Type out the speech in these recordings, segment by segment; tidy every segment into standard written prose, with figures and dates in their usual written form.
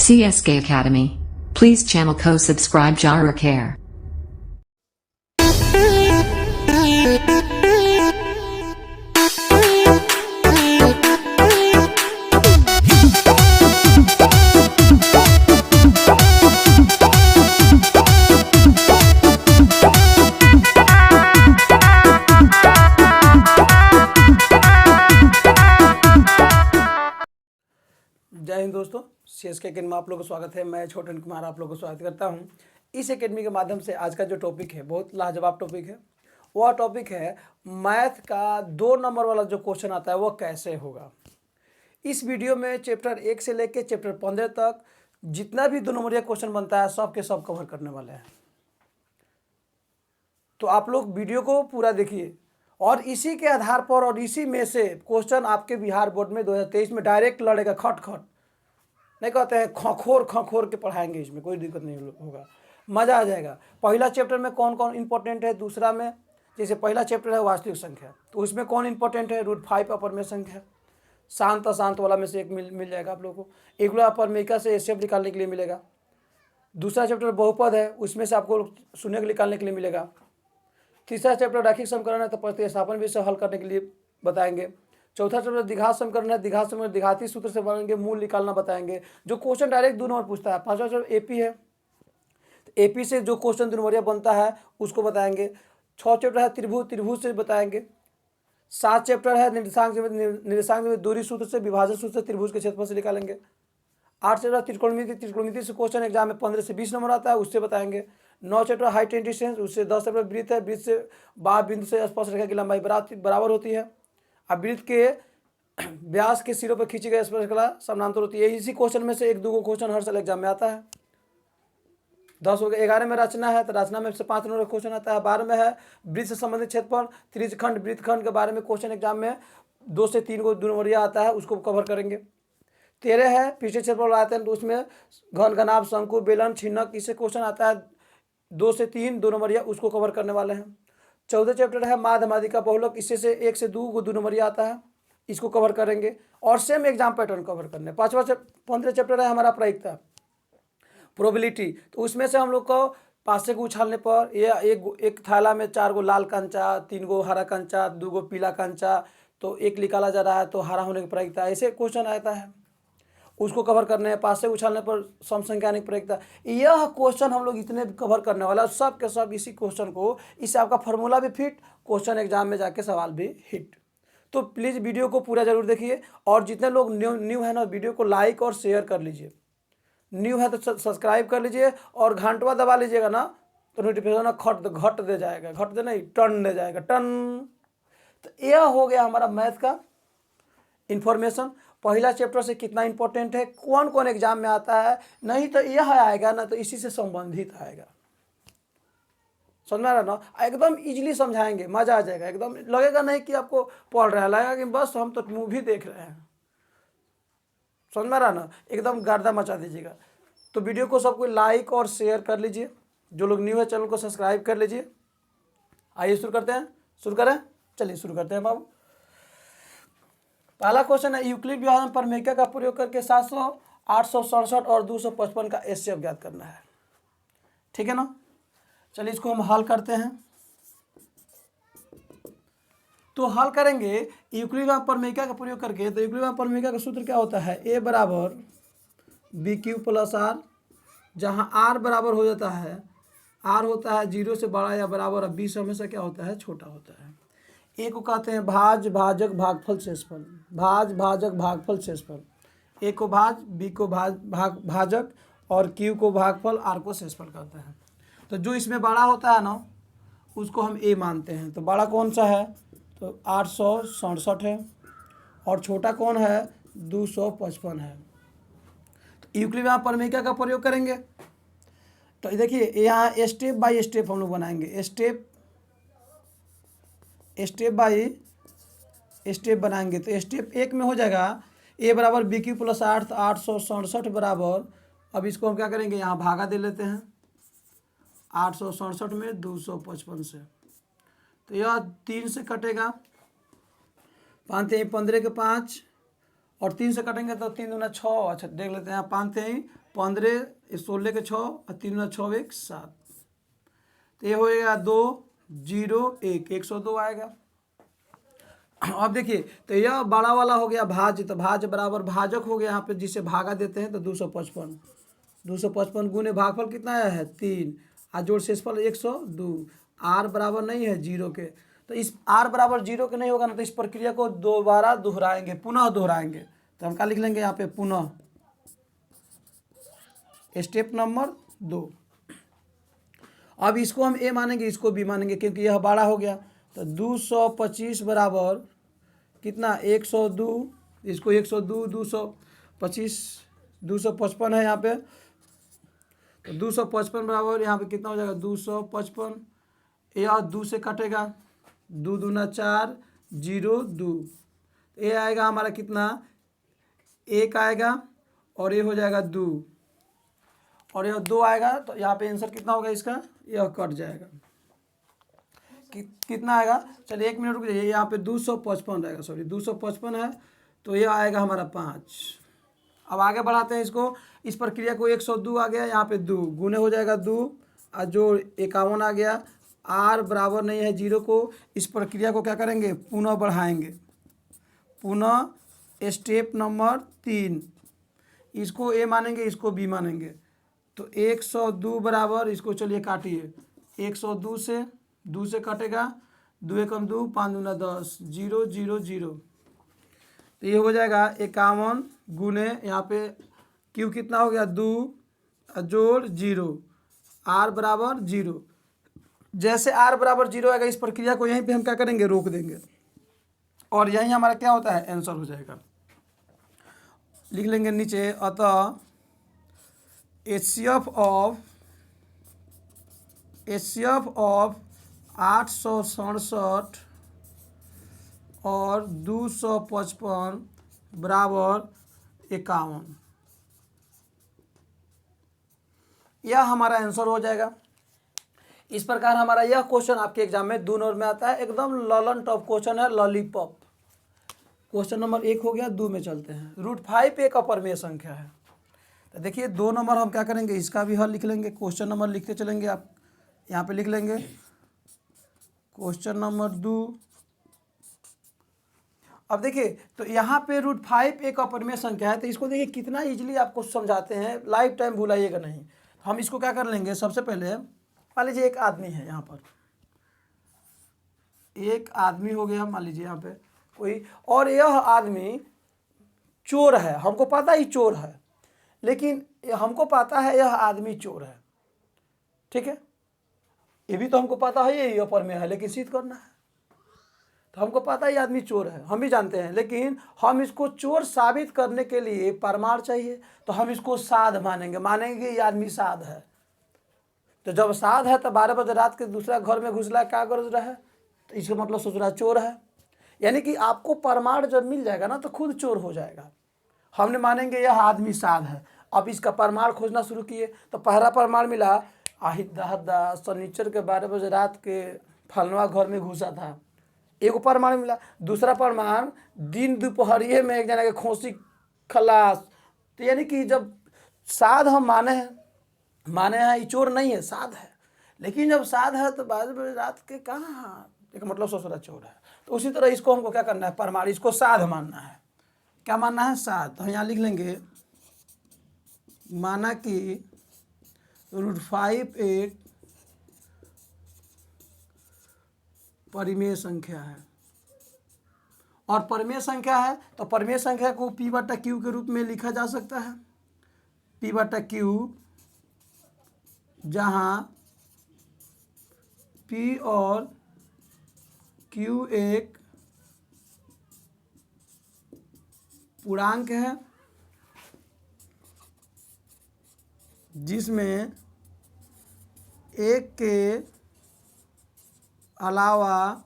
CSK Academy. Please channel co-subscribe Jara Care. जय हिंद दोस्तों, CSK academy में आप लोगों का स्वागत है। मैं छोटन कुमार आप लोगों को स्वागत करता हूं। इस एकेडमी के माध्यम से आज का जो टॉपिक है बहुत लाजवाब टॉपिक है। वह टॉपिक है मैथ का 2 नंबर वाला जो क्वेश्चन आता है वह कैसे होगा। इस वीडियो में चैप्टर 1 से लेकर चैप्टर 15 तक जितना भी 2 नंबरिया क्वेश्चन बनता है सब के सब कवर करने वाले हैं। तो आप लोग वीडियो को पूरा देखिए और इसी के आधार पर और इसी में से क्वेश्चन आपके बिहार बोर्ड में 2023 में डायरेक्ट लड़ेगा। खट खट नहीं कहते हैं, खखोर के पढ़ाएंगे। इसमें कोई दिक्कत नहीं होगा, मज़ा आ जाएगा। पहला चैप्टर में कौन कौन इंपॉर्टेंट है, दूसरा में जैसे पहला चैप्टर है वास्तविक संख्या, तो उसमें कौन इंपॉर्टेंट है, √5 अपर में संख्या, शांत अशांत वाला में से एक मिल जाएगा आप लोगों को। एक अपर मेका से एसएफ निकालने के लिए मिलेगा। दूसरा चैप्टर बहुपद है, उसमें से आपको शून्य निकालने के लिए मिलेगा। तीसरा चैप्टर रैखिक समीकरण है, तो प्रतिस्थापन भी से हल करने के लिए बताएंगे। चौथा चैप्टर द्विघात समीकरण है, द्विघात समीकरण द्विघाती सूत्र से बनाएंगे, मूल निकालना बताएंगे। जो क्वेश्चन डायरेक्ट 2 नंबर पूछता है। पांचवा चैप्टर एपी है, तो एपी से जो क्वेश्चन 2 नंबरिया बनता है उसको बताएंगे। 6 चैप्टर है त्रिभुज से बताएंगे। 7 चैप्टर है निर्देशांक में दूरी सूत्र से, विभाजन सूत्र से त्रिभुज के क्षेत्रफल से निकालेंगे। 8 चैप्टर त्रिकोणमिति से क्वेश्चन एग्जाम में 15 से 20 नंबर आता है, उससे बताएंगे। 9 चैप्टर हाइट एंड डिस्टेंस, उससे 10 चैप्टर वृत्त है। वृत्त से बाह्य बिंदु से स्पर्श रेखा की लंबाई बराबर होती है। अब वृत्त के व्यास के सिरों पर खींची गई स्पर्शरेखा समानांतर होती है। इसी क्वेश्चन में से 1-2 क्वेश्चन हर साल एग्जाम में आता है। 10 हो गया। 11 में रचना है, तो रचना में से 5 नंबर का क्वेश्चन आता है। 12 में है वृत्त से संबंधित क्षेत्रफल, त्रिज्यखंड वृत्तखंड के बारे में क्वेश्चन एग्जाम में 2 से 3 को 2 नंबरिया आता है, उसको कवर करेंगे। 13 है पीछे क्षेत्रफल आते हैं, तो उसमें घन घनाभ शंकु बेलन छिन्नक इससे क्वेश्चन आता है 2 से 3 2 नंबरिया, उसको कवर करने वाले हैं। 14 चैप्टर है माध्य माध्यिका बहुलक, इससे से 1 से 2 को 2 नंबरिया आता है, इसको कवर करेंगे और सेम एग्जाम पैटर्न कवर करने। 15 चैप्टर है हमारा प्रायिकता प्रोबेबिलिटी, तो उसमें से हम लोग को पासे को उछालने पर या एक थैला में 4 गो लाल कंचा, 3 गो हरा कंचा, 2 गो पीला कंचा, तो 1 निकाला जा रहा है तो हरा होने की प्रायिकता, ऐसे क्वेश्चन आता है, उसको कवर करने हैं। पासे उछालने पर समसंख्यानिक प्रायिकता, यह क्वेश्चन हम लोग इतने कवर करने वाला, सब के सब इसी क्वेश्चन को, इससे आपका फॉर्मूला भी फिट, क्वेश्चन एग्जाम में जाके सवाल भी हिट। तो प्लीज़ वीडियो को पूरा जरूर देखिए और जितने लोग न्यू है ना, वीडियो को लाइक और शेयर कर लीजिए। न्यू है तो सब्सक्राइब कर लीजिए और घंटवा दबा लीजिएगा ना, तो नोटिफिकेशन ना घट दे जाएगा, घट दे नहीं टर्न दे जाएगा, टर्न। तो यह हो गया हमारा मैथ का इंफॉर्मेशन। पहला चैप्टर से कितना इंपॉर्टेंट है, कौन कौन एग्जाम में आता है, नहीं तो यह आएगा ना तो इसी से संबंधित आएगा। समझ में आ रहा ना, एकदम इजीली समझाएंगे, मजा आ जाएगा। एकदम लगेगा नहीं कि आपको पढ़ रहा है, लगेगा कि बस हम तो मूवी देख रहे हैं। समझ में आ रहा ना, एकदम गर्दा मचा दीजिएगा। तो वीडियो को सबको लाइक और शेयर कर लीजिए। जो लोग न्यू है चैनल को सब्सक्राइब कर लीजिए। आइए शुरू करते हैं, शुरू करें, चलिए शुरू करते हैं बाबू। पहला क्वेश्चन है यूक्लिड विभाजन प्रमेय का प्रयोग करके 700, 867 और 255 का एचसीएफ ज्ञात करना है। ठीक है ना, चलिए इसको हम हल करते हैं। तो हल करेंगे यूक्लिड विभाजन प्रमेय का प्रयोग करके। तो यूक्लिड विभाजन प्रमेय का सूत्र क्या होता है, a बराबर BQ + R, जहाँ R बराबर हो जाता है, R होता है 0 से बड़ा या बराबर, और B से हमेशा क्या होता है, छोटा होता है। ए को कहते हैं भाज भाजक भागफल शेषफल, भाज भाजक भागफल शेषफल। ए को भाज, बी को भाजक और क्यू को भागफल, आर को शेषफल कहते हैं। तो जो इसमें बड़ा होता है ना उसको हम ए मानते हैं। तो बड़ा कौन सा है, तो 867 है, और छोटा कौन है, 255 है। तो यूक्लिड विभाजन प्रमेय का प्रयोग करेंगे। तो देखिए यहाँ स्टेप बाय स्टेप हम लोग बनाएंगे, स्टेप बाय स्टेप बनाएंगे। तो स्टेप 1 में हो जाएगा a बराबर BQ + 8, तो 867 बराबर, अब इसको हम क्या करेंगे, यहाँ भागा दे लेते हैं 867 में 255 से। तो यह 3 से कटेगा, 5 3 15 के 5, और 3 से कटेंगे तो 3 दूना 6। अच्छा देख लेते हैं, 5 3 15 16 के 6 और 3 6 1 7। तो ये होएगा 2 0 1 102 आएगा। अब देखिए तो यह बड़ा वाला हो गया भाज्य, तो भाज्य बराबर भाजक हो गया यहाँ पे, जिसे भागा देते हैं तो 255। 255 गुने भागफल कितना आया है 3, और जोड़ शेषफल 102। आर बराबर नहीं है 0 के, तो इस आर बराबर 0 के नहीं होगा ना, तो इस प्रक्रिया को दोबारा दोहराएंगे, पुनः दोहराएंगे। तो हम क्या लिख लेंगे यहाँ पे, पुनः स्टेप नंबर 2। अब इसको हम ए मानेंगे, इसको बी मानेंगे, क्योंकि यह बड़ा हो गया। तो 225 बराबर कितना 102, इसको 102 225 255 है यहाँ पे, तो 255 बराबर यहाँ पे कितना हो जाएगा 255, यह 2 से कटेगा, 2 दूना 4 0 2, ये आएगा हमारा कितना 1 आएगा, और ये हो जाएगा 2, और यह 2 आएगा, तो यहाँ पे आंसर कितना होगा इसका, यह कट जाएगा। कितना आएगा, चलिए 1 मिनट रुक जाइए, यहाँ पे 255 रहेगा, सॉरी 255 है, तो यह आएगा हमारा 5। अब आगे बढ़ाते हैं इसको, इस प्रक्रिया को 102 आ गया, यहाँ पे 2 गुने हो जाएगा 2 और जो 51 आ गया। आर बराबर नहीं है 0 को, इस प्रक्रिया को क्या करेंगे, पुनः बढ़ाएंगे, पुनः स्टेप नंबर 3। इसको ए मानेंगे, इसको बी मानेंगे। तो 102 बराबर, इसको चलिए काटिए, 102 से 2 से कटेगा, 2 एकम 2 5 दूना 10 0 0 0, तो ये हो जाएगा 51 गुने यहाँ पे क्यू कितना हो गया 2 जोड़ 0, आर बराबर 0। जैसे आर बराबर 0 आएगा, इस प्रक्रिया को यहीं पे हम क्या करेंगे, रोक देंगे, और यहीं हमारा क्या होता है, आंसर हो जाएगा। लिख लेंगे नीचे, अतः HCF ऑफ 867 और 255 बराबर 51, यह हमारा आंसर हो जाएगा। इस प्रकार हमारा यह क्वेश्चन आपके एग्जाम में 2 नंबर में आता है, एकदम ललन टॉप क्वेश्चन है, लॉलीपॉप। क्वेश्चन नंबर 1 हो गया, 2 में चलते हैं। √5 एक अपरिमेय संख्या है। तो देखिए 2 नंबर हम क्या करेंगे, इसका भी हल लिख लेंगे, क्वेश्चन नंबर लिखते चलेंगे, आप यहाँ पे लिख लेंगे क्वेश्चन नंबर 2। अब देखिए तो यहाँ पे √5 एक अपरिमेय संख्या है, तो इसको देखिए कितना इजीली आपको समझाते हैं, लाइफ टाइम भूलाइएगा नहीं। हम इसको क्या कर लेंगे, सबसे पहले मान लीजिए एक आदमी है, यहाँ पर एक आदमी हो गया, मान लीजिए यहाँ पे कोई, और यह आदमी चोर है, हमको पता ही चोर है, लेकिन हमको पता है यह आदमी चोर है, ठीक है, ये भी तो हमको पता है ये अपरिमेय है, लेकिन सिद्ध करना है। तो हमको पता है ये आदमी चोर है, हम भी जानते हैं, लेकिन हम इसको चोर साबित करने के लिए प्रमाण चाहिए, तो हम इसको साध मानेंगे ये आदमी साध है। तो जब साध है तो 12 बजे रात के दूसरा घर में घुसला, क्या गरज रहा है, तो इसका मतलब सोच रहा चोर है। यानी कि आपको प्रमाण जब मिल जाएगा ना, तो खुद चोर हो जाएगा। हमने मानेंगे यह आदमी साध है, अब इसका प्रमाण खोजना शुरू किए, तो पहला प्रमाण मिला, आहिदा शनिचर के 12 बजे रात के फलनवा घर में घुसा था, एगो प्रमाण मिला। दूसरा प्रमाण, दिन दोपहरिए में एक जना के खोसी खलास। तो यानी कि जब साध हम माने हैं ये चोर नहीं है, साध है, लेकिन जब साध है तो 12 बजे रात के कहाँ, एक मतलब ससुरा चोर है। तो उसी तरह इसको हमको क्या करना है, प्रमाण, इसको साध मानना है। क्या मानना है, साध। तो यहाँ लिख लेंगे, माना कि √5 एक परिमेय संख्या है, और परिमेय संख्या है तो परिमेय संख्या को P/Q के रूप में लिखा जा सकता है। P/Q, जहाँ P और Q एक पूर्णांक है, जिसमें एक के अलावा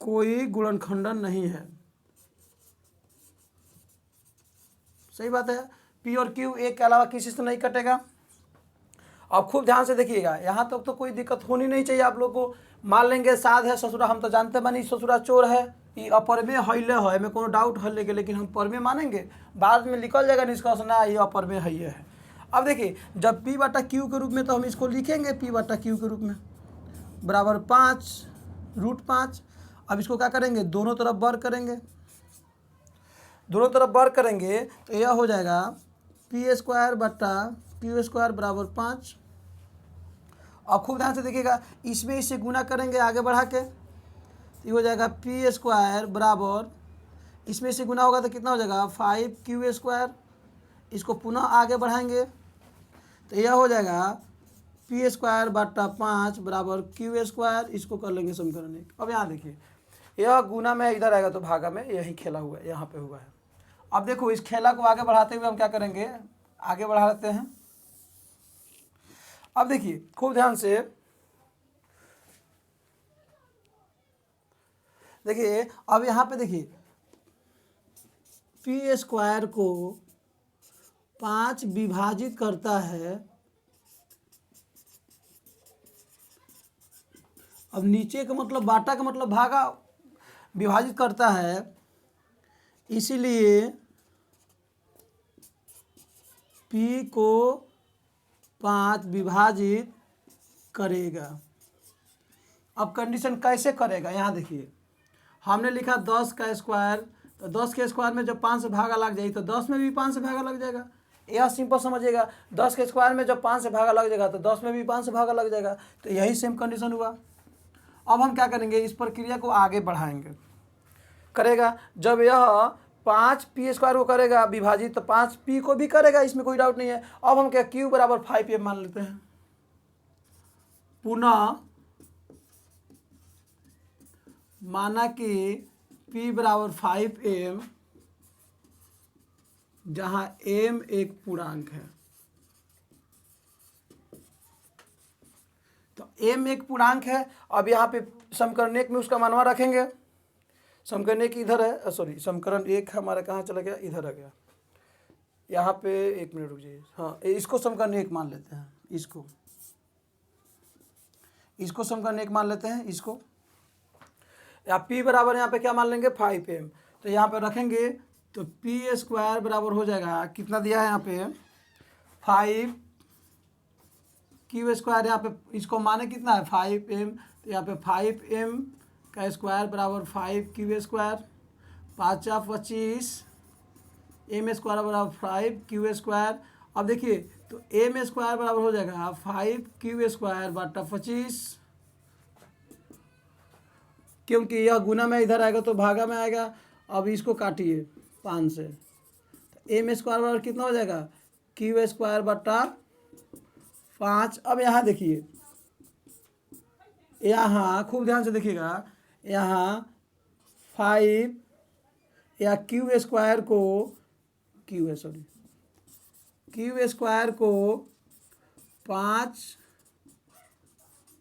कोई गुणनखंडन नहीं है। सही बात है, P और Q एक के अलावा किसी से नहीं कटेगा। अब खूब ध्यान से देखिएगा, यहाँ तक तो कोई दिक्कत होनी नहीं चाहिए आप लोग को। मान लेंगे साध है, ससुरा हम तो जानते बनी ससुरा चोर है, ये अपरमेय हइले है, में कोनो डाउट हइले के, लेकिन हम परमेय मानेंगे, बाद में निकल जाएगा निष्कर्ष ना ये अपरमेय हइले है। अब देखिए जब P बटा Q के रूप में, तो हम इसको लिखेंगे P बटा Q के रूप में बराबर 5√5। अब इसको क्या करेंगे, दोनों तरफ वर्ग करेंगे, दोनों तरफ वर्ग करेंगे तो यह हो जाएगा P² बटा Q² बराबर 5। अब खूब ध्यान से देखिएगा, इसमें इससे गुना करेंगे आगे बढ़ा के, ये हो जाएगा P² बराबर, इसमें से गुना होगा तो कितना हो जाएगा 5Q²। इसको पुनः आगे बढ़ाएंगे तो यह हो जाएगा P² बटा 5 बराबर Q²। इसको कर लेंगे समीकरण 1। अब यहाँ देखिए, यह गुना में इधर आएगा तो भागा में यही खेला हुआ है, यहाँ पे हुआ है। अब देखो इस खेला को आगे बढ़ाते हुए हम क्या करेंगे, आगे बढ़ा लेते हैं। अब देखिए खूब ध्यान से देखिए, अब यहाँ पे देखिए P² को 5 विभाजित करता है। अब नीचे का मतलब बाटा का मतलब भागा, विभाजित करता है, इसीलिए P को 5 विभाजित करेगा। अब कंडीशन कैसे करेगा, यहाँ देखिए हमने लिखा 10 का स्क्वायर, तो 10 के स्क्वायर में जब 5 से भागा लग जाएगी तो 10 में भी 5 से भागा लग जाएगा। यह सिंपल समझिएगा, 10 के स्क्वायर में जब 5 से भागा लग जाएगा तो 10 में भी 5 से भागा लग जाएगा। तो यही सेम कंडीशन हुआ। अब हम क्या करेंगे, इस प्रक्रिया को आगे बढ़ाएंगे। करेगा जब यह 5 P² को करेगा विभाजित, तो 5 P को भी करेगा, इसमें कोई डाउट नहीं है। अब हम क्या Q बराबर 5M मान लेते हैं। पुनः माना कि P बराबर 5M, जहाँ M एक पूर्णांक है। तो M एक पूर्णांक है। अब यहाँ पे समीकरण 1 में उसका मानवा रखेंगे। समीकरण 1 इधर है, सॉरी समीकरण 1 हमारा कहाँ चला गया, इधर आ गया। यहाँ पे 1 मिनट रुक जाइए, हाँ इसको समीकरण 1 मान लेते हैं, इसको समीकरण 1 मान लेते हैं। इसको या P बराबर यहाँ पे क्या मान लेंगे 5M, तो यहाँ पे रखेंगे तो P² बराबर हो जाएगा, कितना दिया है यहाँ पे 5Q²। यहाँ पे इसको माने कितना है 5M, तो यहाँ पे 5M का स्क्वायर बराबर 5Q², 5 × 25, M² बराबर 5Q²। अब देखिए तो M² बराबर हो जाएगा 5Q² बटा 25, क्योंकि यह गुना में इधर आएगा तो भागा में आएगा। अब इसको काटिए 5 से, तो M² बराबर कितना हो जाएगा Q² बटा 5। अब यहाँ देखिए, यहाँ खूब ध्यान से देखिएगा, यहाँ 5 या Q² को 5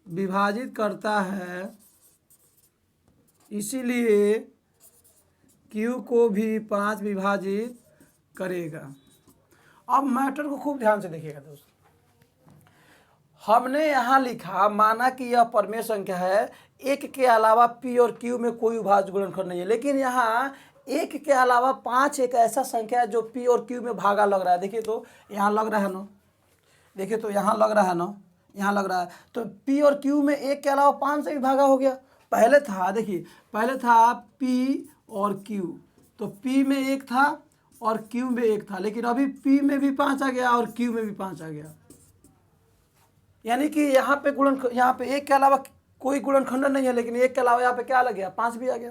विभाजित करता है, इसीलिए Q को भी 5 विभाजित करेगा। अब मैटर को खूब ध्यान से देखिएगा दोस्तों, हमने यहाँ लिखा माना कि यह परमेय संख्या है, 1 के अलावा P और Q में कोई विभाज्य गुणनखंड नहीं है। लेकिन यहाँ 1 के अलावा 5 एक ऐसा संख्या है जो P और Q में भागा लग रहा है। देखिए तो यहाँ लग रहा है ना, देखिए तो यहाँ लग रहा है ना, यहाँ लग रहा है। तो P और Q में 1 के अलावा 5 से भी भागा हो गया। पहले था, देखिए पहले था P और Q, तो P में 1 था और Q में 1 था, लेकिन अभी P में भी 5 आ गया और Q में भी 5 आ गया। यानी कि यहाँ पे यहाँ पे 1 के अलावा कोई गुणनखंड नहीं है, लेकिन 1 के अलावा यहाँ पे क्या लग गया 5 भी आ गया।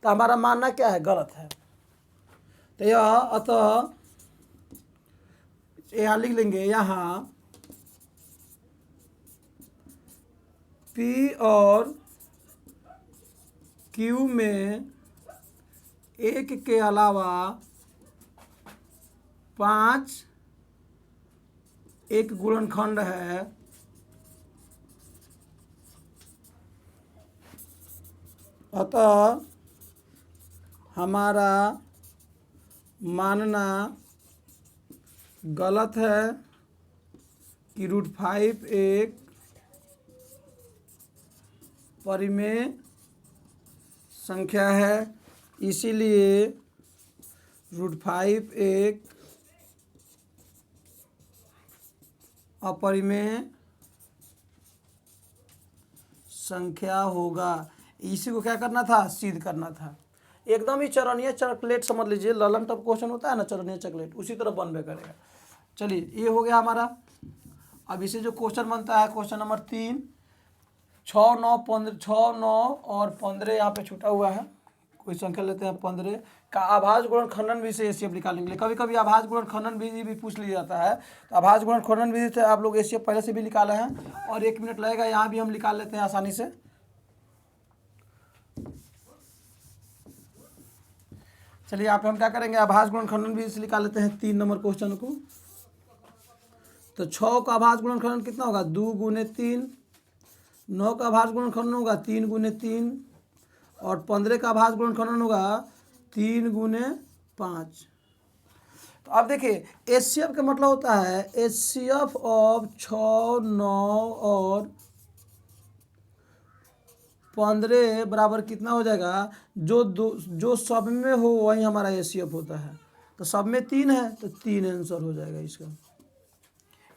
तो हमारा मानना क्या है, गलत है। तो यह अतः यहाँ लिख लेंगे, यहाँ P और Q में 1 के अलावा 5 एक गुणनखंड है, अतः हमारा मानना गलत है कि √5 एक परिमेय संख्या है, इसीलिए √5 एक अपरिमेय संख्या होगा। इसी को क्या करना था, सिद्ध करना था। एकदम ही चरणीय चॉकलेट समझ लीजिए, ललन टॉप क्वेश्चन होता है ना, चरणीय चॉकलेट, उसी तरह बनबे करेगा। चलिए ये हो गया हमारा। अब इसे जो क्वेश्चन बनता है, क्वेश्चन नंबर 3, 6, 9, 15, 6, 9 और 15 यहाँ पे छूटा हुआ है, कोई संख्या लेते हैं 15 का आभाज्य गुणनखंडन विधि से एसीएफ निकालेंगे। कभी कभी आभाज्य गुणनखंडन विधि भी पूछ लिया जाता है, तो आभाज्य गुणनखंडन विधि से आप लोग एसीएफ पहले से भी निकाले हैं, और 1 मिनट लगेगा, यहाँ भी हम निकाल लेते हैं आसानी से। चलिए यहाँ पे हम क्या करेंगे, आभाज्य गुणनखंडन विधि से निकाल लेते हैं 3 नंबर क्वेश्चन को। तो 6 का आभाज्य गुणनखंडन कितना होगा, 2 गुने 3। 9 का आभाज्य गुणनखंडन होगा 3 गुने 3, और 15 का आभाज्य गुणनखंडन होगा 3 गुने 5। तो अब देखिए एचसीएफ का मतलब होता है एचसीएफ ऑफ 6, 9 और 15 बराबर कितना हो जाएगा, जो सब में हो वही हमारा एचसीएफ होता है। तो सब में 3 है तो 3 आंसर हो जाएगा इसका।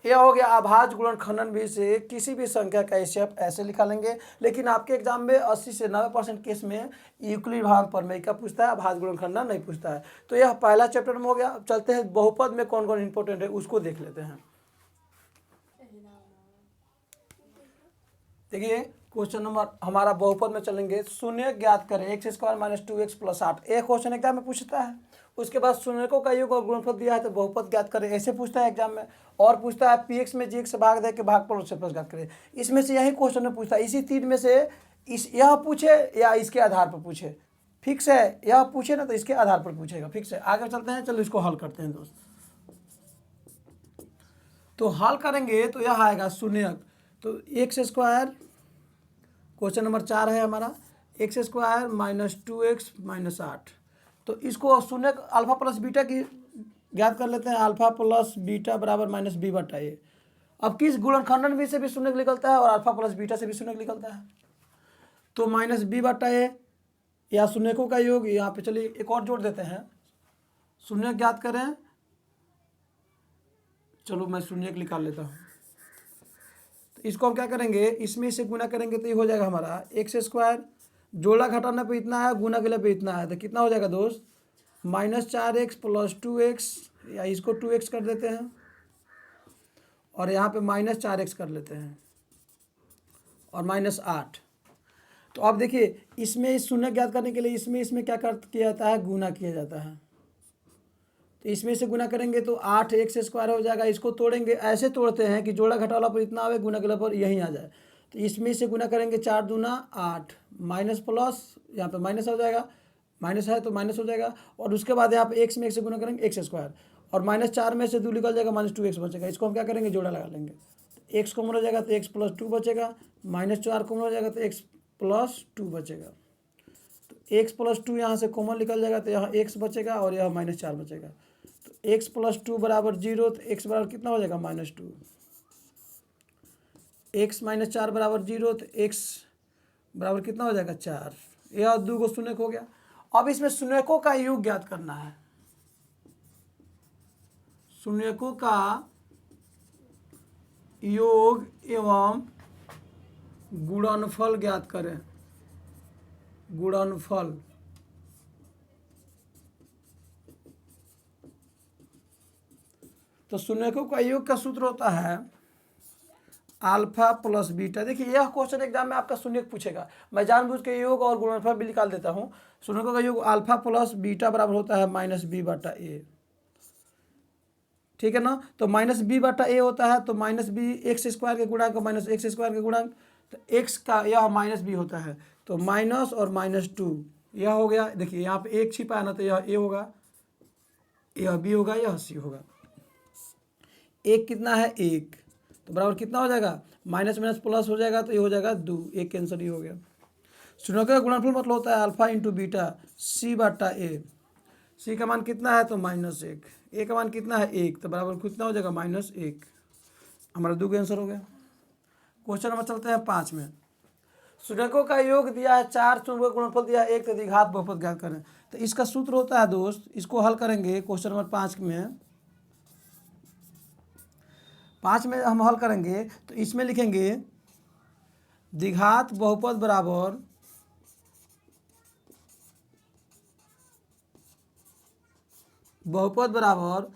यह हो गया आभाज्य गुणनखंडन विधि से किसी भी संख्या का एचसीएफ ऐसे निकालेंगे। लेकिन आपके एग्जाम में 80 से 90% केस में यूक्लिड भाग प्रमेय का पूछता है, आभाज्य गुणनखंडन नहीं पूछता है। तो यह पहला चैप्टर में हो गया। अब चलते हैं बहुपद में कौन कौन इंपॉर्टेंट है उसको देख लेते हैं। देखिए क्वेश्चन नंबर हमारा बहुपद में चलेंगे। शून्य ज्ञात करें, x² - 2x + 8। एक क्वेश्चन एग्जाम में पूछता है। उसके बाद शून्यकों का योग और गुणनफल दिया है तो बहुपद ज्ञात करें, ऐसे पूछता है एग्जाम में। और पूछता है px में gx से भाग दे के भागफल उससे प्लस ज्ञात करें। इसमें से यही क्वेश्चन में पूछता है। इसी 3 में से यह पूछे या इसके आधार पर पूछे, फिक्स है। यह पूछे ना तो इसके आधार पर पूछेगा, फिक्स है। आगे चलते हैं, चलो इसको हल करते हैं दोस्त। तो हल करेंगे तो यह आएगा शून्यक। तो x² क्वेश्चन नंबर 4 है हमारा, x² - 2x - 8। तो इसको शून्य अल्फा प्लस बीटा की ज्ञात कर लेते हैं। अल्फा प्लस बीटा बराबर -b/a। अब किस गुणनखंडन विधि से भी शून्य निकलता है और अल्फा प्लस बीटा से भी शून्य निकलता है। तो -b/a या शून्यकों का योग। यहाँ पे चलिए एक और जोड़ देते हैं, शून्य ज्ञात करें। चलो मैं शून्य निकाल लेता हूँ। तो इसको हम क्या करेंगे, इसमें से गुना करेंगे तो ये हो जाएगा हमारा x²। जोड़ा घटाने पे इतना है, गुना के लिए पे इतना है, तो कितना हो जाएगा दोस्त, -4x + 2x, या इसको 2x कर देते हैं और यहाँ पे -4x कर लेते हैं और -8। तो अब देखिए इसमें इस शून्य ज्ञात करने के लिए इसमें क्या किया जाता है, गुना किया जाता है। तो इसमें से गुना करेंगे तो 8x² हो जाएगा। इसको तोड़ेंगे, ऐसे तोड़ते हैं कि जोड़ा घटाला पर इतना आवे, गुना के पर यहीं आ जाए। तो इसमें से गुना करेंगे 4 दूना 8, माइनस प्लस यहाँ पे माइनस हो जाएगा, माइनस है तो माइनस हो जाएगा। और उसके बाद यहाँ पे x में x से गुना करेंगे x², और -4 में से 2 निकल जाएगा, -2x बचेगा। इसको हम क्या करेंगे, जोड़ा लगा लेंगे। तो x कॉमन हो जाएगा तो x + 2 बचेगा, -4 कॉमन हो जाएगा तो x + 2 बचेगा। तो x + 2 यहाँ से कॉमन निकल जाएगा तो यहाँ x बचेगा और यह -4 बचेगा। तो x + 2 बराबर 0, तो x बराबर कितना हो जाएगा, -2। x - 4 बराबर 0, तो x बराबर कितना हो जाएगा, 4। यह 2 को शून्य हो गया। अब इसमें शून्यकों का योग ज्ञात करना है। शून्यकों का योग एवं गुणनफल ज्ञात करें। गुणनफल, तो शून्यकों का योग का सूत्र होता है अल्फा प्लस बीटा। देखिए यह क्वेश्चन एग्जाम में आपका शून्य पूछेगा, मैं जानबूझ के योग और गुणनफल भी निकाल देता हूँ। शून्यकों का योग अल्फा प्लस बीटा बराबर होता है -b/a, ठीक है ना। तो -b/a होता है, तो -b x² के गुणांक -x² के गुणांक, तो x का यह -b होता है, तो माइनस और -2 यह हो गया। देखिए यहाँ पे एक छिपा है ना, तो यह a होगा, यह b होगा, यह c होगा। एक कितना है, 1, तो बराबर कितना हो जाएगा, माइनस प्लस हो जाएगा, तो ये हो जाएगा 2। एक कैंसर ही हो गया। शून्यकों का गुणनफल मतलब होता है अल्फा × बीटा c/a। c का मान कितना है, तो -1। a का मान कितना है, 1, तो बराबर कितना हो जाएगा, -1। हमारा 2 का आंसर हो गया। क्वेश्चन नंबर चलते हैं 5 में। शून्यकों का योग दिया है 4, शून्य का गुणनफल दिया है 1, तो द्विघात बहुपद ज्ञात करें। तो इसका सूत्र होता है दोस्त, इसको हल करेंगे क्वेश्चन नंबर 5 में हम हल करेंगे तो इसमें लिखेंगे द्विघात बहुपद बराबर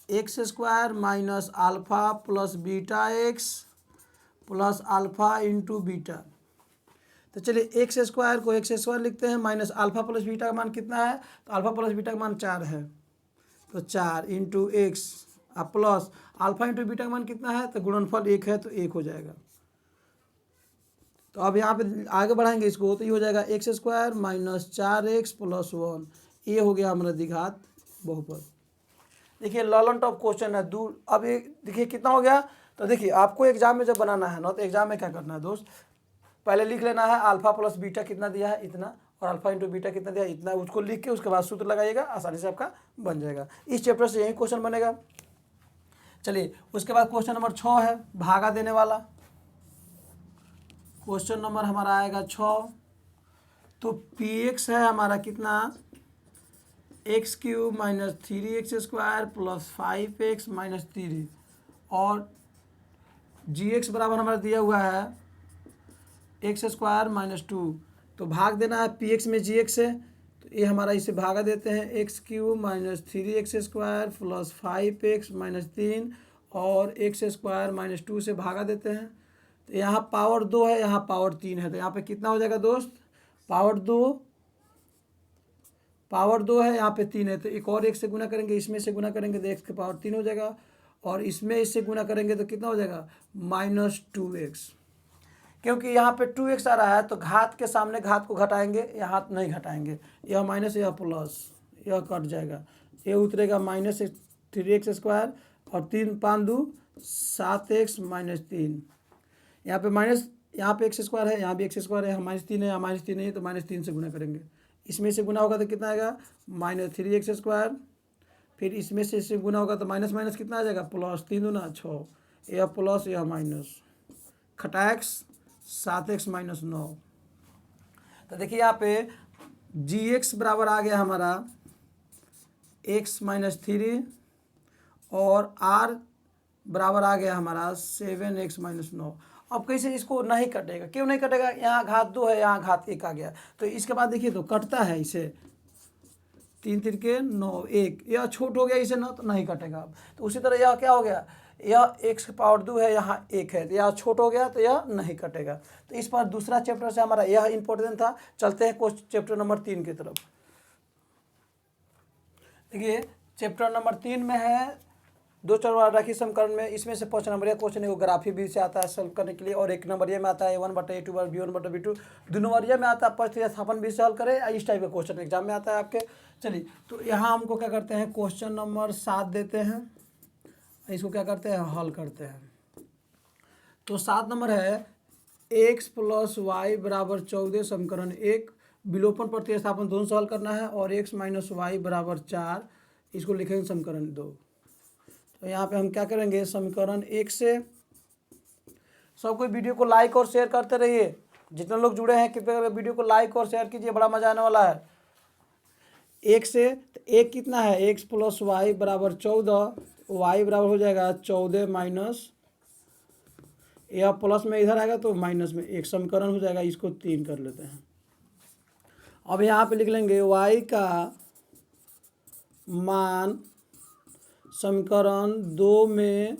x square minus alpha plus beta x plus alpha into beta. तो चलिए एक्स स्क्वायर को एक्स स्क्वायर लिखते हैं, माइनस अल्फा प्लस बीटा का मान कितना है, तो अल्फा प्लस बीटा का मान 4 है, तो 4 into x plus alpha into beta का मान कितना है, तो गुणनफल 1 है तो 1 हो जाएगा। तो अब यहाँ पे आगे बढ़ाएंगे इसको, तो ये हो जाएगा x square minus 4x plus 1, ये हो गया हमारा द्विघात बहुपद। देखिए लॉलन टॉप क्वेश्चन है दूर। अब ये देखिए कितना हो गया, तो देखिए आपको एग्जाम में जब बनाना है ना, तो एग्जाम में क्या करना है दोस्त, पहले लिख लेना है अल्फा प्लस बीटा कितना दिया है इतना, और अल्फा इंटू बीटा कितना दिया है इतना, उसको लिख के उसके बाद सूत्र लगाइएगा, आसानी से आपका बन जाएगा। इस चैप्टर से यही क्वेश्चन बनेगा। चलिए उसके बाद क्वेश्चन नंबर 6 है भागा देने वाला। क्वेश्चन नंबर हमारा आएगा 6। तो पी एक्स है हमारा कितना, x cube minus 3x square plus 5x minus 3, और जी एक्स बराबर हमारा दिया हुआ है एक्स स्क्वायर माइनस 2। तो भाग देना है पी एक्स में जी एक्स से, तो ये हमारा इसे भागा देते हैं x cube minus 3x square plus 5x minus 3 और एक्स स्क्वायर माइनस 2 से भागा देते हैं। तो यहाँ पावर 2 है, यहाँ पावर 3 है, तो यहाँ पे कितना हो जाएगा दोस्त, पावर 2 है, यहाँ पे 3 है, तो एक और एक से गुना करेंगे, इसमें से गुना करेंगे तो एक्स के पावर 3 हो जाएगा, और इसमें इससे गुना करेंगे तो कितना हो जाएगा माइनस 2x। क्योंकि यहाँ पे 2x आ रहा है तो घात के सामने घात को घटाएंगे, यहाँ नहीं घटाएंगे, यह माइनस यह प्लस, यह कट जाएगा, ये उतरेगा माइनस 3x स्क्वायर और 3 5 2 7x माइनस 3। यहाँ पे माइनस, यहाँ पे एक्स स्क्वायर है, यहाँ भी एक्स स्क्वायर है, यहाँ माइनस 3 है, यहाँ माइनस 3 नहीं है, तो माइनस 3 से गुना करेंगे, इसमें से गुना होगा तो कितना आएगा माइनस 3x स्क्वायर, फिर इसमें से इससे गुना होगा तो माइनस माइनस कितना आ जाएगा प्लस, 3 दूना 6, यह प्लस यह माइनस, खटाएक्स 7x माइनस 9। तो देखिए यहाँ पे जी एक्स बराबर आ गया हमारा x माइनस 3 और r बराबर आ गया हमारा 7x माइनस 9। अब कैसे इसको नहीं कटेगा, क्यों नहीं कटेगा, यहाँ घात 2 है, यहाँ घात 1 आ गया, तो इसके बाद देखिए तो कटता है इसे, 3 3 के 9 1, यह छोट हो गया इसे ना, तो नहीं कटेगा। अब तो उसी तरह यह क्या हो गया, यह x पावर 2 है, यहाँ 1 है, तो यह छोट हो गया तो यह नहीं कटेगा। तो इस पर दूसरा चैप्टर से हमारा यह इंपॉर्टेंट था। चलते हैं चैप्टर नंबर 3 की तरफ। देखिए चैप्टर नंबर 3 में है 2 चरवारखी समीकरण में, इसमें से 5 नंबरिया क्वेश्चन है, वो ग्राफी भी से आता है सॉल्व करने के लिए, और 1 नंबरिया में आता है a1/a2 b1/b2, 2 नंबरिया में आता है परिस्थिति स्थापन भी सॉल्व करें, इस टाइप का क्वेश्चन एग्जाम में आता है आपके। चलिए तो यहाँ हमको क्या करते हैं, क्वेश्चन नंबर 7 देते हैं, इसको क्या करते हैं हल करते हैं। तो 7 नंबर है x प्लस वाई बराबर 14 समीकरण 1, विलोपन प्रतिस्थापन दोनों से हल करना है, और x माइनस वाई बराबर 4, इसको लिखेंगे समीकरण 2। तो यहाँ पे हम क्या करेंगे, समीकरण 1 से सब कोई वीडियो को लाइक और शेयर करते रहिए, जितने लोग जुड़े हैं कृपया वीडियो को लाइक और शेयर कीजिए, बड़ा मजा आने वाला है। 1 से तो 1 कितना है, x प्लस वाई बराबर 14, वाई बराबर हो जाएगा 14 माइनस, यह प्लस में इधर आएगा तो माइनस में, एक समीकरण हो जाएगा, इसको 3 कर लेते हैं। अब यहाँ पे लिख लेंगे y का मान समीकरण 2 में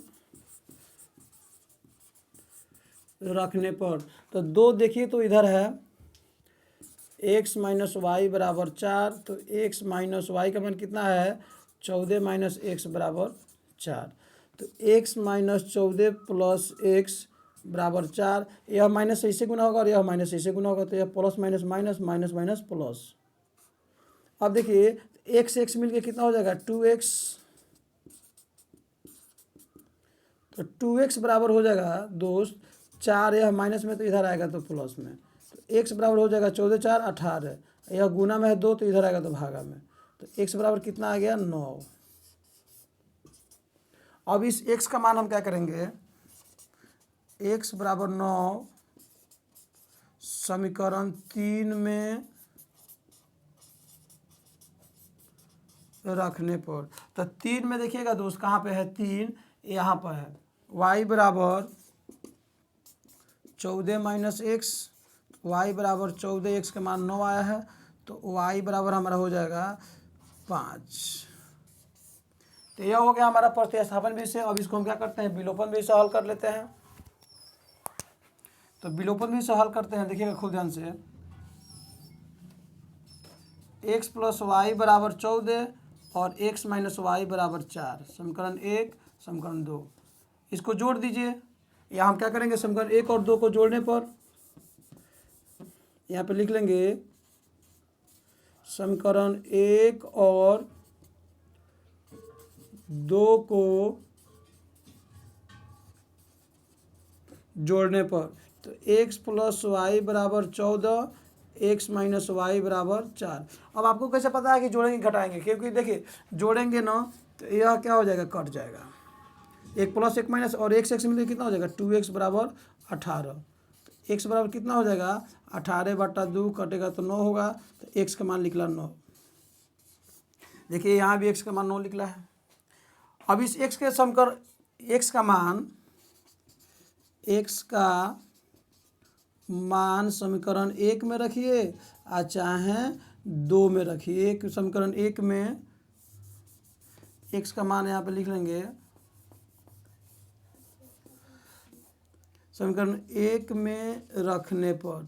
रखने पर, तो 2 देखिए तो इधर है x माइनस वाई बराबर 4, तो x माइनस वाई का मान कितना है 14 माइनस x बराबर 4, तो x माइनस 14 प्लस x बराबर 4, यह माइनस से इसे गुना होगा और यह माइनस से इसे गुना होगा, तो यह plus minus minus minus minus plus. अब देखिए x x मिलके कितना हो जाएगा 2x, तो 2x बराबर हो जाएगा दोस्त 4, यह माइनस में तो इधर आएगा तो प्लस में, तो x बराबर हो जाएगा 14 4 18, यह गुना में है 2 तो इधर आएगा तो भागा में, तो x बराबर कितना आ गया 9। अब इस x का मान हम क्या करेंगे, x बराबर 9 समीकरण 3 में रखने पर, तो 3 में देखिएगा दोस्त कहाँ पे है, 3 यहाँ पर है। y बराबर 14 माइनस एक्स, वाई बराबर 14, एक्स का मान 9 आया है, तो y बराबर हमारा हो जाएगा 5। तो यह हो गया हमारा प्रतिस्थापन विषय। अब इसको हम क्या करते हैं, विलोपन विषय हल कर लेते हैं। तो विलोपन विषय हल करते हैं, देखिएगा खुद ध्यान से। x प्लस वाई बराबर 14 और x माइनस वाई बराबर 4, समीकरण 1 समीकरण 2, इसको जोड़ दीजिए। या हम क्या करेंगे, समीकरण 1 और 2 को जोड़ने पर यहाँ पे लिख लेंगे समीकरण 1 और 2 को जोड़ने पर, तो x प्लस वाई बराबर 14, x माइनस वाई बराबर 4। अब आपको कैसे पता है कि जोड़ेंगे घटाएंगे, क्योंकि देखिए जोड़ेंगे ना तो यह क्या हो जाएगा, कट जाएगा। 1 प्लस 1 माइनस और x x मिलकर कितना हो जाएगा, 2x बराबर 18। तो x बराबर कितना हो जाएगा, 18/2 कटेगा तो 9 होगा, तो x का मान निकला 9। देखिए यहाँ भी x का मान 9 निकला है। अब इस x के समीकरण, x का मान समीकरण 1 में रखिए और चाहे 2 में रखिए। समीकरण 1 में x का मान यहाँ पे लिख लेंगे, समीकरण 1 में रखने पर,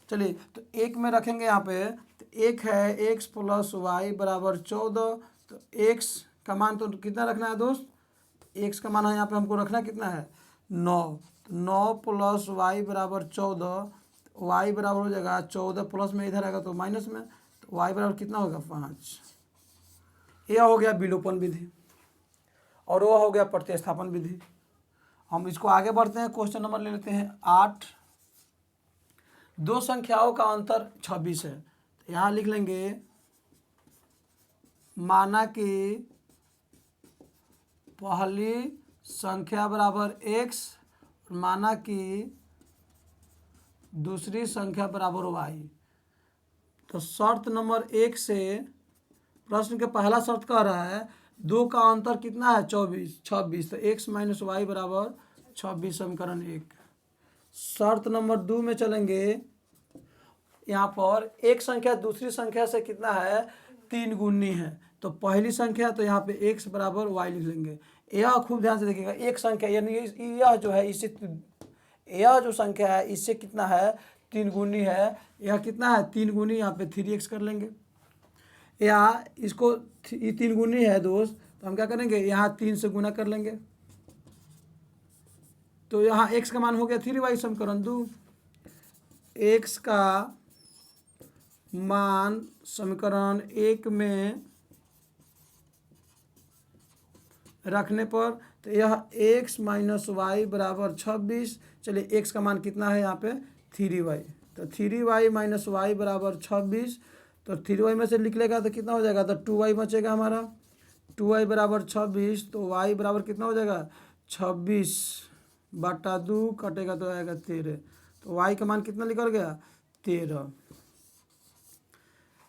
चलिए तो 1 में रखेंगे यहाँ पे, तो 1 है x प्लस वाई बराबर 14, तो x का मान तो कितना रखना है दोस्त, x का मान है यहाँ पे हमको रखना कितना है, 9। तो 9 प्लस वाई बराबर 14, वाई बराबर हो जाएगा 14 प्लस में इधर आएगा तो माइनस में, तो वाई बराबर कितना होगा, 5। यह हो गया विलोपन विधि और वह हो गया प्रतिस्थापन विधि। हम इसको आगे बढ़ते हैं, क्वेश्चन नंबर ले लेते हैं 8। दो संख्याओं का अंतर 26 है, तो यहाँ लिख लेंगे माना कि पहली संख्या बराबर x और माना कि दूसरी संख्या बराबर y। तो शर्त नंबर 1 से प्रश्न के पहला शर्त कह रहा है 2 का अंतर कितना है, 26, तो x माइनस वाई बराबर 26, समीकरण 1। शर्त नंबर 2 में चलेंगे, यहाँ पर एक संख्या दूसरी संख्या से कितना है, 3 गुनी है, तो पहली संख्या तो यहाँ पे x बराबर y लिख लेंगे। यह खूब ध्यान से देखिएगा, एक संख्या यानी यह जो है इससे, यह जो संख्या है इससे कितना है, 3 गुनी है। यह कितना है, 3 गुनी, यहाँ पे 3x कर लेंगे। या इसको ये 3 गुनी है दोस्त, तो हम क्या करेंगे, यहाँ 3 से गुना कर लेंगे, तो यहाँ x का मान हो गया 3y, समीकरण 2। x का मान समीकरण 1 में रखने पर, तो यह x माइनस वाई बराबर 26। चलिए x का मान कितना है यहाँ पे, 3y, तो 3y माइनस वाई बराबर 26, तो 3y में से निकलेगा तो कितना हो जाएगा, तो 2y बचेगा हमारा। 2y बराबर 26, तो y बराबर कितना हो जाएगा, 26/2 कटेगा तो आएगा 13, तो y का मान कितना निकल गया, 13।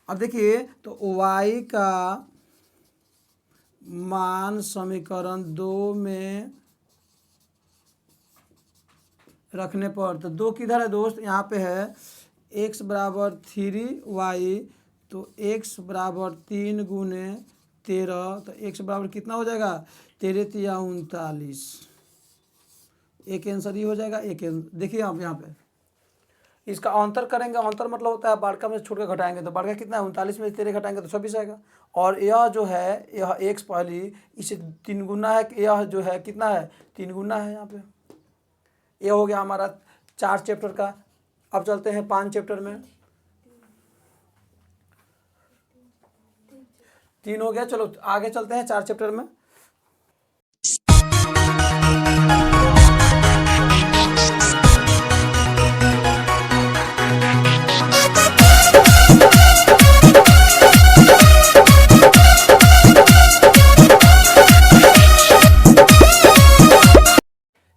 अब देखिए तो y का मान समीकरण 2 में रखने पर, तो 2 किधर है दोस्त, यहाँ पे है, x बराबर 3y, तो x बराबर 3 गुने 13, तो x बराबर कितना हो जाएगा, 13 तिया 39। एक आंसर ही हो जाएगा। देखिए आप यहाँ पे इसका अंतर करेंगे, अंतर मतलब होता है बड़का में छोड़ के घटाएंगे, तो बड़का कितना है, 39 में 13 घटाएंगे तो 26 आएगा। और यह जो है, यह x पहली इसे 3 गुना है, यह जो है कितना है, 3 गुना है यहाँ पे। यह हो गया हमारा 4 चैप्टर का। अब चलते हैं 5 चैप्टर में। 3 हो गया, चलो आगे चलते हैं 4 चैप्टर में।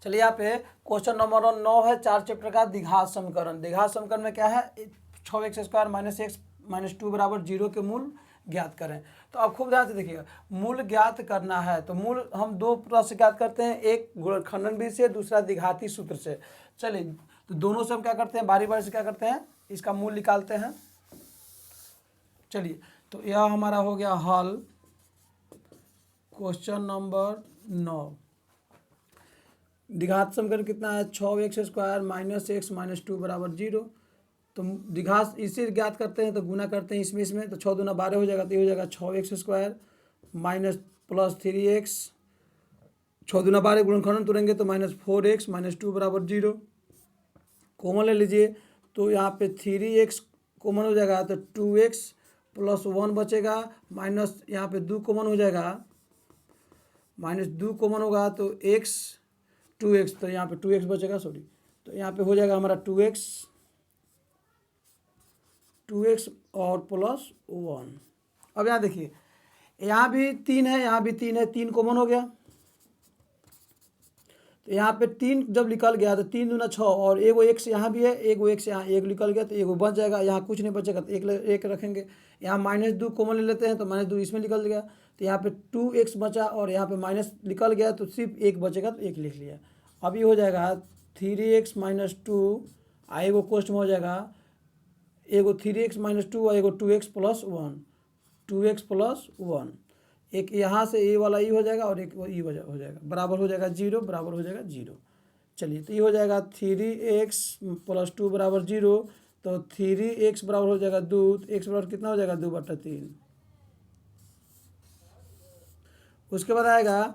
चलिए यहाँ पे क्वेश्चन नंबर 9 है 4 चैप्टर का द्विघात समीकरण। द्विघात समीकरण में क्या है, 6x² - x - 2 बराबर 0 के मूल ज्ञात करें। तो आप खूब ध्यान से देखिएगा, मूल ज्ञात करना है तो मूल हम दो तरह से ज्ञात करते हैं, एक गुणनखंड विधि से, दूसरा द्विघाती सूत्र से। चलिए तो दोनों से हम क्या करते हैं, बारी बारी से क्या करते हैं, इसका मूल निकालते हैं। चलिए तो यह हमारा हो गया हल क्वेश्चन नंबर 9। द्विघात समीकरण कितना है, 6x² - x - 2 बराबर 0। तो द्विघात इसे ज्ञात करते हैं तो गुना करते हैं इसमें, तो 6 दूना 12 हो जाएगा, तो ये हो जाएगा 6x² माइनस प्लस 3x, 6 दूना 12 गुणनखंड तोड़ेंगे तो -4x - 2 बराबर 0। कॉमन ले लीजिए तो यहाँ पे 3x कॉमन हो जाएगा तो 2x + 1 बचेगा, माइनस यहाँ पे 2 कॉमन हो जाएगा, -2 कॉमन होगा तो x 2x, तो यहाँ पे 2x बचेगा, सॉरी, तो यहाँ पे हो जाएगा हमारा 2x और +1। अब यहाँ देखिए, यहाँ भी 3 है, यहाँ भी 3 है, 3 कॉमन हो गया, तो यहाँ पे 3 जब निकल गया तो 3 दूना 6, और एगो x यहाँ भी है, एगो x यहाँ एक निकल गया तो एगो बच जाएगा, यहाँ कुछ नहीं बचेगा तो एक रखेंगे। यहाँ -2 कॉमन ले लेते हैं तो -2 इसमें निकल गया, तो यहाँ पे 2x बचा, और यहाँ पे माइनस निकल गया तो सिर्फ एक बचेगा तो एक लिख लिया। अब ये हो जाएगा 3x - 2, एगो कोष्ट में हो जाएगा एगो 3x - 2 और एगो 2x + 1, 2x + 1, एक यहाँ से ये वाला ई हो जाएगा और एक ई हो जाएगा, बराबर हो जाएगा 0, बराबर हो जाएगा 0। चलिए तो ये हो जाएगा 3x + 2 बराबर 0, तो 3x बराबर हो जाएगा 2, तो x बराबर कितना हो जाएगा 2/3। उसके बाद आएगा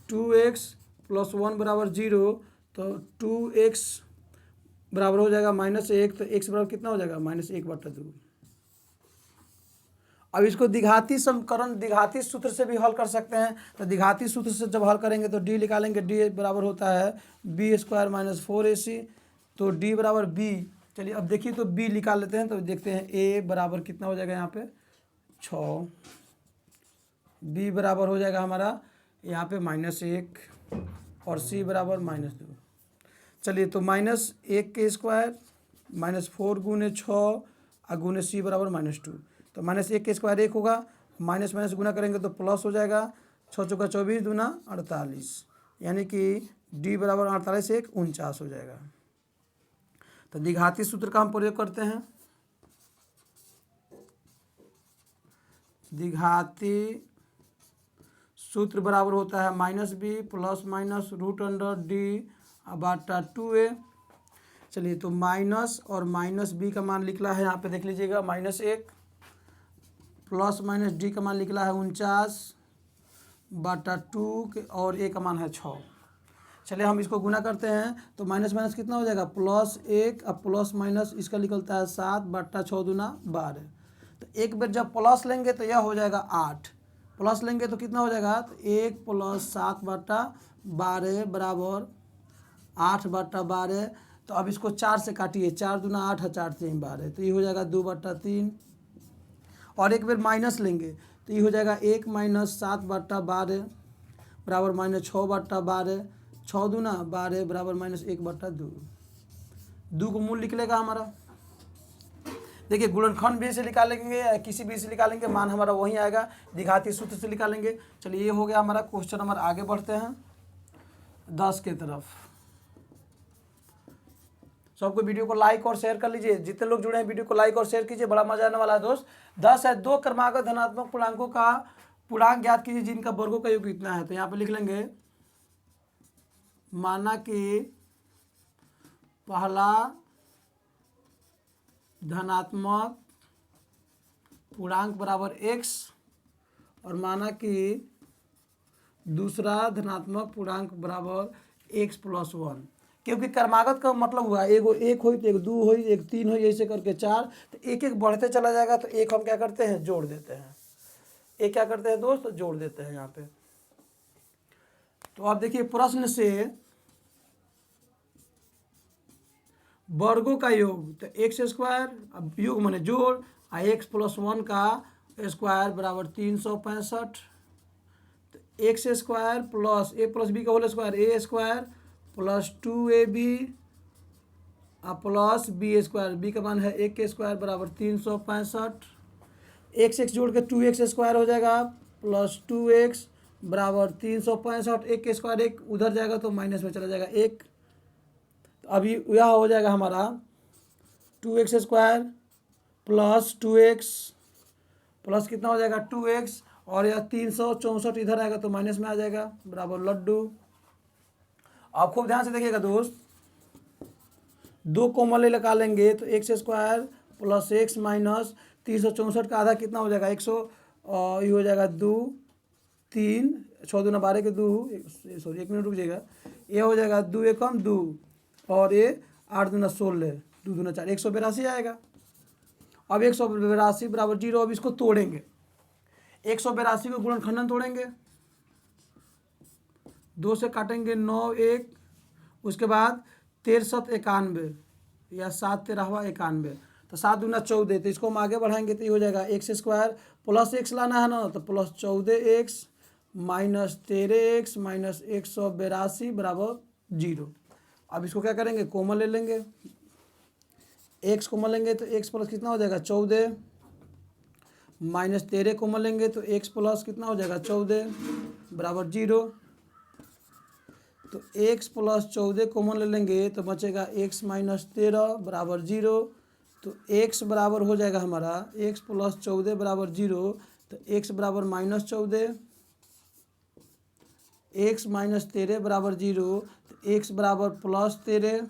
2x + 1 बराबर 0, तो 2x बराबर हो जाएगा -1, तो x बराबर कितना हो जाएगा -1/2। अब इसको द्विघाती समीकरण द्विघाती सूत्र से भी हल कर सकते हैं। तो द्विघाती सूत्र से जब हल करेंगे तो d निकालेंगे, d बराबर होता है b² - 4ac, तो d बराबर b। चलिए अब देखिए तो b निकाल लेते हैं, तो देखते हैं a बराबर कितना हो जाएगा यहाँ पे 6, b बराबर हो जाएगा हमारा यहाँ पे -1 और c बराबर -2। चलिए तो -1 के स्क्वायर -4 गुने 6 और गुने c बराबर -2, तो -1 के स्क्वायर 1 होगा, माइनस माइनस गुना करेंगे तो प्लस हो जाएगा, 6 चौका 24 दूना 48, यानी कि d बराबर 48 1 49 हो जाएगा। तो द्विघाती सूत्र का हम प्रयोग करते हैं। द्विघाती सूत्र बराबर होता है -b + -√d/2a। चलिए तो माइनस और -b का मान निकला है यहाँ पे देख लीजिएगा -1, प्लस -d का मान निकला है 49/2 और a का मान है 6। चलिए हम इसको गुना करते हैं तो माइनस माइनस कितना हो जाएगा +1, अब प्लस माइनस इसका निकलता है 7/6 दूना 12। तो एक बार जब प्लस लेंगे तो यह हो जाएगा 8, प्लस लेंगे तो कितना हो जाएगा, तो 1 + 7/12 बराबर 8/12। तो अब इसको 4 से काटिए, 4 दूना 8 है, 4 3 12, तो ये हो जाएगा 2/3। और एक बार माइनस लेंगे तो ये हो जाएगा 1 - 7/12 बराबर -6/12, 6 दूना 12 बराबर -1/2। 2 को मूल निकलेगा हमारा। देखिए गुणनखंड भी से निकालेंगे या किसी भी से निकालेंगे, मान हमारा वही आएगा, द्विघाती सूत्र से निकालेंगे। चलिए ये हो गया हमारा क्वेश्चन नंबर। आगे बढ़ते हैं 10 के तरफ। सबको वीडियो को लाइक और शेयर कर लीजिए, जितने लोग जुड़े हैं वीडियो को लाइक और शेयर कीजिए, बड़ा मजा आने वाला है दोस्त। 10 है, 2 क्रमागत धनात्मक पूर्णांकों का पूर्णांक ज्ञात कीजिए जिनका वर्गों का योग कितना है। तो यहाँ पे लिख लेंगे, माना कि पहला धनात्मक पूर्णांक बराबर x और माना कि दूसरा धनात्मक पूर्णांक बराबर x + 1, क्योंकि क्रमागत का मतलब हुआ एगो 1 हो तो एक 2 हो, एक 3 हो, ऐसे करके 4, तो एक एक बढ़ते चला जाएगा। तो एक हम क्या करते हैं, जोड़ देते हैं। एक क्या करते हैं दोस्त, जोड़ देते हैं यहाँ पे। तो आप देखिए प्रश्न से वर्गों का योग, तो x², अब योग माने जोड़, x + 1 का स्क्वायर बराबर 365, तो x² + a + b का whole square a² plus 2ab plus B square, B का मान है 1 के स्क्वायर बराबर 365, एक्स एक्स जोड़ के 2x स्क्वायर हो जाएगा प्लस 2x बराबर 365, 1 के स्क्वायर 1 उधर जाएगा तो माइनस में चला जाएगा 1। तो अभी यह हो जाएगा हमारा 2x square plus 2x plus कितना हो जाएगा 2x, और यह 364 इधर आएगा तो माइनस में आ जाएगा बराबर लड्डू। आप खूब ध्यान से देखिएगा दोस्त, दो कॉमन लगा लेंगे तो x square plus x minus 364 का आधा कितना हो जाएगा 100, ये हो जाएगा 2 3 6 दूना 12 के 2, सॉरी 1 मिनट रुक जाएगा, ये हो जाएगा 2 एकम 2 और ये 8 दूना 16 2 दूना 4 182 आएगा। अब 182 बराबर 0। अब इसको तोड़ेंगे, 182 को गुणनखंडन तोड़ेंगे, 2 से काटेंगे 9 1, उसके बाद 63 91 या 7 13 91, तो 7 दूना 14, तो इसको हम आगे बढ़ाएंगे तो ये हो जाएगा एक्स स्क्वायर प्लस एक्स लाना है ना, तो plus 14x minus 13x minus 182 बराबर 0। अब इसको क्या करेंगे, कॉमन ले लेंगे, x कॉमन लेंगे तो x प्लस कितना हो जाएगा 14 माइनस 13 कॉमन लेंगे तो x प्लस कितना हो जाएगा 14 बराबर 0। तो x प्लस 14 कॉमन ले लेंगे तो बचेगा x माइनस 13 बराबर 0। तो x बराबर हो जाएगा हमारा x प्लस 14 बराबर 0, तो x बराबर माइनस 14, x माइनस 13 बराबर 0, तो x बराबर प्लस 13।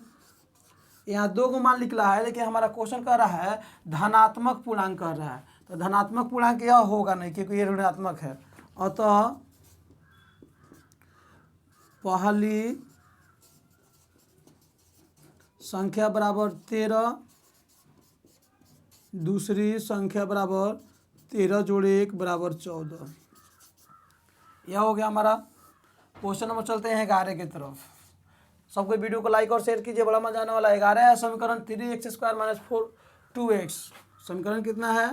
यहाँ दो को मान निकला है, लेकिन हमारा क्वेश्चन कह रहा है धनात्मक पूर्णांक कह रहा है, तो धनात्मक पूर्णांक यह होगा नहीं क्योंकि ये ऋणात्मक है। अतः पहली संख्या बराबर 13, दूसरी संख्या बराबर 13 जोड़े 1 बराबर 14। यह हो गया हमारा क्वेश्चन नंबर। चलते हैं 11 की तरफ। सबको वीडियो को लाइक और शेयर कीजिए, बड़ा मजा आने वाला है। 11 है समीकरण 3x स्क्वायर माइनस 2x, समीकरण कितना है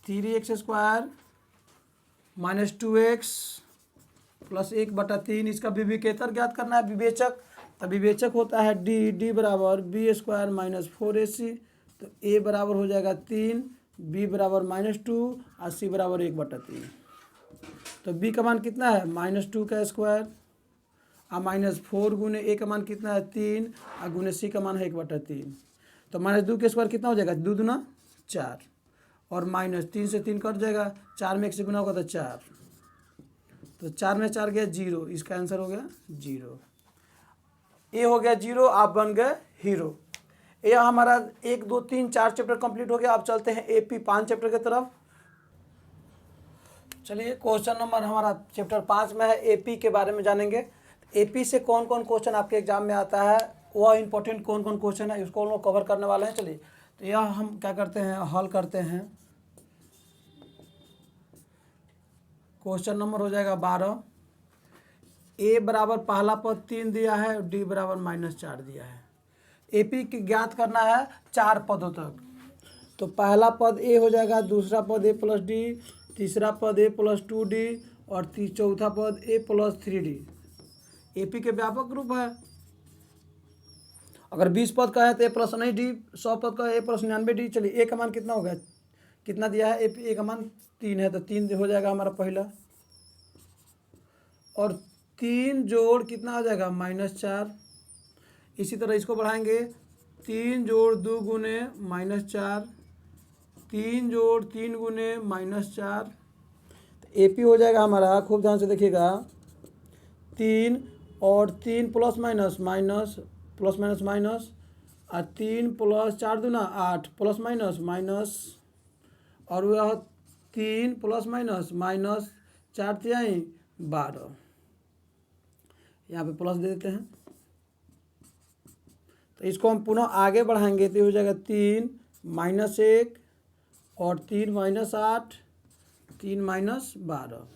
3x square minus 2x plus 1/3। इसका विविकेतर ज्ञात करना है, विवेचक। तो विवेचक होता है डी बराबर बी स्क्वायर माइनस 4ac, तो a बराबर हो जाएगा 3, b बराबर -2 और c बराबर 1/3। तो b का मान कितना है -2 का स्क्वायर और -4 गुने a का मान कितना है 3 और गुने c का मान है 1/3। तो -2 के स्क्वायर कितना हो जाएगा 2 दूना 4 और -3 से 3 कट जाएगा, 4 में 1 से गुना होगा तो 4, तो 4 में 4 गया 0, इसका आंसर हो गया 0। ये हो गया 0, आप बन गए हीरो। ये हमारा 1 2 3 4 चैप्टर कंप्लीट हो गया। अब चलते हैं AP 5 चैप्टर की तरफ। चलिए क्वेश्चन नंबर हमारा चैप्टर 5 में है, AP के बारे में जानेंगे। AP से कौन कौन क्वेश्चन आपके एग्जाम में आता है, वह इंपॉर्टेंट कौन कौन क्वेश्चन है, इसको हम लोग कवर करने वाले हैं। चलिए तो यह हम क्या करते हैं, हल करते हैं। क्वेश्चन नंबर हो जाएगा 12। a बराबर पहला पद 3 दिया है और d बराबर -4 दिया है। AP की ज्ञात करना है 4 पदों तक। तो पहला पद a हो जाएगा, दूसरा पद a प्लस d, तीसरा पद a प्लस 2d और चौथा पद a प्लस 3d। AP के व्यापक रूप है। अगर 20 पद का है तो a प्लस नहीं d, 100 पद का a प्लस 99d। चलिए a का मान कितना हो गया, कितना दिया है a का मान 3 है, तो 3 हो जाएगा हमारा पहला, और 3 जोड़ कितना हो जाएगा -4। इसी तरह इसको बढ़ाएंगे, 3 जोड़ 2 गुने -4, 3 जोड़ 3 गुने -4। तो AP हो जाएगा हमारा, खूब ध्यान से देखिएगा, 3 और 3 plus minus minus plus minus minus और 3 प्लस 4 दूना 8 प्लस माइनस माइनस, और वह 3 प्लस माइनस माइनस 4 तिहाई 12। यहाँ पे प्लस दे देते हैं। तो इसको हम पुनः आगे बढ़ाएंगे तो हो जाएगा 3 -1 और 3 -8 3 -12।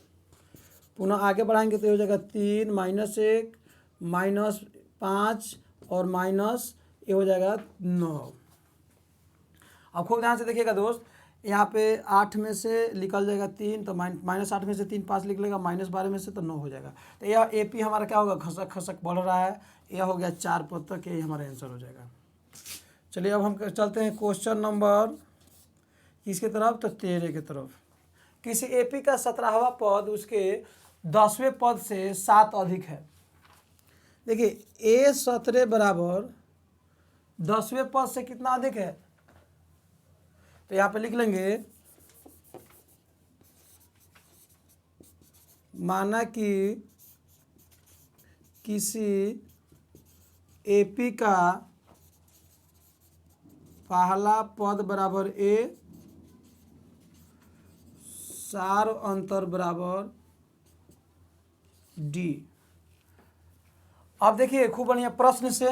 पुनः आगे बढ़ाएंगे तो हो जाएगा 3 -1 -5 और माइनस ये हो जाएगा 9। अब खूब ध्यान से देखिएगा दोस्त, यहाँ पे 8 में से निकल जाएगा 3, तो -8 में से 3 5 निकलेगा, -12 में से तो 9 हो जाएगा। तो यह AP हमारा क्या होगा, खसक खसक बढ़ रहा है। यह हो गया 4 पद तक, यही हमारा आंसर हो जाएगा। चलिए अब हम चलते हैं क्वेश्चन नंबर किसकी तरफ, तो 13 की तरफ। किसी AP का 17वां पद उसके 10वें पद से 7 अधिक है। देखिए A17 बराबर 10वें पद से कितना अधिक है, तो यहाँ पे लिख लेंगे, माना कि किसी AP का पहला पद बराबर A, सार अंतर बराबर D। अब देखिए खूब बढ़िया प्रश्न से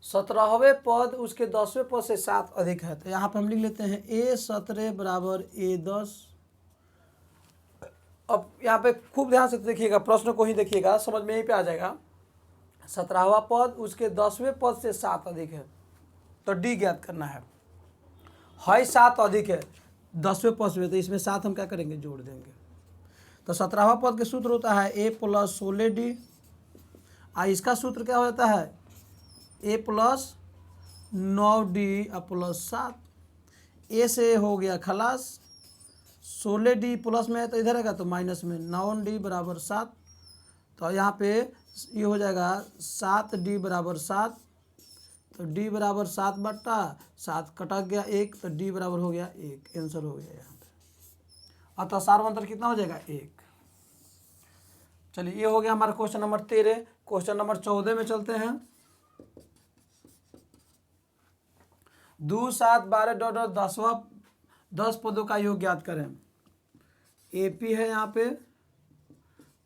17वें पद उसके 10वें पद से 7 अधिक है। तो यहाँ पर हम लिख लेते हैं A17 बराबर A10। अब यहाँ पे खूब ध्यान से देखिएगा, प्रश्न को ही देखिएगा, समझ में यहीं पे आ जाएगा। 17वां पद उसके 10वें पद से 7 अधिक है, तो D ज्ञात करना है। 7 अधिक है 10वें पद में, तो इसमें 7 हम क्या करेंगे, जोड़ देंगे। तो 17वां पद के सूत्र होता है A + 16D। इसका सूत्र क्या हो जाता है, A + 9D + 7। A से हो गया खलास, 16D प्लस में है तो इधर आएगा तो माइनस में, 9D बराबर 7। तो यहाँ पे ये हो जाएगा 7D बराबर 7। तो D बराबर 7 बट्टा 7 कटक गया 1, तो D बराबर हो गया 1। आंसर हो गया यहाँ पे। अतः सार अंतर कितना हो जाएगा, 1। चलिए ये हो गया हमारा क्वेश्चन नंबर 13। क्वेश्चन नंबर 14 में चलते हैं। 2 7 12 डॉट 10 पदों का योग ज्ञात करें। AP है यहाँ पे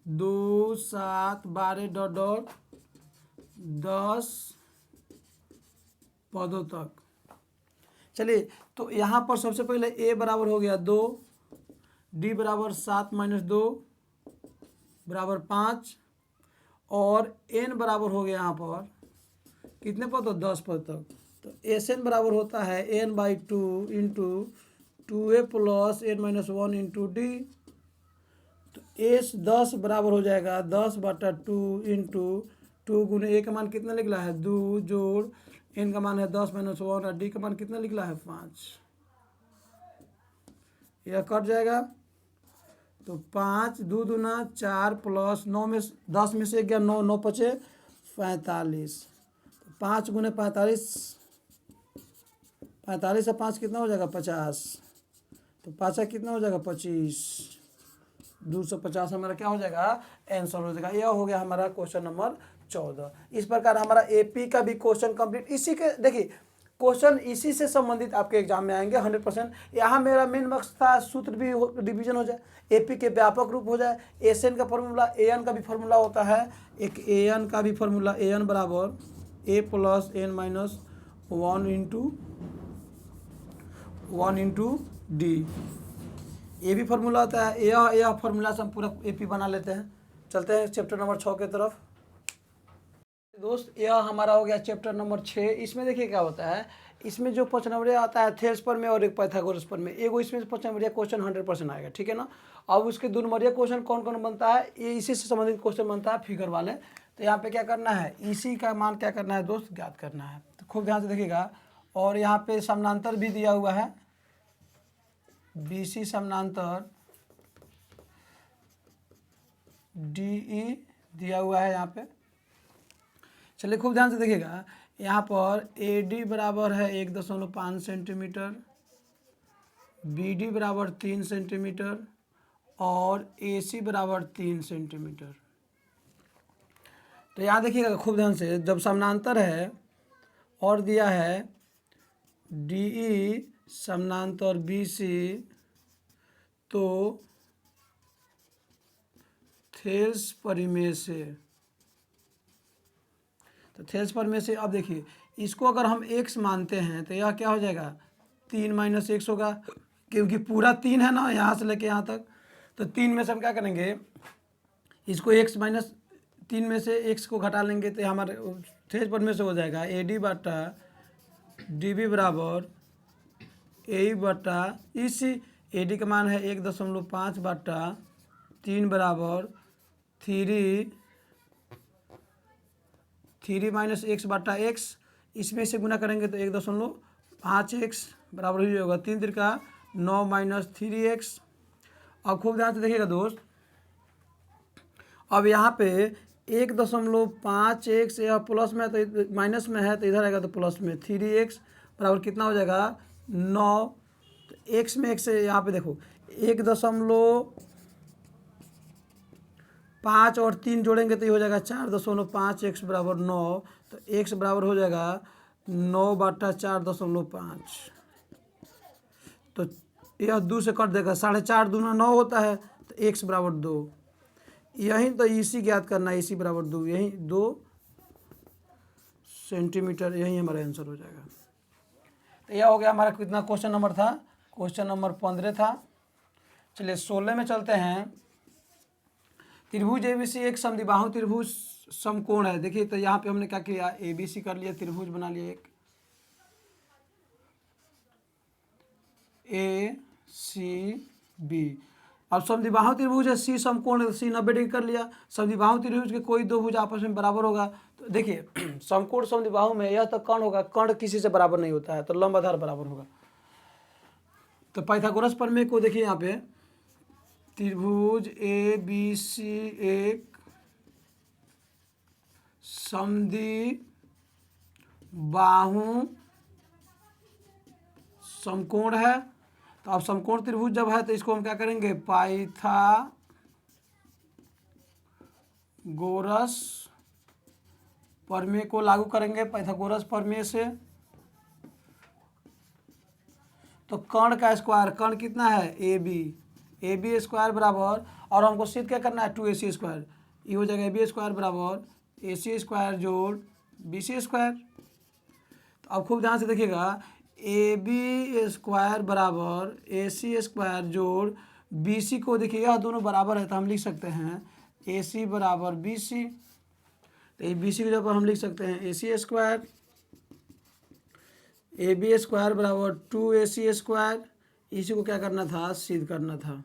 2 7 12 डॉट 10 पदों तक। चलिए तो यहाँ पर सबसे पहले A बराबर हो गया 2, D बराबर 7 - 2 बराबर 5, और N बराबर हो गया यहाँ पर कितने पद, तो 10 पद तक। तो SN बराबर होता है N/2 into 2A + N - 1 into D। तो S 10 बराबर हो जाएगा 10/2 इंटू 2 गुने A का मान कितना निकला है 2, जोड़ N का मान है 10 - 1, और D का मान कितना निकला है 5। यह कट जाएगा, तो 5 2 दूना 4 + 9 में 10 में से गया 9, 9 × 5 = 45। 5 गुने 45, 45 से 5 कितना हो जाएगा 50। तो 5 कितना हो जाएगा 25, 250 हमारा क्या हो जाएगा, आंसर हो जाएगा। यह हो गया हमारा क्वेश्चन नंबर 14। इस प्रकार हमारा AP का भी क्वेश्चन कंप्लीट। इसी के देखिए क्वेश्चन इसी से संबंधित आपके एग्जाम में आएंगे 100%। यहाँ मेरा मेन मकसद था सूत्र भी रिवीजन हो जाए, AP के व्यापक रूप हो जाए, SN का फॉर्मूला, AN का भी फॉर्मूला होता है, एक AN का भी फॉर्मूला, AN बराबर A + N - 1 इंटू D। ये भी फार्मूला होता है। यह फार्मूला से हम पूरा AP बना लेते हैं। चलते हैं चैप्टर नंबर 6 की तरफ। दोस्त यह हमारा हो गया चैप्टर नंबर 6। इसमें देखिए क्या होता है, इसमें जो 5 नंबर आता है थेल्स पर में और एक पाइथागोरस पर में, एगो इसमें 5 नंबर क्वेश्चन 100% आएगा, ठीक है ना। अब उसके 2 नंबर क्वेश्चन कौन कौन बनता है, ये इसी से संबंधित क्वेश्चन बनता है फिगर वाले। तो यहाँ पे क्या करना है, इसी का मान क्या करना है दोस्त, ज्ञात करना है। तो खूब ध्यान से देखिएगा। और यहाँ पे समानांतर भी दिया हुआ है, BC समानांतर DE दिया हुआ है यहाँ पे। चलिए खूब ध्यान से देखिएगा, यहाँ पर AD बराबर है 1.5 सेंटीमीटर, BD बराबर 3 सेंटीमीटर, और AC बराबर 3 सेंटीमीटर। तो यहाँ देखिएगा खूब ध्यान से, जब समानांतर है और दिया है DE समानांतर BC, तो थेल्स परिमेय से, तो थेल्स परिमेय से अब देखिए इसको अगर हम x मानते हैं तो यह क्या हो जाएगा 3 - x होगा, क्योंकि पूरा 3 है ना यहाँ से लेके यहाँ तक। तो 3 में से हम क्या करेंगे, इसको x - 3 में से x को घटा लेंगे तो हमारे तेज पर में से हो जाएगा ए डी बटा डी बी बराबर ए बटा इस ए डी का मान है 1.5 बटा 3 बराबर 3 माइनस एक्स बटा एक्स, इसमें से गुना करेंगे तो 1.5 एक्स बराबर ही होगा 3 तिरका 9 माइनस 3 एक्स। अब खूब ध्यान से देखिएगा दोस्त, अब यहाँ पे 1.5 एक्स यह प्लस में है तो माइनस में है तो इधर आएगा तो प्लस में 3x बराबर कितना हो जाएगा 9। तो एक्स में एक्स से यहाँ पे देखो 1.5 और 3 जोड़ेंगे तो ये हो जाएगा 4.5 एक्स बराबर 9। तो एक्स बराबर हो जाएगा 9 बटा 4.5। तो यह 2 से कट देगा, 4.5 दूना 9 होता है तो एक्स बराबर 2। यही तो इसी ज्ञात करना है, इसी बराबर 2, यही 2 सेंटीमीटर, यही हमारा आंसर हो जाएगा। तो यह हो गया हमारा कितना क्वेश्चन नंबर था, क्वेश्चन नंबर 15 था। चलिए 16 में चलते हैं। त्रिभुज एबीसी एक समद्विबाहु त्रिभुज समकोण है। देखिए तो यहाँ पे हमने क्या किया, एबीसी कर लिया, त्रिभुज बना लिया एक ए सी बी। अब समद्विबाहु त्रिभुज है, सी समकोण, सी 90 डिग्री कर लिया। समद्विबाहु त्रिभुज के कोई दो भुज आपस में बराबर होगा। तो देखिए समकोण समद्विबाहु में यह तो कर्ण होगा, कर्ण किसी से बराबर नहीं होता है तो लंब आधार बराबर होगा। तो पाइथागोरस प्रमेय को देखिए यहाँ पे, त्रिभुज ए बी सी एक समद्विबाहु समकोण है। तो अब समकोण त्रिभुज जब है तो इसको हम क्या करेंगे, पाइथागोरस प्रमेय को लागू करेंगे। पाइथागोरस प्रमेय से तो कर्ण का स्क्वायर, कर्ण कितना है ए बी स्क्वायर बराबर, और हमको सिद्ध क्या करना है 2ac स्क्वायर, ये हो जाएगा ए बी स्क्वायर बराबर ac स्क्वायर जोड़ bc स्क्वायर। तो अब खूब ध्यान से देखिएगा, ए बी स्क्वायर बराबर ए सी स्क्वायर जोड़ बी सी को देखिए यह दोनों बराबर है तो हम लिख सकते हैं ए सी बराबर बी सी। तो ये बी सी की जगह पर हम लिख सकते हैं ए सी स्क्वायर, ए बी स्क्वायर बराबर 2ac स्क्वायर। इसी को क्या करना था, सिद्ध करना था।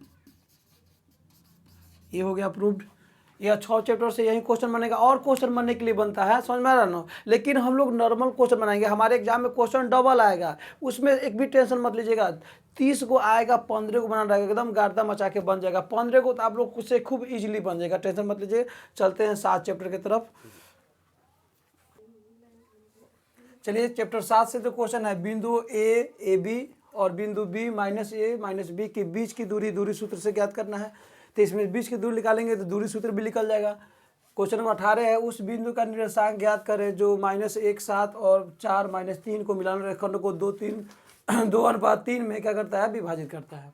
ये हो गया प्रूव्ड। यह 6 चैप्टर से यही क्वेश्चन बनेगा, और क्वेश्चन बनने के लिए बनता है, समझ में आ रहा ना। लेकिन हम लोग नॉर्मल क्वेश्चन बनाएंगे, हमारे एग्जाम में क्वेश्चन डबल आएगा, उसमें एक भी टेंशन मत लीजिएगा। 30 को आएगा, 15 को बनाना रहेगा, एकदम गार्दा मचा के बन जाएगा। 15 को तो आप लोग उससे खूब इजीली बन जाएगा, टेंशन मत लीजिए। चलते हैं 7 चैप्टर की तरफ। चलिए चैप्टर 7 से तो क्वेश्चन है, बिंदु ए बी और बिंदु बी माइनस ए माइनस बी के बीच की दूरी सूत्र से ज्ञात करना है। तो इसमें बीच की दूरी निकालेंगे तो दूरी सूत्र भी निकल जाएगा। क्वेश्चन नंबर 18 है, उस बिंदु का निर्देशांक ज्ञात करें जो -1 7 और 4 -3 को मिलाना रेखखंड को 2:3 में क्या करता है, विभाजित करता है।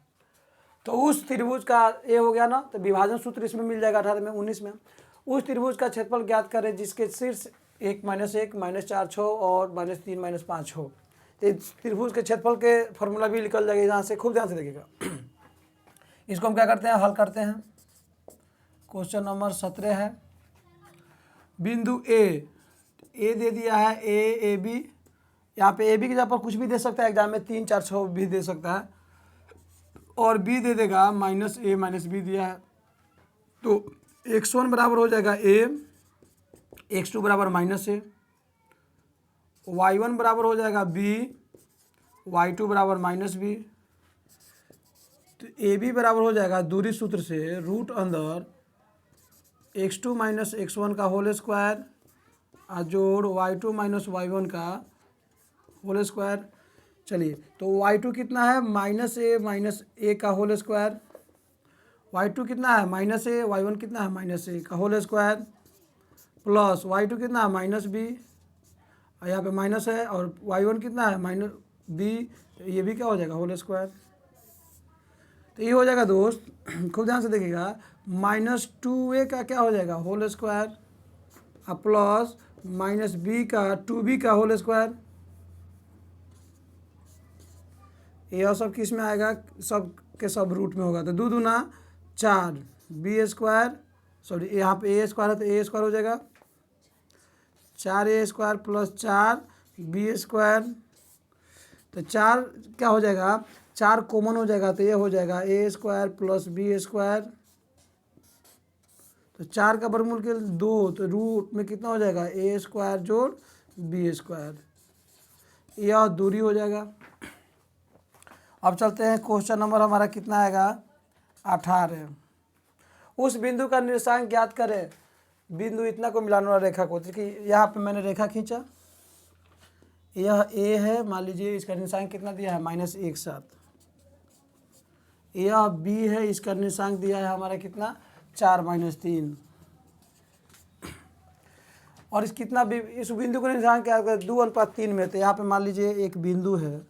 तो उस त्रिभुज का ये हो गया ना, तो विभाजन सूत्र इसमें मिल जाएगा 18 में। 19 में उस त्रिभुज का क्षेत्रफल ज्ञात करें जिसके शीर्ष 1 -1 -4 6 और -3 -5 हो। तो त्रिभुज के क्षेत्रफल के फॉर्मूला भी निकल जाएगा यहाँ से, खूब ध्यान से देखिएगा। इसको हम क्या करते हैं, हल करते हैं। क्वेश्चन नंबर 17 है, बिंदु ए दे दिया है, ए बी, यहाँ पे ए बी की जगह पर कुछ भी दे सकता है एग्जाम में, 3 4 6 भी दे सकता है, और बी दे देगा -a -b दिया है। तो x1 बराबर हो जाएगा a, x2 बराबर -a, y1 बराबर हो जाएगा b, y2 बराबर -b। तो ए बी बराबर हो जाएगा दूरी सूत्र से रूट अंदर x2 - x1 का होल स्क्वायर जोड़ y2 - y1 का होल स्क्वायर। चलिए तो y2 कितना है, -a का होल स्क्वायर, y2 कितना है -a, y1 कितना है -a का होल स्क्वायर, प्लस y2 कितना है -b, यहाँ पे माइनस है, और y1 कितना है -b, ये भी क्या हो जाएगा होल स्क्वायर। तो ये हो जाएगा दोस्त, खूब ध्यान से देखिएगा, -2a का क्या हो जाएगा होल स्क्वायर, प्लस -b का 2b का होल स्क्वायर। यह सब किस में आएगा, सब के सब रूट में होगा। तो 2 दूना 4 b स्क्वायर, सॉरी यहाँ पे a स्क्वायर है तो a स्क्वायर हो जाएगा 4a² प्लस 4b²। तो 4 क्या हो जाएगा, 4 कॉमन हो जाएगा तो ये हो जाएगा a² प्लस b²। तो 4 का वर्गमूल के 2, तो रूट में कितना हो जाएगा a² जोड़ b²। यह दूरी हो जाएगा। अब चलते हैं क्वेश्चन नंबर हमारा कितना आएगा 18। उस बिंदु का निर्देशांक ज्ञात करें। बिंदु इतना को मिलाने वाला रेखा को, देखिए यहाँ पे मैंने रेखा खींचा, यह ए है, मान लीजिए इसका निर्देशांक कितना दिया है -1,7। यह बी है, इसका निर्देशांक दिया है हमारा कितना 4 - 3। और इस कितना इस बिंदु को निर्देशांक क्या है 2:3 में। तो यहाँ पे मान लीजिए एक बिंदु है,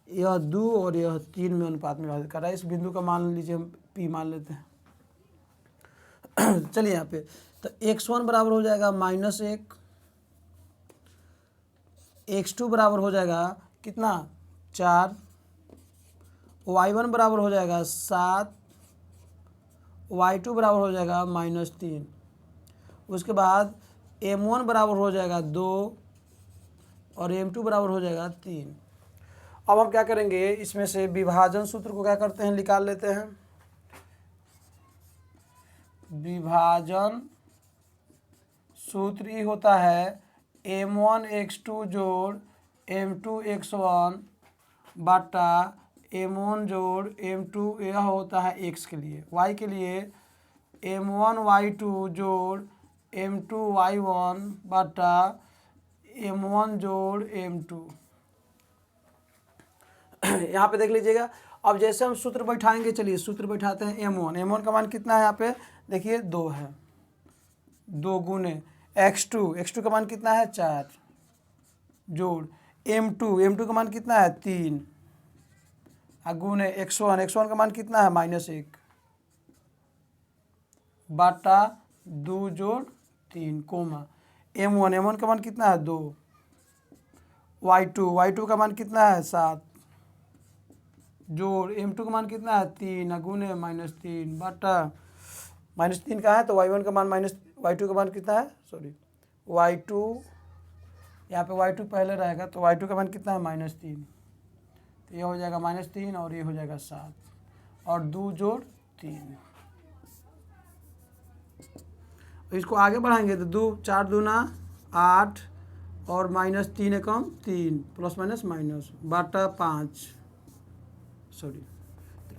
यह 2 और यह 3 में अनुपात में विभाजित कर रहा है। इस बिंदु का मान लीजिए हम P मान लेते हैं। चलिए यहाँ पे तो x1 बराबर हो जाएगा -1, x2 बराबर हो जाएगा कितना 4, y1 बराबर हो जाएगा 7, y2 बराबर हो जाएगा -3। उसके बाद m1 बराबर हो जाएगा 2 और m2 बराबर हो जाएगा 3। अब हम क्या करेंगे, इसमें से विभाजन सूत्र को क्या करते हैं निकाल लेते हैं। विभाजन सूत्र ये होता है m1 x2 जोड़ m2 x1 बटा m1 जोड़ m2, यह होता है x के लिए। y के लिए m1 y2 जोड़ m2 y1 बटा m1 जोड़ m2। यहाँ पे देख लीजिएगा। अब जैसे हम सूत्र बैठाएंगे, चलिए सूत्र बैठाते हैं। m1 का मान कितना है यहाँ पे देखिए 2 है, 2 गुने x2 का मान कितना है 4 जोड़ m2 का मान कितना है 3 गुने x1 का मान कितना है -1 बटा 2 जोड़ 3 कोमा m1 का मान कितना है 2, y2 का मान कितना है 7 जोड़ m2 का मान कितना है 3 गुने -3 बटा -3 का है तो y1 का मान y2 का मान कितना है y2, यहाँ पे y2 पहले रहेगा तो y2 का मान कितना है -3। तो ये हो जाएगा -3 और ये हो जाएगा 7 और 2 जोड़ 3। इसको आगे बढ़ाएंगे तो 2 4 दूना 8 और -3 एकम 3 प्लस माइनस बटा 5 तो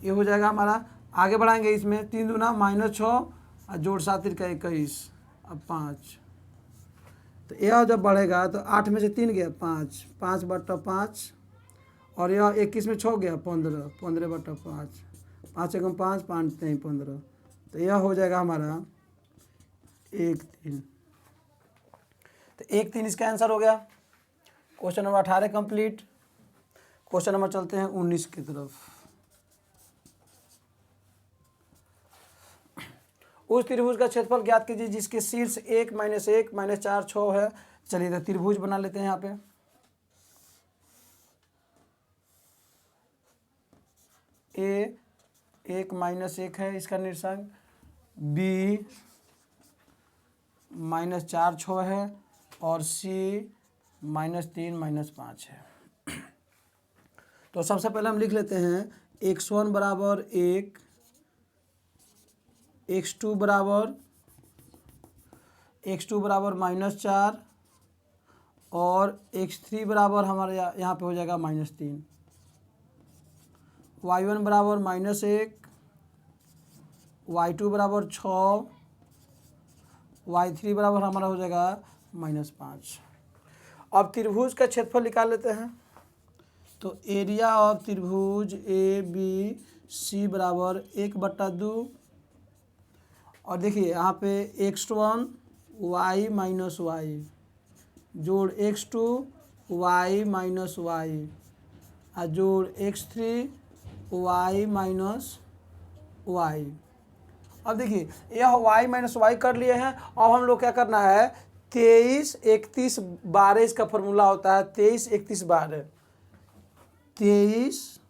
ये हो जाएगा हमारा। आगे बढ़ाएंगे इसमें 3 दूना -6 और जोड़ 7 का 21 अब 5। तो यह जब बढ़ेगा तो 8 में से 3 गया 5, 5 बटा 5 और यह 21 में 6 गया 15, 15 बटा 5, 5 एकम 5 5 नहीं 15। तो यह हो जाएगा हमारा 1,3। तो 1,3 इसका आंसर हो गया। Question number 18 complete. Question number चलते हैं 19 की तरफ। उस त्रिभुज का क्षेत्रफल ज्ञात कीजिए जिसके शीर्ष 1 -1 -4 6 है। चलिए तो त्रिभुज बना लेते हैं। यहाँ पे A 1 -1 है इसका निर्देशांक, B -4 6 है और C -3 -5 है। तो सबसे पहले हम लिख लेते हैं x1 बराबर 1, x2 बराबर -4 और x3 बराबर हमारे यहाँ पे हो जाएगा -3। y1 बराबर -1, y2 बराबर 6, y3 बराबर हमारा हो जाएगा -5। अब त्रिभुज का क्षेत्रफल निकाल लेते हैं। तो एरिया ऑफ त्रिभुज ABC बराबर 1/2 और देखिए यहाँ पे x1 y - y जोड़ x2 y - y और जोड़ x3 y - y। अब देखिए यह y - y कर लिए हैं। अब हम लोग क्या करना है 23 31 12 इसका फॉर्मूला होता है 23 31 12। 23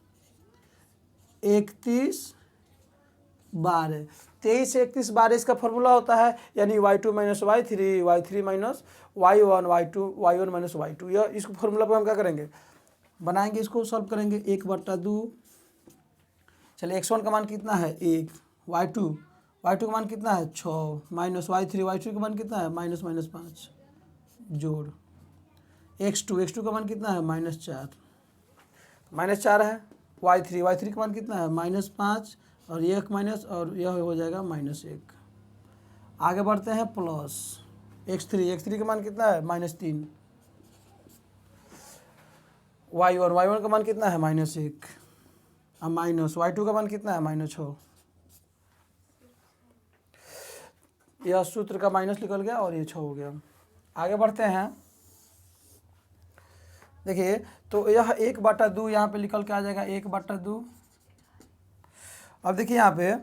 31 12 23 से 31 12 इसका फॉर्मूला होता है, यानी y2 minus y3 y3 minus y1 y1 minus y2। यह इसको फॉर्मूला पर हम क्या करेंगे, बनाएंगे, इसको सॉल्व करेंगे। 1/2। चलिए x1 का मान कितना है 1, y2 का मान कितना है 6 माइनस y3 का मान कितना है -5 जोड़ x2 का मान कितना है -4 है। y3 का मान कितना है -5 और ये एक माइनस और यह हो जाएगा -1। आगे बढ़ते हैं प्लस x3 का मान कितना है -3। y1 का मान कितना है -1 और माइनस y2 का मान कितना है -6। यह सूत्र का माइनस निकल गया और ये 6 हो गया। आगे बढ़ते हैं, देखिए तो यह 1/2 यहाँ पे निकल के आ जाएगा 1/2। अब देखिए यहाँ पे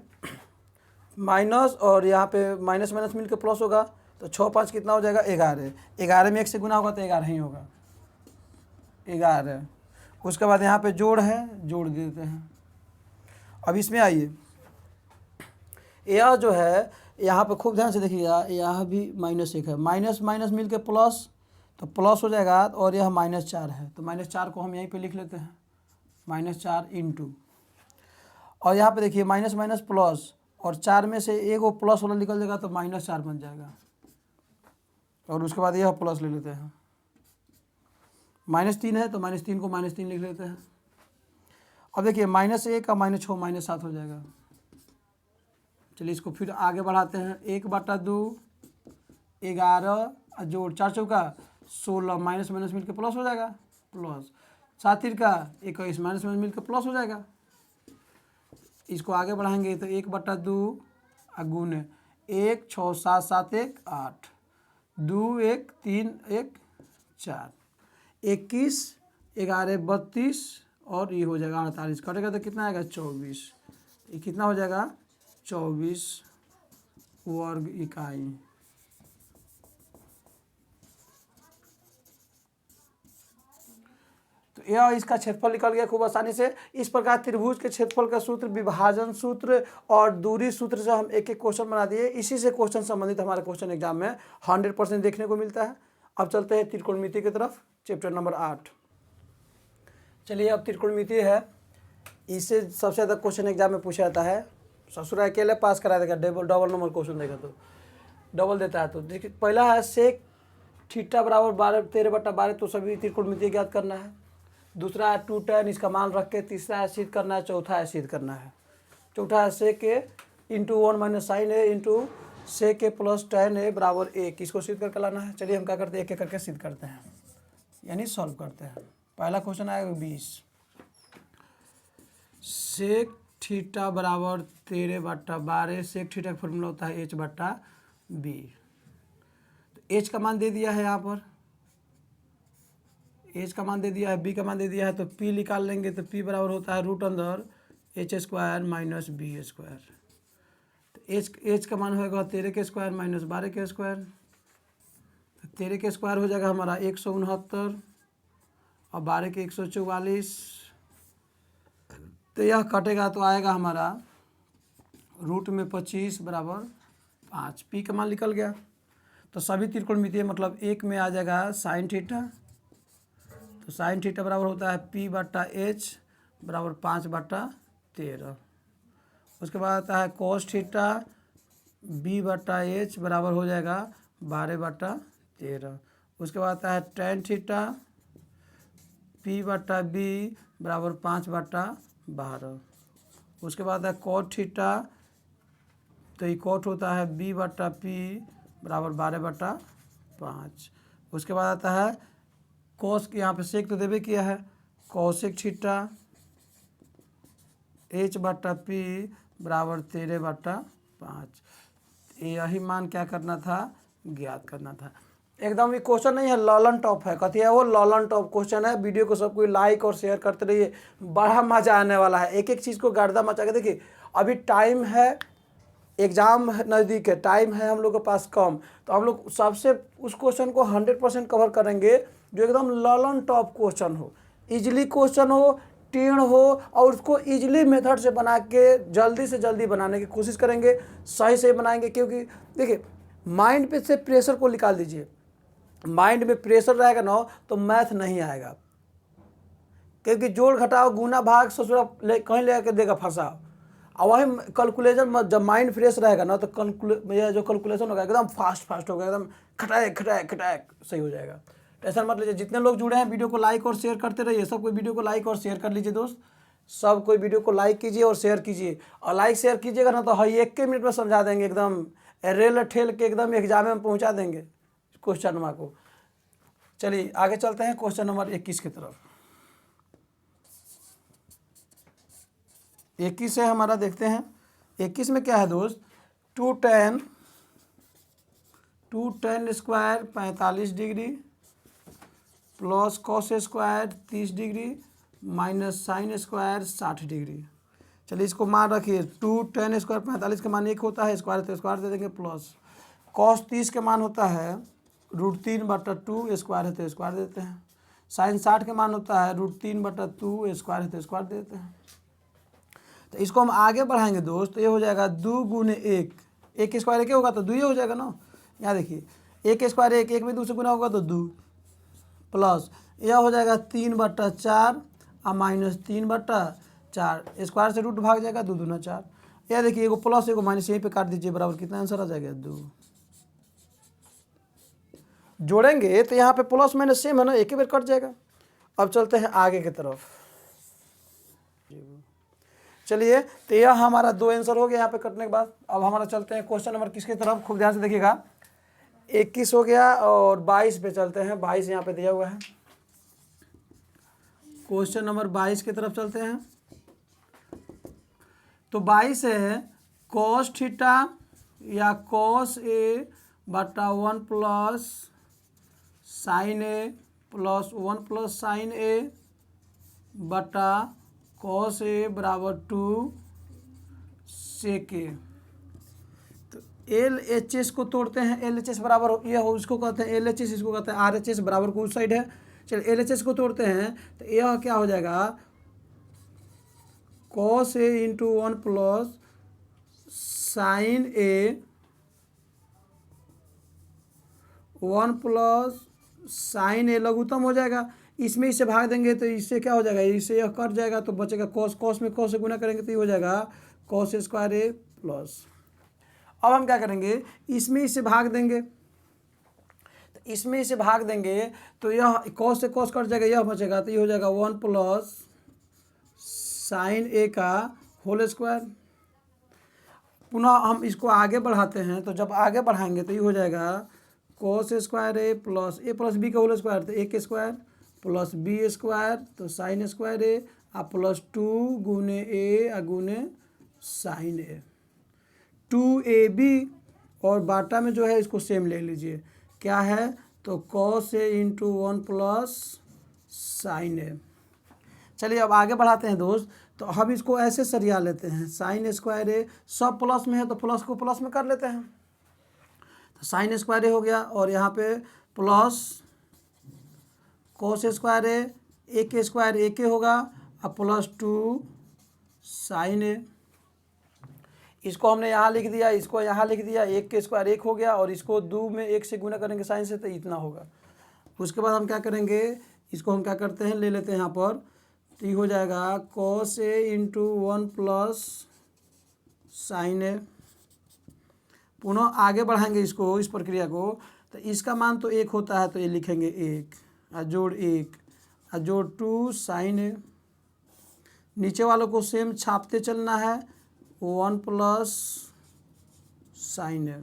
माइनस और यहाँ पे माइनस माइनस मिल के प्लस होगा, तो 6 5 कितना हो जाएगा 11। 11 में 1 से गुना होगा तो 11 ही होगा 11। उसके बाद यहाँ पे जोड़ है, जोड़ देते हैं। अब इसमें आइए, यह जो है यहाँ पे खूब ध्यान से देखिएगा, यह भी -1 है, माइनस माइनस मिल के प्लस, तो प्लस हो जाएगा और यह -4 है, तो -4 को हम यहीं पे लिख लेते हैं -4 इंटू, और यहाँ पे देखिए माइनस माइनस प्लस, और 4 में से एक वो प्लस वाला निकल जाएगा तो -4 बन जाएगा, और उसके बाद यह प्लस ले लेते हैं। -3 है तो -3 को -3 लिख लेते हैं। अब देखिए -1 का -6 -7 हो जाएगा। चलिए इसको फिर आगे बढ़ाते हैं। 1/2 11 जोड़ 4 चौका 16 माइनस माइनस मिल के प्लस हो जाएगा, प्लस 7 का 21 माइनस माइनस मिल के प्लस हो जाएगा। इसको आगे बढ़ाएंगे तो 1/2 गुने 1 6 7 7 1 8 2 1 3 1 4 21 11 32 और ये हो जाएगा 48, कटेगा तो कितना आएगा 24। ये कितना हो जाएगा 24 वर्ग इकाई। तो यह इसका क्षेत्रफल निकल गया खूब आसानी से। इस प्रकार त्रिभुज के क्षेत्रफल का सूत्र, विभाजन सूत्र और दूरी सूत्र से हम एक एक क्वेश्चन बना दिए। इसी से क्वेश्चन संबंधित हमारे क्वेश्चन एग्जाम में 100% देखने को मिलता है। अब चलते हैं त्रिकोणमिति की तरफ, चैप्टर नंबर 8। चलिए अब त्रिकोणमिति है, इससे सबसे ज़्यादा क्वेश्चन एग्जाम में पूछा जाता है। ससुर अकेले पास करा देगा, डबल नंबर क्वेश्चन देगा तो डबल देता है। तो देखिए पहला है सेक थीटा बराबर 13/12, तो सभी त्रिकोणमिति ज्ञात करना है। दूसरा है 2 tan, इसका मान रख के। तीसरा है सिद्ध करना है। चौथा है सिद्ध करना है। चौथा है सेक ए इंटू 1 - sin ए इंटू सेक ए प्लस tan ए बराबर 1, इसको सिद्ध करके लाना है। चलिए हम क्या करते हैं, एक एक करके सिद्ध करते हैं, यानी सॉल्व करते हैं। पहला क्वेश्चन आएगा 20, सेक थीटा बराबर 13/12। सेक थीटा का फॉर्मूला होता है h/b। तो h का मान दे दिया है, यहाँ पर h का मान दे दिया है, b का मान दे दिया है, तो p निकाल लेंगे तो p बराबर होता है √h² - b²। तो h का मान होगा 13² - 12²। तो 13² हो जाएगा हमारा 169 और 12 के 144। तो यह कटेगा तो आएगा हमारा √25 बराबर 5। पी का मान निकल गया। तो सभी त्रिकोणमितीय मतलब एक में आ जाएगा साइन थीटा। तो साइन थीटा बराबर होता है p/h बराबर 5/13। उसके बाद आता है कोस थीटा b/h बराबर हो जाएगा 12/13। उसके बाद आता है टेन थीटा p/b बराबर 5/12। उसके बाद है कोट थीटा, तो ये कोट होता है b/p बराबर 12/5। उसके बाद आता है कोस के, यहाँ पे सेक तो देवे किया है, कोसेक थीटा h/p बराबर 13/5। यही मान क्या करना था, ज्ञात करना था। एकदम ये क्वेश्चन नहीं है, लॉलन टॉप है, कथी है वो, लॉलन टॉप क्वेश्चन है। वीडियो को सब कोई लाइक और शेयर करते रहिए, बड़ा मजा आने वाला है। एक एक चीज़ को गर्दा मचा के देखिए। अभी टाइम है, एग्ज़ाम नज़दीक है, टाइम है हम लोग के पास कम, तो हम लोग सबसे उस क्वेश्चन को 100% कवर करेंगे जो एकदम लॉलन टॉप क्वेश्चन हो, इजली क्वेश्चन हो, टेढ़ हो और उसको इजीली मेथड से बना के जल्दी से जल्दी बनाने की कोशिश करेंगे, सही से बनाएंगे। क्योंकि देखिए माइंड पे से प्रेशर को निकाल दीजिए, माइंड में प्रेशर रहेगा ना तो मैथ नहीं आएगा। क्योंकि जोड़ घटाओ गुना भाग ससुरा कहीं ले कर देगा फंसा। और वही कैलकुलेशन जब माइंड फ्रेश रहेगा ना तो जो कैलकुलेशन होगा एकदम फास्ट होगा, एकदम खटाक खटाक खटाक सही हो जाएगा। टेंशन मत लीजिए। जितने लोग जुड़े हैं वीडियो को लाइक और शेयर करते रहिए। सब कोई वीडियो को लाइक और शेयर कर लीजिए दोस्त। सब कोई वीडियो को लाइक कीजिए और शेयर कीजिए। और लाइक शेयर कीजिएगा ना तो हाँ 1 मिनट में समझा देंगे, एकदम रेल ठेल के एकदम एग्जाम में पहुँचा देंगे क्वेश्चन नंबर को। चलिए आगे चलते हैं क्वेश्चन नंबर 21 की तरफ। 21 है हमारा, देखते हैं 21 में क्या है दोस्त। 2tan square 45 degree plus cos square 30 degree minus sine square 60 degree. चलिए इसको मान रखिए। 2tan स्क्वायर 45 का मान 1 होता है, स्क्वायर तो स्क्वायर दे देंगे, प्लस कॉस 30 का मान होता है √3/2, स्क्वायर है तो स्क्वायर देते हैं। साइन 60 का मान होता है √3/2, स्क्वायर है तो स्क्वायर देते हैं। तो इसको हम आगे बढ़ाएंगे दोस्त, तो ये हो जाएगा 2 गुने 1, 1 स्क्वायर 1 होगा तो 2 ही हो जाएगा ना। यहाँ देखिए 1 स्क्वायर 1, 1 में 2 से गुना होगा तो 2, प्लस यह हो जाएगा 3/4 और माइनस 3/4, स्क्वायर से रूट भाग जाएगा, 2 दूना 4। यह देखिए एगो प्लस एगो माइनस यहीं पे काट दीजिए, बराबर कितना आंसर आ जाएगा 2। जोड़ेंगे तो यहाँ पे प्लस माइनस सेम है ना, एक ही बार कट जाएगा। अब चलते हैं आगे की तरफ। चलिए तो यह हमारा 2 आंसर हो गया यहाँ पे कटने के बाद। अब हमारा चलते हैं क्वेश्चन नंबर किसकी तरफ, खूब ध्यान से देखिएगा। 21 हो गया और 22 पे चलते हैं। 22 यहाँ पे दिया हुआ है, क्वेश्चन नंबर 22 की तरफ चलते हैं। तो 22 है cos थीटा या cos A/1 plus sign A plus 1 plus sign A बटा cos A बराबर 2 sec A। तो LHS को तोड़ते हैं। LHS बराबर ये हो, इसको कहते हैं LHS, इसको कहते हैं RHS, बराबर को उस साइड है। चलिए LHS को तोड़ते हैं तो यह क्या हो जाएगा, cos A into 1 plus sign A 1 plus sign A लघुत्तम हो जाएगा। इसमें इसे भाग देंगे तो इससे क्या हो जाएगा, इससे यह कट जाएगा तो बचेगा कॉस, कॉस में कॉस से गुना करेंगे तो ये हो जाएगा कॉस स्क्वायर A प्लस। अब हम क्या करेंगे, इसमें इसे भाग देंगे, तो इसमें इसे भाग देंगे तो यह कॉस से कॉस कट जाएगा, यह बचेगा तो ये हो जाएगा 1 प्लस साइन A का होल स्क्वायर। पुनः हम इसको आगे बढ़ाते हैं, तो जब आगे बढ़ाएंगे तो ये हो जाएगा cos square A plus B का होल स्क्वायर, तो A के स्क्वायर प्लस B स्क्वायर, तो साइन स्क्वायर A आ प्लस 2 गुने A आ गुने साइन A। 2AB और बाटा में जो है इसको सेम ले लीजिए, क्या है तो cos A into 1 plus sign A। चलिए अब आगे बढ़ाते हैं दोस्त। तो हम इसको ऐसे सरिया लेते हैं, साइन स्क्वायर A सब प्लस में है तो प्लस को प्लस में कर लेते हैं, तो साइन स्क्वायर A हो गया और यहाँ पे plus cos square A, A के स्क्वायर A के होगा और प्लस 2 साइन A। इसको हमने यहाँ लिख दिया, इसको यहाँ लिख दिया, 1 के स्क्वायर 1 हो गया और इसको 2 में 1 से गुना करेंगे साइन से तो इतना होगा। उसके बाद हम क्या करेंगे, इसको हम क्या करते हैं, ले लेते हैं यहाँ पर, तो ये हो जाएगा cos A into 1 plus sign A। पुनः आगे बढ़ाएंगे इसको, इस प्रक्रिया को, तो इसका मान तो 1 होता है तो ये लिखेंगे 1 जोड़ 1 जोड़ 2 साइन A। नीचे वालों को सेम छापते चलना है, 1 प्लस साइन A।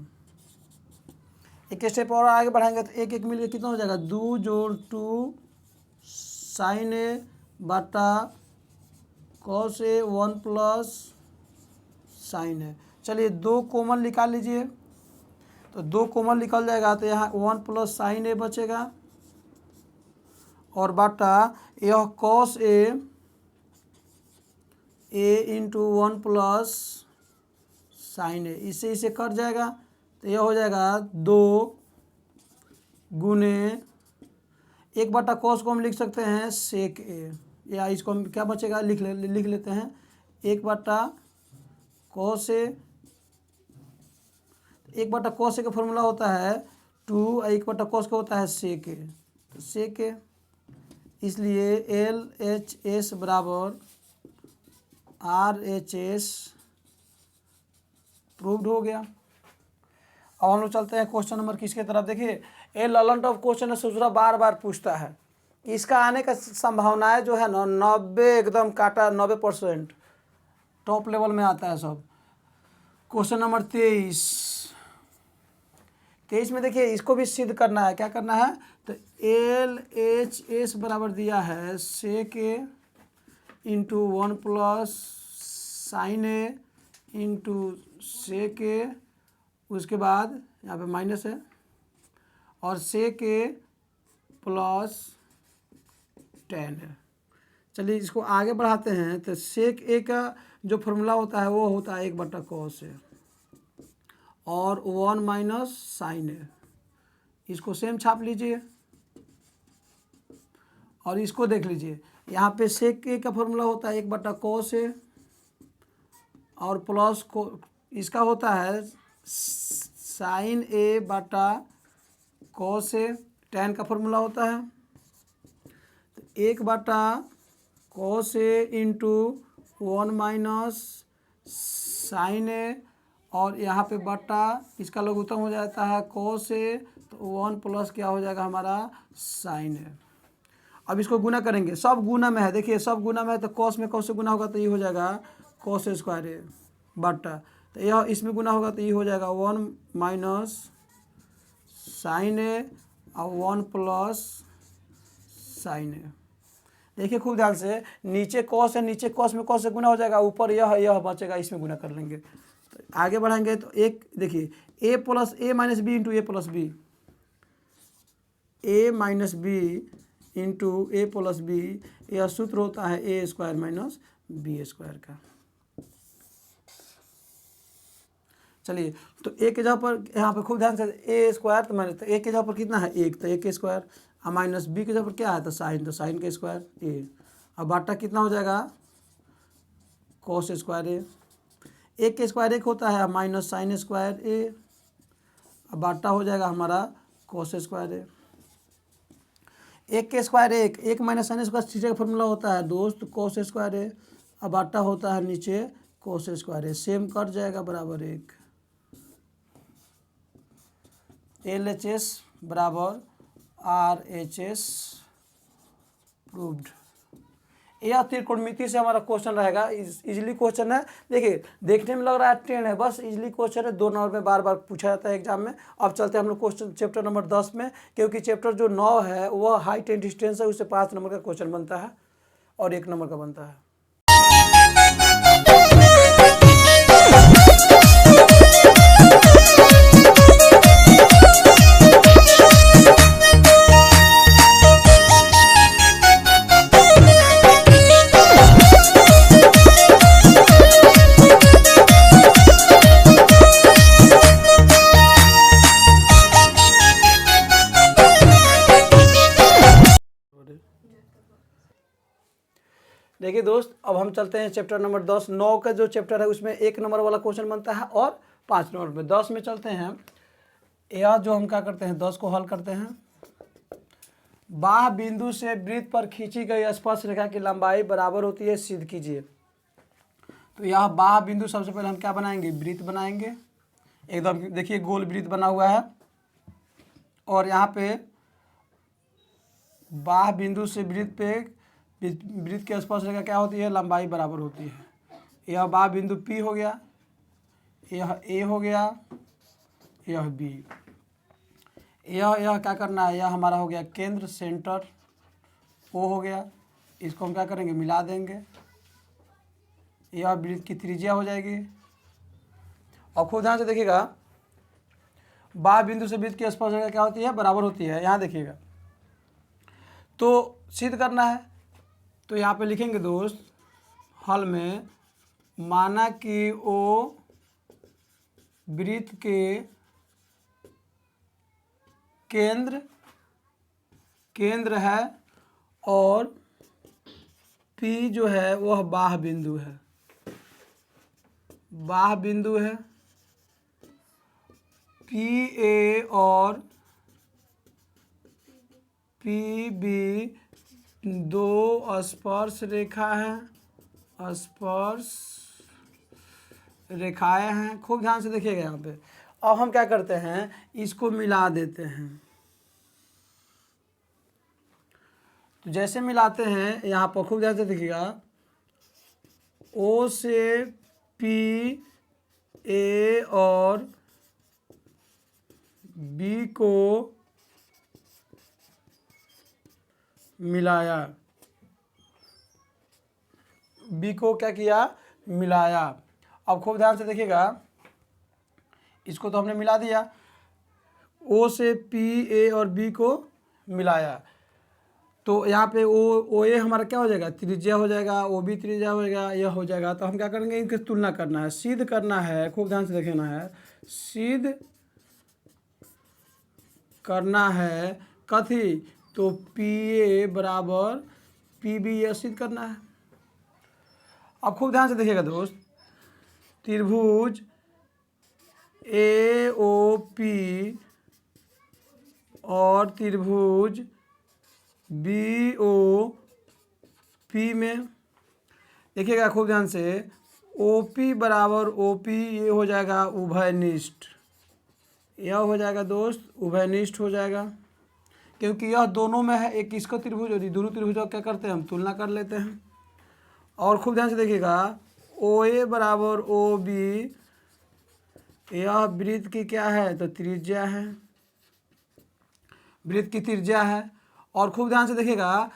एक स्टेप और आगे बढ़ाएंगे तो 1 1 मिलकर कितना हो जाएगा, 2 जोड़ 2 साइन A बटा cos A 1 plus sign A। चलिए 2 कॉमन निकाल लीजिए, तो 2 कॉमन निकल जाएगा तो यहाँ 1 प्लस साइन A बचेगा और बटा यह cos A into 1 plus sign A, इससे इसे कट जाएगा तो यह हो जाएगा 2 गुने 1 बटा cos को हम लिख सकते हैं sec A या इसको हम क्या बचेगा लिख लेते हैं 1/cos A। 1/cos A का फॉर्मूला होता है 2, 1/cos का होता है sec A, तो sec A, इसलिए LHS बराबर RHS प्रूव्ड हो गया। अब हम लोग चलते हैं क्वेश्चन नंबर किसके तरफ। देखिए ये लॉलेंट ऑफ क्वेश्चन है, सूचना बार बार पूछता है। इसका आने का संभावनाएं जो है ना 90 एकदम काटा 90% टॉप लेवल में आता है सब। क्वेश्चन नंबर 23 में देखिए इसको भी सिद्ध करना है। क्या करना है, तो LHS बराबर दिया है sec A into 1 plus sin A into sec A, उसके बाद यहाँ पे माइनस है, और sec A प्लस tan है। चलिए इसको आगे बढ़ाते हैं। तो sec A का जो फॉर्मूला होता है वो होता है 1/cos A और 1 माइनस sin A। इसको सेम छाप लीजिए और इसको देख लीजिए। यहाँ पे sec A का फॉर्मूला होता है 1/cos A और प्लस को इसका होता है sin A बटा cos A। tan का फॉर्मूला होता है 1/cos A into 1 minus sin A, और यहाँ पे बटा इसका लघुत्तम हो जाता है cos A, तो 1 प्लस क्या हो जाएगा हमारा sin A। अब इसको गुना करेंगे, सब गुना में है। देखिए सब गुना में है तो cos में cos से गुना होगा तो ये हो जाएगा cos स्क्वायर A बटा, तो यह इसमें गुना होगा तो ये हो जाएगा 1 माइनस sin A और 1 प्लस sin A। देखिए खूब ध्यान से, नीचे cos है, नीचे cos में cos से गुना हो जाएगा, ऊपर यह बचेगा, इसमें गुना कर लेंगे। तो आगे बढ़ाएंगे तो एक देखिए a plus A minus B into A plus B, A minus B into A plus B, यह सूत्र होता है A square minus B square का। चलिए तो ए के जगह पर यहाँ पे खूब ध्यान से ए स्क्वायर, तो माइनस, तो ए के जगह पर कितना है 1, तो 1 के स्क्वायर, और माइनस बी के जगह पर क्या है तो साइन के स्क्वायर ए, अब बाटा कितना हो जाएगा cos स्क्वायर ए। 1 के स्क्वायर 1 होता है, माइनस साइन स्क्वायर ए, अब बाटा हो जाएगा हमारा cos स्क्वायर ए। 1 के square 1 minus sine square theta का फॉर्मूला होता है दोस्त cos स्क्वायर ए, अब बाटा होता है नीचे cos स्क्वायर ए, सेम कट जाएगा बराबर 1। LHS बराबर RHS प्रूव्ड। यह त्रिकोणमिति से हमारा क्वेश्चन रहेगा, इजली क्वेश्चन है। देखिए देखने में लग रहा है 10 है, बस इजली क्वेश्चन है, 2 नंबर में बार बार पूछा जाता है एग्जाम में। अब चलते हैं हम लोग क्वेश्चन चैप्टर नंबर 10 में, क्योंकि चैप्टर जो 9 है वह हाइट एंड डिस्टेंस है, उससे 5 नंबर का क्वेश्चन बनता है और 1 नंबर का बनता है। देखिए दोस्त अब हम चलते हैं चैप्टर नंबर 10। 9 का जो चैप्टर है उसमें 1 नंबर वाला क्वेश्चन बनता है और 5 नंबर में। 10 में चलते हैं, यह जो हम क्या करते हैं 10 को हल करते हैं। बाह्य बिंदु से वृत्त पर खींची गई स्पर्श रेखा की लंबाई बराबर होती है, सिद्ध कीजिए। तो यह बाह्य बिंदु, सबसे पहले हम क्या बनाएंगे वृत्त बनाएंगे, एकदम देखिए गोल वृत्त बना हुआ है, और यहाँ पे बाह्य बिंदु से वृत्त के स्पर्श रेखा क्या होती है लंबाई बराबर होती है। यह बाह्य बिंदु P हो गया, यह A हो गया, यह B, यह क्या करना है, यह हमारा हो गया केंद्र सेंटर O हो गया। इसको हम क्या करेंगे मिला देंगे, यह वृत्त की त्रिज्या हो जाएगी। और खूब ध्यान से देखिएगा बाह्य बिंदु से वृत्त की स्पर्श रेखा क्या होती है बराबर होती है। यहाँ देखिएगा तो सिद्ध करना है, तो यहाँ पे लिखेंगे दोस्त हल में, माना कि O वृत्त के केंद्र है और P जो है वह बाह्य बिंदु है, बाह्य बिंदु है। PA और PB दो स्पर्श रेखा है, स्पर्श रेखाएं हैं। खूब ध्यान से देखिएगा यहाँ पे। अब हम क्या करते हैं, इसको मिला देते हैं। तो जैसे मिलाते हैं यहाँ पर खूब ध्यान से देखिएगा, O से P, A और B को मिलाया, B को क्या किया, मिलाया। अब खूब ध्यान से देखिएगा, इसको तो हमने मिला दिया, O से P, A और B को मिलाया। तो यहाँ पे ओ ए हमारा क्या हो जाएगा, त्रिज्या हो जाएगा, ओ बी त्रिज्या हो जाएगा, यह हो जाएगा। तो हम क्या करेंगे, इनकी तुलना करना है, सिद्ध करना है। खूब ध्यान से देखना है, सिद्ध करना है कथी, तो पी ए बराबर पी बी, यह सिद्ध करना है। अब खूब ध्यान से देखिएगा दोस्त, त्रिभुज ए ओ पी और त्रिभुज बी ओ पी में देखिएगा खूब ध्यान से, ओ पी बराबर ओ पी, ये हो जाएगा उभयनिष्ठ, यह हो जाएगा दोस्त उभयनिष्ठ हो जाएगा, क्योंकि यह दोनों में है। एक इसका त्रिभुज और दोनों त्रिभुजों क्या करते हैं, हम तुलना कर लेते हैं। और खूब ध्यान से देखिएगा, ओ ए बराबर ओ बी, यह वृत्त की क्या है, तो त्रिज्या है, वृत्त की त्रिज्या है। और खूब ध्यान से देखिएगा,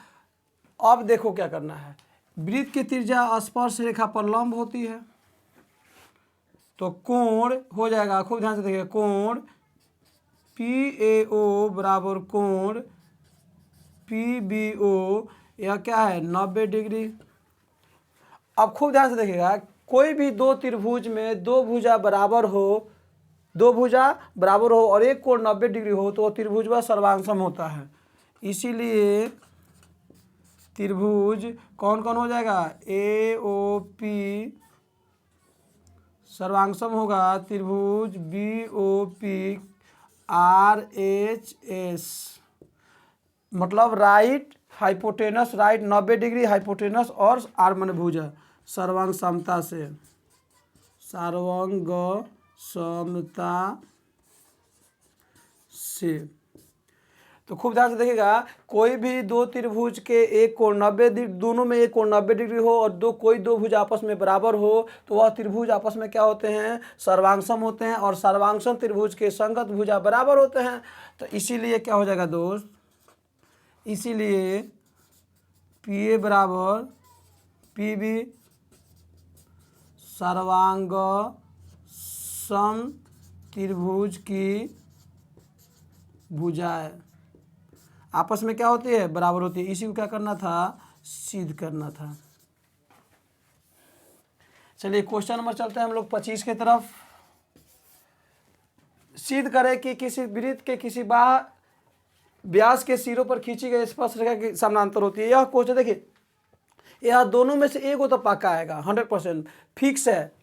अब देखो क्या करना है, वृत्त की त्रिज्या स्पर्श रेखा पर लंब होती है, तो कोण हो जाएगा, खूब ध्यान से देखिएगा, कोण पी ए ओ बराबर कोण पी बी ओ, यह क्या है 90 डिग्री। अब खूब ध्यान से देखिएगा, कोई भी दो त्रिभुज में दो भुजा बराबर हो, दो भुजा बराबर हो और एक कोण 90 डिग्री हो, तो त्रिभुज वह सर्वांगसम होता है। इसीलिए त्रिभुज कौन कौन हो जाएगा, ए ओ पी सर्वांगसम होगा, त्रिभुज B O P R H S, मतलब right hypotenuse, right 90 degree hypotenuse, और आर माने भुजा, सर्वांग समता से, सर्वांग समता से। तो खूब ध्यान से देखिएगा, कोई भी दो त्रिभुज के एक कोण 90 डिग्री, दोनों में एक कोण 90 डिग्री हो और कोई दो भुज आपस में बराबर हो, तो वह त्रिभुज आपस में क्या होते हैं, सर्वांगसम होते हैं, और सर्वांगसम त्रिभुज के संगत भुजा बराबर होते हैं। तो इसीलिए क्या हो जाएगा दोस्त, इसीलिए पी ए बराबर पी बी सर्वांग सम त्रिभुज की भुजाएं आपस में क्या होती है, बराबर होती है। इसी को क्या करना था, सिद्ध करना था। चलिए क्वेश्चन नंबर चलते हैं हम लोग 25 की तरफ। सिद्ध करें कि किसी वृत्त के किसी बाह्य व्यास के सिरों पर खींची गई स्पर्श रेखा की समानांतर होती है। यह क्वेश्चन देखिए, यह दोनों में से एक को तो पक्का आएगा, 100% फिक्स है।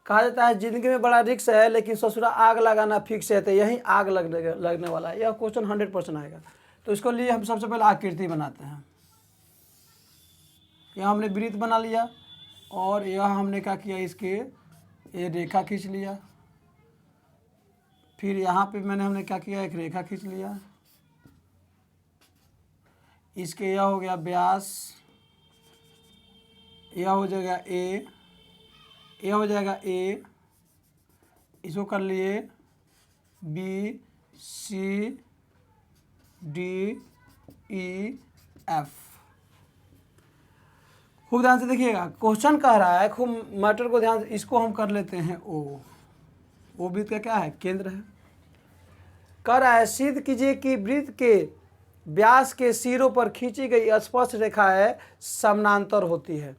कहा जाता है जिंदगी में बड़ा रिस्क है, लेकिन ससुरा आग लगाना फिक्स है, तो यही आग लगने वाला है। यह क्वेश्चन 100% आएगा। तो इसको लिए हम सबसे पहले आकृति बनाते हैं। यह हमने वृत्त बना लिया, और यह हमने क्या किया, इसके ये रेखा खींच लिया। फिर यहाँ पे हमने क्या किया, एक रेखा खींच लिया। इसके यह हो गया व्यास, यह हो जाएगा ए, यह हो जाएगा ए, इसको कर लिए B C D E F. खूब ध्यान से देखिएगा, क्वेश्चन कह रहा है, खूब मैटर को ध्यान से, इसको हम कर लेते हैं ओ वृत्त का क्या है, केंद्र है। कह रहा है सिद्ध कीजिए कि वृत्त के व्यास के सिरों पर खींची गई स्पर्श रेखाएं समानांतर होती है।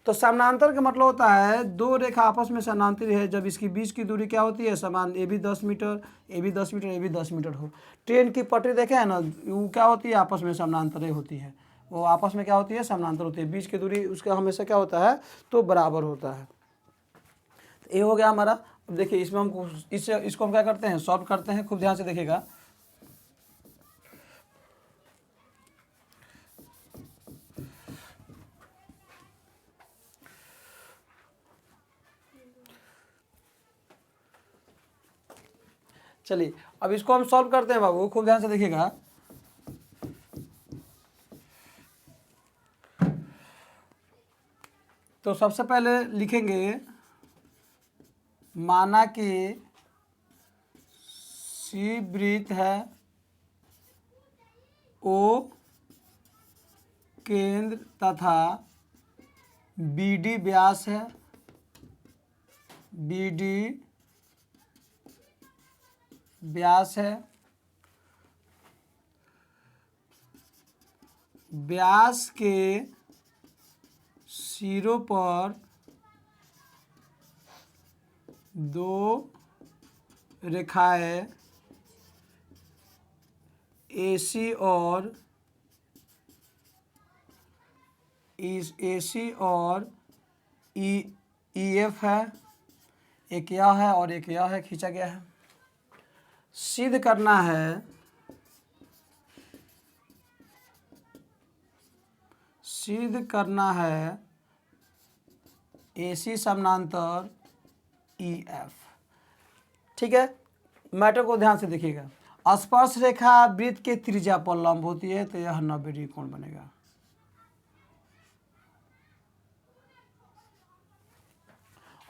तो समानांतर का मतलब होता है दो रेखा आपस में समानांतर है जब इसकी बीच की दूरी क्या होती है, समान, ए भी 10 मीटर, ए भी 10 मीटर, ए भी 10 मीटर हो। ट्रेन की पटरी देखे है ना, वो क्या होती है, आपस में समानांतर होती है। वो आपस में क्या होती है, समानांतर होती है। बीच की दूरी उसका हमेशा क्या होता है, तो बराबर होता है। तो ये हो गया हमारा। अब देखिए इसमें हम इसको हम क्या करते हैं, सॉल्व करते हैं। खूब ध्यान से देखिएगा। चलिए अब इसको हम सॉल्व करते हैं बाबू, खूब ध्यान से देखिएगा। तो सबसे पहले लिखेंगे, माना कि सी वृत्त है, ओ केंद्र तथा BD व्यास है, BD व्यास है। व्यास के सिरों पर दो रेखाएं AC और EF है। एक यह है और एक यह है, खींचा गया है। सिद्ध करना है, सिद्ध करना है AC समानांतर EF। ठीक है, मैटर को ध्यान से देखिएगा। स्पर्श रेखा वृत्त के त्रिज्या पर लंब होती है, तो यह 90 डिग्री कोण बनेगा।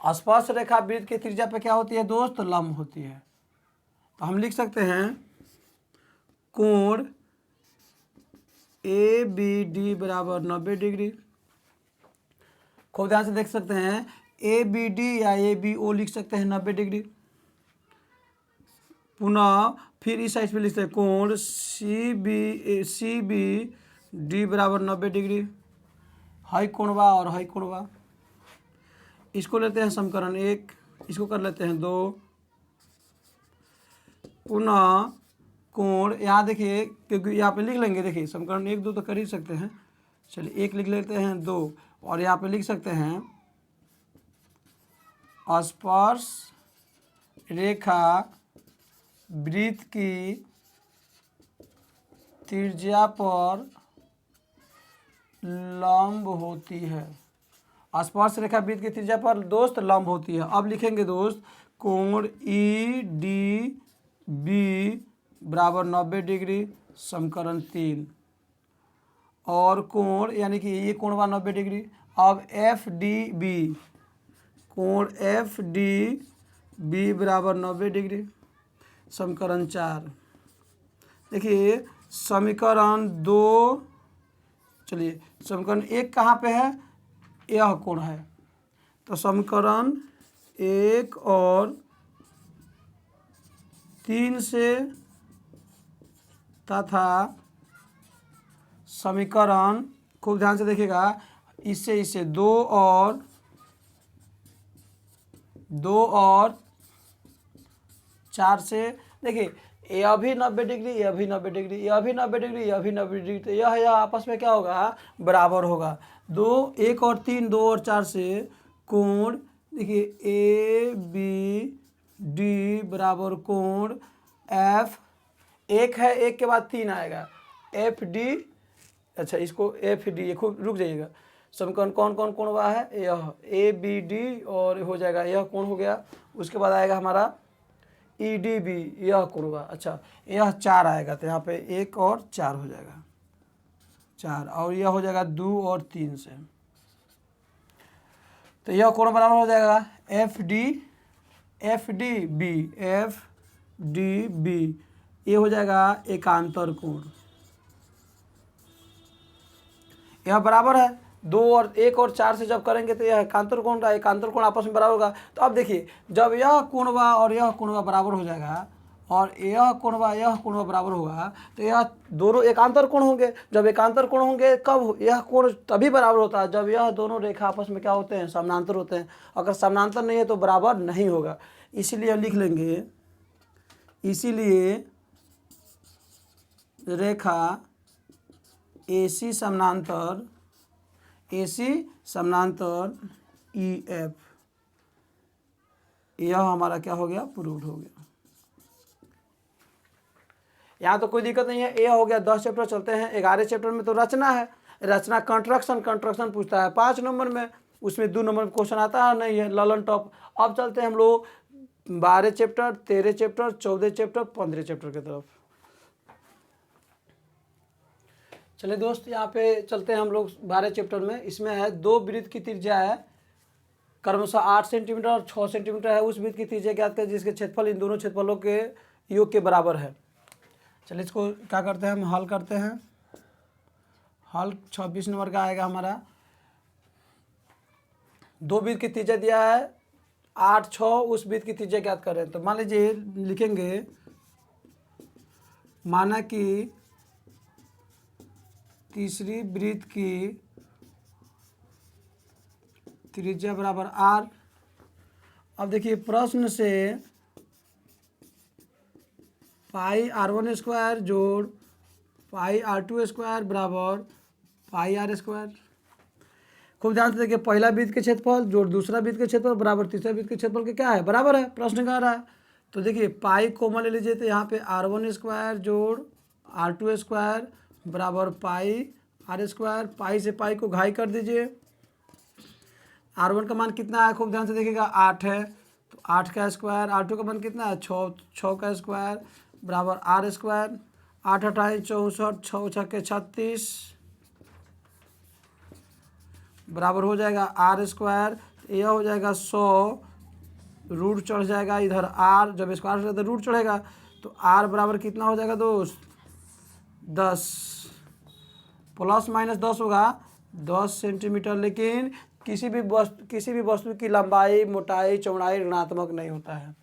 स्पर्श रेखा वृत्त के त्रिज्या पे क्या होती है दोस्त, लंब होती है। तो हम लिख सकते हैं कोण ABD बराबर 90 डिग्री। खूब ध्यान से देख सकते हैं, ABD या ABO लिख सकते हैं 90 डिग्री। पुनः फिर इस साइड पे लिखते हैं कोण CBD बराबर 90 डिग्री। हाई कोणवा और हाई कोणवा, इसको लेते हैं समीकरण 1, इसको कर लेते हैं 2। पुनः कोण, यहाँ देखिए क्योंकि यहाँ पे लिख लेंगे, देखिए समीकरण 1 2 तो कर ही सकते हैं। चलिए 1 लिख लेते हैं, 2 और यहाँ पे लिख सकते हैं स्पर्श रेखा वृत्त की त्रिज्या पर लंब होती है। स्पर्श रेखा वृत्त की त्रिज्या पर दोस्त लंब होती है। अब लिखेंगे दोस्त कोण EDB बराबर 90 डिग्री, समीकरण 3। और कोण यानी कि ये कोण हुआ 90 डिग्री। अब FDB, कोण FDB बराबर 90 डिग्री, समीकरण 4। देखिए समीकरण 2, चलिए समीकरण 1 कहाँ पे है, यह कोण है। तो समीकरण 1 और 3 से तथा समीकरण, खूब ध्यान से देखिएगा, इससे 2 और 4 से, देखिए यह भी 90 डिग्री, यह भी 90 डिग्री, यह भी 90 डिग्री, यह भी 90 डिग्री, तो यह आपस में क्या होगा, बराबर होगा। 1 और 3, 2 और 4 से कोण, देखिए ABD बराबर कोण F, 1 है, 1 के बाद 3 आएगा, FD। अच्छा इसको FD, ये खूब रुक जाइएगा। समीकरण कौन कौन कोण हुआ है, यह ABD और हो जाएगा यह कोण हो गया। उसके बाद आएगा हमारा EDB, यह कोण हुआ। अच्छा यह 4 आएगा, तो यहाँ पे 1 और 4 हो जाएगा, 4, और यह हो जाएगा 2 और 3 से, तो यह कोण बराबर हो जाएगा FDB, ये हो जाएगा एकांतर कोण। यह बराबर है 2 और 1 और 4 से जब करेंगे तो यह एकांतर कोण का, एकांतर कोण आपस में बराबर होगा। तो अब देखिए जब यह कोणवा और यह कोणवा बराबर हो जाएगा और यह कोणवा बराबर होगा, तो यह दोनों एकांतर कोण होंगे। जब एकांतर कोण होंगे कब, यह कोण तभी बराबर होता है जब यह दोनों रेखा आपस में क्या होते हैं, समानांतर होते हैं। अगर समानांतर नहीं है तो बराबर नहीं होगा। इसीलिए लिख लेंगे, इसीलिए रेखा AC समानांतर EF, यह हमारा क्या हो गया, प्रूव्ड हो गया। यहाँ तो कोई दिक्कत नहीं है, ये हो गया 10 चैप्टर। चलते हैं 11 चैप्टर में, तो रचना है, रचना कंस्ट्रक्शन पूछता है 5 नंबर में, उसमें 2 नंबर में क्वेश्चन आता है नहीं है, ललन टॉप। अब चलते हैं हम लोग 12 चैप्टर, 13 चैप्टर, 14 चैप्टर, 15 चैप्टर की तरफ। चलिए दोस्त, यहाँ पे चलते हैं हम लोग 12 चैप्टर में। इसमें है 2 वृत्त की त्रिज्या है क्रमशः 8 सेंटीमीटर और 6 सेंटीमीटर है। उस वृत्त की त्रिज्या ज्ञात करें जिसके क्षेत्रफल इन दोनों क्षेत्रफलों के योग के बराबर है। चलिए इसको क्या करते हैं, हम हल करते हैं। हल 26 नंबर का आएगा हमारा। 2 वृत्त की त्रिज्या दिया है 8, 6, उस वृत्त की त्रिज्या ज्ञात करें। तो मान लीजिए लिखेंगे, माना कि तीसरी वृत्त की त्रिज्या बराबर r। अब देखिए प्रश्न से पाई r1 स्क्वायर जोड़ पाई r2 स्क्वायर बराबर पाई r स्क्वायर। खूब ध्यान से देखिए, पहला वृत्त के क्षेत्रफल जोड़ दूसरा वृत्त के क्षेत्रफल बराबर तीसरा वृत्त के क्षेत्रफल के क्या है, बराबर है, प्रश्न कह रहा है। तो देखिए पाई कॉमन ले लीजिए, तो यहाँ पे r1 स्क्वायर जोड़ r2 स्क्वायर बराबर पाई r स्क्वायर। पाई से पाई को घाई कर दीजिए। r1 का मान कितना है, खूब ध्यान से देखिएगा 8 है, तो 8 का स्क्वायर। r2 का मान कितना है 6 का स्क्वायर बराबर r स्क्वायर। 8 28 64, 6 6 36 बराबर हो जाएगा r स्क्वायर। यह हो जाएगा 100, रूट चढ़ जाएगा इधर r, जब स्क्वायर हो जाएगा तो रूट चढ़ेगा, तो r बराबर कितना हो जाएगा दोस्त 10, प्लस माइनस 10 होगा 10 सेंटीमीटर। लेकिन किसी भी वस्तु की लंबाई, मोटाई, चौड़ाई ऋणात्मक नहीं होता है।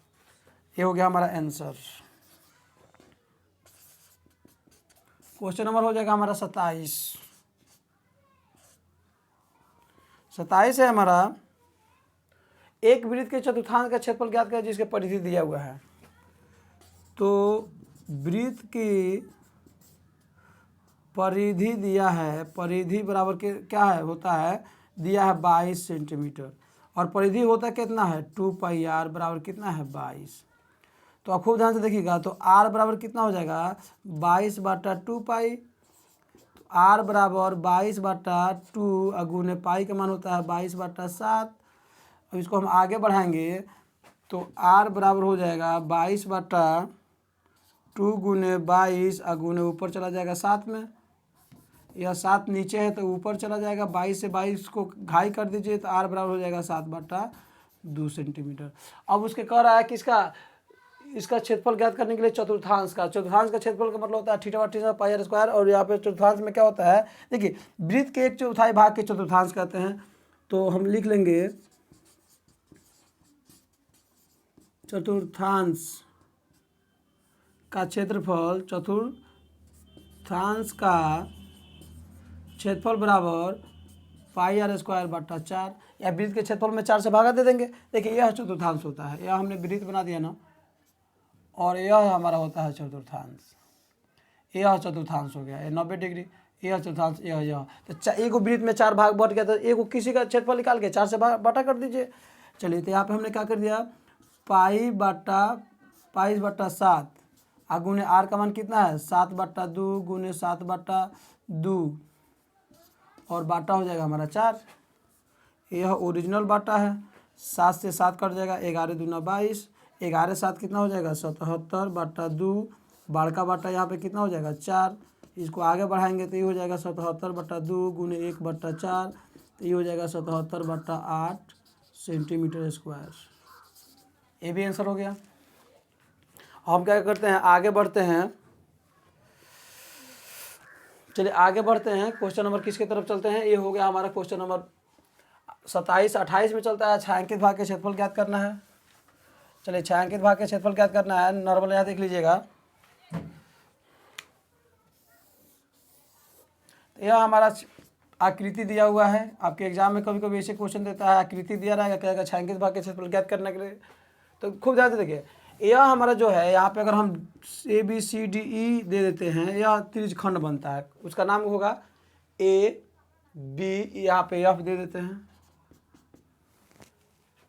ये हो गया हमारा आंसर। क्वेश्चन नंबर हो जाएगा हमारा 27। 27 है हमारा, एक वृत्त के चतुर्थांश का क्षेत्रफल ज्ञात करें जिसके परिधि दिया हुआ है। तो वृत्त की परिधि दिया है, परिधि बराबर के क्या है होता है, दिया है 22 सेंटीमीटर, और परिधि होता कितना है 2 पाई r बराबर कितना है 22। तो आप खूब ध्यान से देखिएगा, तो r बराबर कितना हो जाएगा 22 बटा 2 पाई। तो r बराबर 22 बटा 2 अगुने पाई का मान होता है 22 बटा 7। अब इसको हम आगे बढ़ाएंगे तो r बराबर हो जाएगा 22 बटा 2 गुने 22 अगुने ऊपर चला जाएगा 7 में, यह 7 नीचे है तो ऊपर चला जाएगा। 22 से 22 को घाई कर दीजिए, तो r बराबर हो जाएगा 7 बटा 2 सेंटीमीटर। अब उसके कह रहा है कि इसका क्षेत्रफल ज्ञात करने के लिए चतुर्थांश का क्षेत्रफल का मतलब होता है थीटा बटा पाई r स्क्वायर। और यहाँ पे चतुर्थांश में क्या होता है, देखिए वृत्त के 1/4 भाग के चतुर्थांश कहते हैं। तो हम लिख लेंगे चतुर्थांश का क्षेत्रफल, चतुर्थांश का क्षेत्रफल बराबर पाई r स्क्वायर बटा 4, या वृत्त के क्षेत्रफल में 4 से भागा दे देंगे। देखिए यह चतुर्थांश होता है, यह हमने वृत्त बना दिया ना, और यह हमारा होता है चतुर्थांश। यह चतुर्थांश हो गया, ये 90 डिग्री, यह चतुर्थांश, यह तो एक वृत्त में 4 भाग बट गया, तो एक किसी का क्षेत्रफल निकाल के 4 से बटा कर दीजिए। चलिए तो यहाँ पे हमने क्या कर दिया, पाई बटा 7 अगुने r का मान कितना है 7 बटा 2 गुने 7 बटा 2, और बाटा हो जाएगा हमारा 4। यह ओरिजिनल बाटा है, 7 से 7 कट जाएगा, 11 दूना 22, 11 7 कितना हो जाएगा 77 बटा 2, बड़का बाटा यहाँ पे कितना हो जाएगा 4। इसको आगे बढ़ाएंगे तो ये हो जाएगा 77 बटा 2 गुने 1 बटा 4, तो ये हो जाएगा 77 बटा 8 सेंटीमीटर स्क्वायर। ये भी आंसर हो गया। हम क्या करते हैं, आगे बढ़ते हैं। चलिए आगे बढ़ते हैं, क्वेश्चन नंबर किसके तरफ चलते हैं, ये हो गया हमारा क्वेश्चन नंबर 27। 28 में चलता है छायांकित भाग के क्षेत्रफल ज्ञात करना है। चलिए छायांकित भाग के क्षेत्रफल ज्ञात करना है। नॉर्मल यहाँ देख लीजिएगा, यह हमारा आकृति दिया हुआ है। आपके एग्जाम में कभी कभी ऐसे क्वेश्चन देता है, आकृति दिया रहेगा, कहेगा छायांकित भाग के क्षेत्रफल ज्ञात करने के लिए। तो खूब ध्यान से देखिए, यह हमारा जो है यहाँ पे अगर हम ABCDE दे देते हैं, यह त्रिज्यखंड बनता है, उसका नाम होगा ए बी, यहाँ पे एफ दे देते हैं,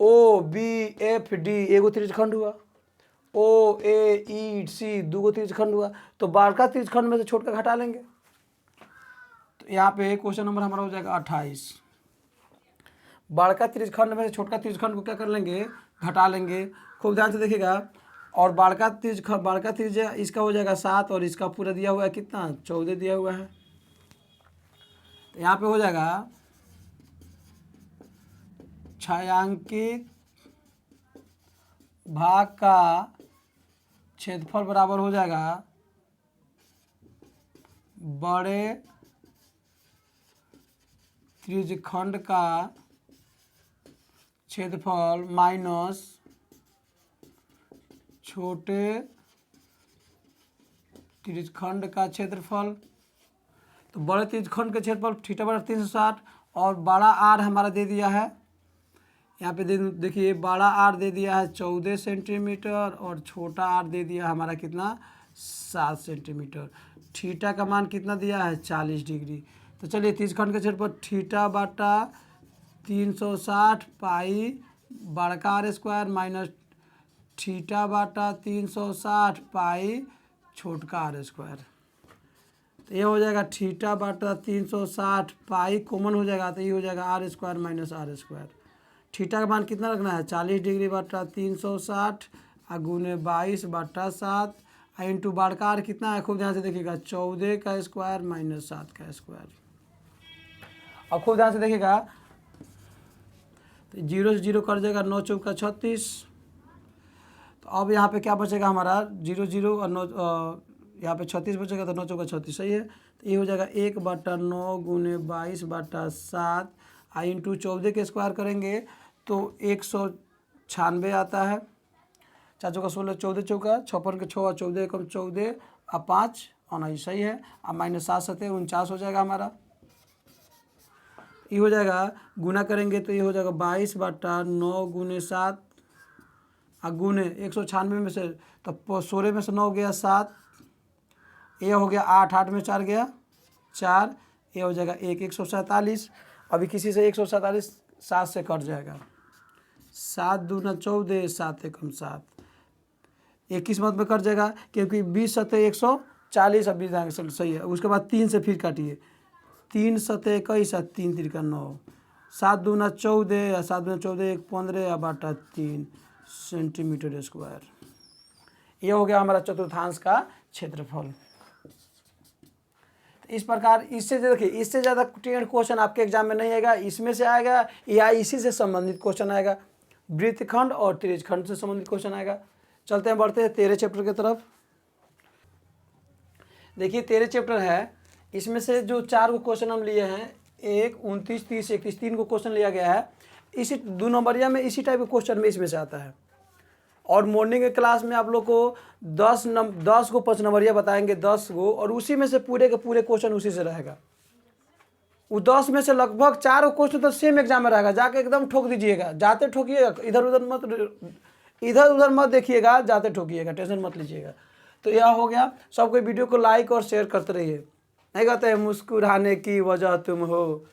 ओ बी एफ डी एगो त्रिज्यखंड हुआ, ओ ए ई सी दूगो त्रिज्यखंड हुआ। तो बड़का त्रिज्यखंड में से छोटा घटा लेंगे। तो यहाँ पे क्वेश्चन नंबर हमारा हो जाएगा 28। बड़का त्रिज्यखंड में से छोटका त्रिज्यखंड को क्या कर लेंगे, घटा लेंगे। खूब ध्यान से देखिएगा। और बड़का त्रिज्या इसका हो जाएगा 7 और इसका पूरा दिया हुआ है कितना, 14 दिया हुआ है। तो यहाँ पे हो जाएगा छायांकित भाग का क्षेत्रफल बराबर हो जाएगा बड़े त्रिज्यखंड का क्षेत्रफल माइनस छोटे त्रिज्यखंड का क्षेत्रफल। तो बड़े त्रिज्यखंड का क्षेत्रफल थीटा बराबर 360 और बड़ा आर हमारा दे दिया है, यहाँ पे देखिए बड़ा आर दे दिया है 14 सेंटीमीटर और छोटा आर दे दिया हमारा कितना, 7 सेंटीमीटर। थीटा का मान कितना दिया है, 40 डिग्री। तो चलिए त्रिज्यखंड का क्षेत्रफल थीटा बटा 360 पाई बड़का आर स्क्वायर माइनस थीटा बटा 360 पाई छोटका आर स्क्वायर। तो ये हो जाएगा थीटा बटा 360 पाई कॉमन हो जाएगा, तो ये हो जाएगा R square minus R square. Theta का मान कितना रखना है, 40 डिग्री बटा 360 गुने 22 बटा 7 इंटू बड़का आर कितना है, खूब ध्यान से देखिएगा 14 का स्क्वायर माइनस 7 का स्क्वायर। और खूब ध्यान से देखिएगा तो 0 से 0 कट जाएगा, 9 चौका 36। तो अब यहाँ पे क्या बचेगा हमारा 0 0 और 9 यहाँ पे 36 बचेगा, तो 9 चौका 36 सही है। तो ये हो जाएगा 1 बटा 9 गुने 22 बटा 7 इंटू 14 के स्क्वायर करेंगे तो 196 आता है। 4 चौका 16, 14 चौका 56 के 6 और 14 कम 14 और 5 आना ही सही है। अब माइनस 7 7 49 हो जाएगा हमारा। ये हो जाएगा गुना करेंगे तो ये हो जाएगा 22 बटा 9 गुने 7 और गुने 196 में से तो 16 में से 9 गया 7, ये हो गया 8 8 में 4 गया 4, ये हो जाएगा 147। अभी किसी से 147 7 से कट जाएगा, 7 दूना 14 7 एकम 7, 21 मत में कट जाएगा क्योंकि 20 सतह 140 अब 20 सही है। उसके बाद 3 से फिर काटिए, 3 सतह 21 और 3 तिरका 9, 7 दूना 14 7 दूना 14 1 15 बटा 3 सेंटीमीटर स्क्वायर। ये हो गया हमारा चतुर्थांश का क्षेत्रफल। इस प्रकार इससे देखिए, इससे ज़्यादा क्वेश्चन आपके एग्जाम में नहीं आएगा, इसमें से आएगा या इसी से संबंधित क्वेश्चन आएगा, वृत्तखंड और त्रिज्यखंड से संबंधित क्वेश्चन आएगा। चलते हैं, बढ़ते हैं 13 चैप्टर की तरफ। देखिए 13 चैप्टर है, इसमें से जो 4 को क्वेश्चन हम लिए हैं 1 29 30 31 3 को क्वेश्चन लिया गया है। इसी 2 नंबरिया में इसी टाइप के क्वेश्चन में इसमें से आता है। और मॉर्निंग के क्लास में आप लोग को 10 को 5 नंबरिया बताएंगे, 10 को, और उसी में से पूरे के पूरे क्वेश्चन उसी से रहेगा। वो 10 में से लगभग 4 क्वेश्चन तो सेम एग्जाम में रहेगा, जाके एकदम ठोक दीजिएगा, जाते ठोकिएगा, इधर उधर मत देखिएगा, जाते ठोकिएगा, टेंशन मत लीजिएगा। तो यह हो गया। सब कोई वीडियो को लाइक और शेयर करते रहिए। नहीं कहते हैं मुस्कुराने की वजह तुम हो,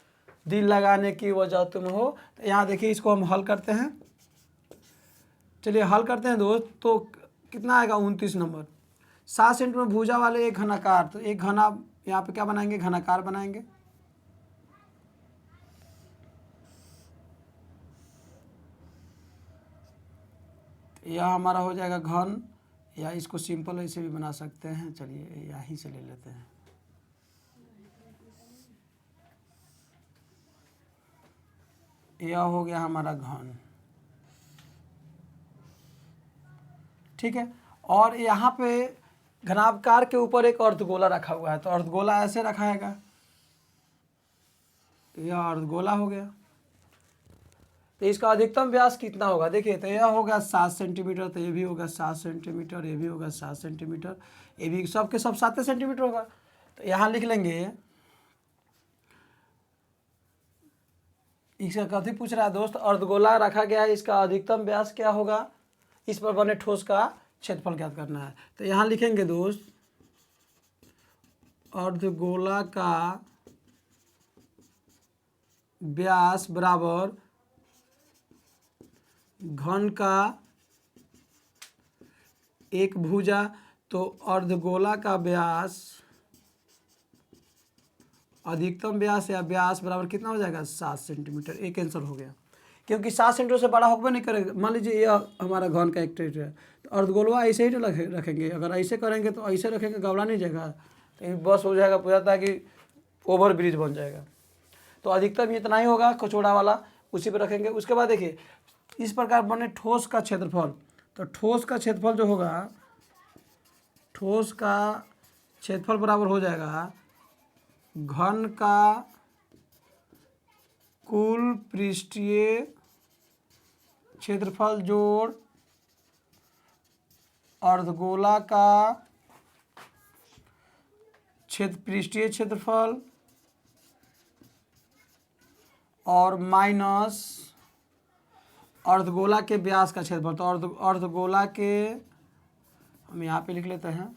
दिल लगाने की वजह तुम हो। तो यहाँ देखिए इसको हम हल करते हैं। चलिए हल करते हैं दोस्त। तो कितना आएगा 29 नंबर। 7 सेंटीमीटर भुजा वाले एक घनाकार, तो एक घना यहाँ पे क्या बनाएंगे, घनाकार बनाएंगे। यह हमारा हो जाएगा घन, या इसको सिंपल ऐसे भी बना सकते हैं। चलिए यहीं से ले लेते हैं। यह हो गया हमारा घन, ठीक है। और यहाँ पे घनाकार के ऊपर एक अर्धगोला रखा हुआ है, तो अर्धगोला ऐसे रखाएगा, यह अर्धगोला हो गया। तो इसका अधिकतम व्यास कितना होगा, देखिए। तो यह होगा 7 सेंटीमीटर, तो ये भी होगा 7 सेंटीमीटर, ये भी होगा 7 सेंटीमीटर, ये भी सबके सब 7 सेंटीमीटर होगा। तो यहाँ लिख लेंगे, इसका कथी पूछ रहा है दोस्त, अर्धगोला रखा गया है, इसका अधिकतम व्यास क्या होगा, इस पर बने ठोस का क्षेत्रफल ज्ञात करना है। तो यहाँ लिखेंगे दोस्त, अर्धगोला का व्यास बराबर घन का एक भुजा, तो अर्धगोला का व्यास, अधिकतम व्यास या व्यास बराबर कितना हो जाएगा 7 सेंटीमीटर। एक आंसर हो गया, क्योंकि 7 सेंटीमीटर से बड़ा होगा नहीं करेगा। मान लीजिए यह हमारा घन का एक टेरिटरी है, तो अर्धगोलवा ऐसे ही रखेंगे। अगर ऐसे करेंगे तो ऐसे रखेंगे, गबड़ा नहीं जाएगा, तो ये बस हो जाएगा, पूछता है कि ओवर ब्रिज बन जाएगा। तो अधिकतम इतना ही होगा कचौड़ा वाला, उसी पर रखेंगे। उसके बाद देखिए इस प्रकार बने ठोस का क्षेत्रफल, तो ठोस का क्षेत्रफल जो होगा, ठोस का क्षेत्रफल बराबर हो जाएगा घन का कुल पृष्ठीय क्षेत्रफल जोड़ अर्धगोला का पृष्ठीय क्षेत्रफल और माइनस अर्धगोला के व्यास का क्षेत्रफल। तो अर्धगोला के हम यहाँ पे लिख लेते हैं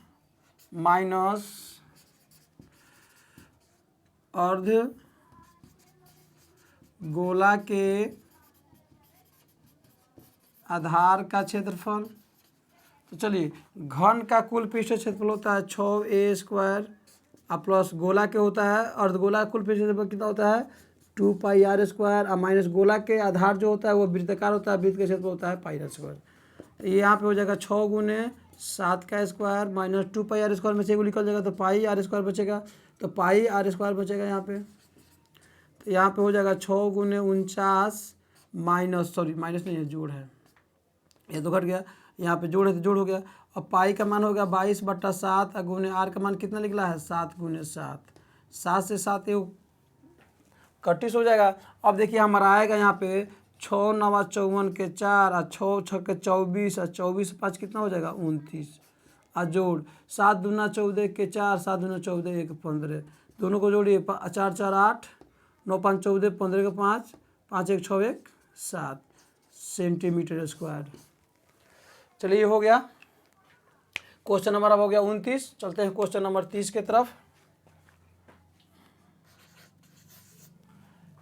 माइनस अर्धगोला के आधार का क्षेत्रफल। तो चलिए घन का कुल पृष्ठीय क्षेत्रफल होता है 6a स्क्वायर प्लस गोला के होता है, अर्धगोला का कुल पृष्ठीय क्षेत्रफल कितना होता है 2 पाई r स्क्वायर, और माइनस गोला के आधार जो होता है वो वृत्ताकार होता है, वृत्त का क्षेत्रफल होता है पाई r स्क्वायर। तो ये यहाँ पे हो जाएगा 6 गुने 7 का स्क्वायर माइनस 2 पाई r स्क्वायर में से निकल जाएगा, तो पाई r स्क्वायर बचेगा, तो पाई r स्क्वायर बचेगा यहाँ पे। तो यहाँ पे हो जाएगा 6 गुने 49 माइनस, सॉरी माइनस नहीं है, जोड़ है, ये तो घट गया, यहाँ पे जोड़ है तो जोड़ हो गया। और पाई का मान हो गया 22/7 गुने आर का मान कितना निकला है 7 गुने 7, 7 से 7 ये 31 हो जाएगा। अब देखिए हमारा आएगा यहाँ पे 6 9 54 के 4 और 6 6 के 24 और 24 5 कितना हो जाएगा 29, और जोड़ 7 दूना 14 के 4, 7 दूना 14 1 15, दोनों को जोड़िए 4 4 8 9 5 14 15 के 5 5 1 6 1 7 सेंटीमीटर स्क्वायर। चलिए ये हो गया क्वेश्चन नंबर, अब हो गया 29। चलते हैं क्वेश्चन नंबर 30 के तरफ।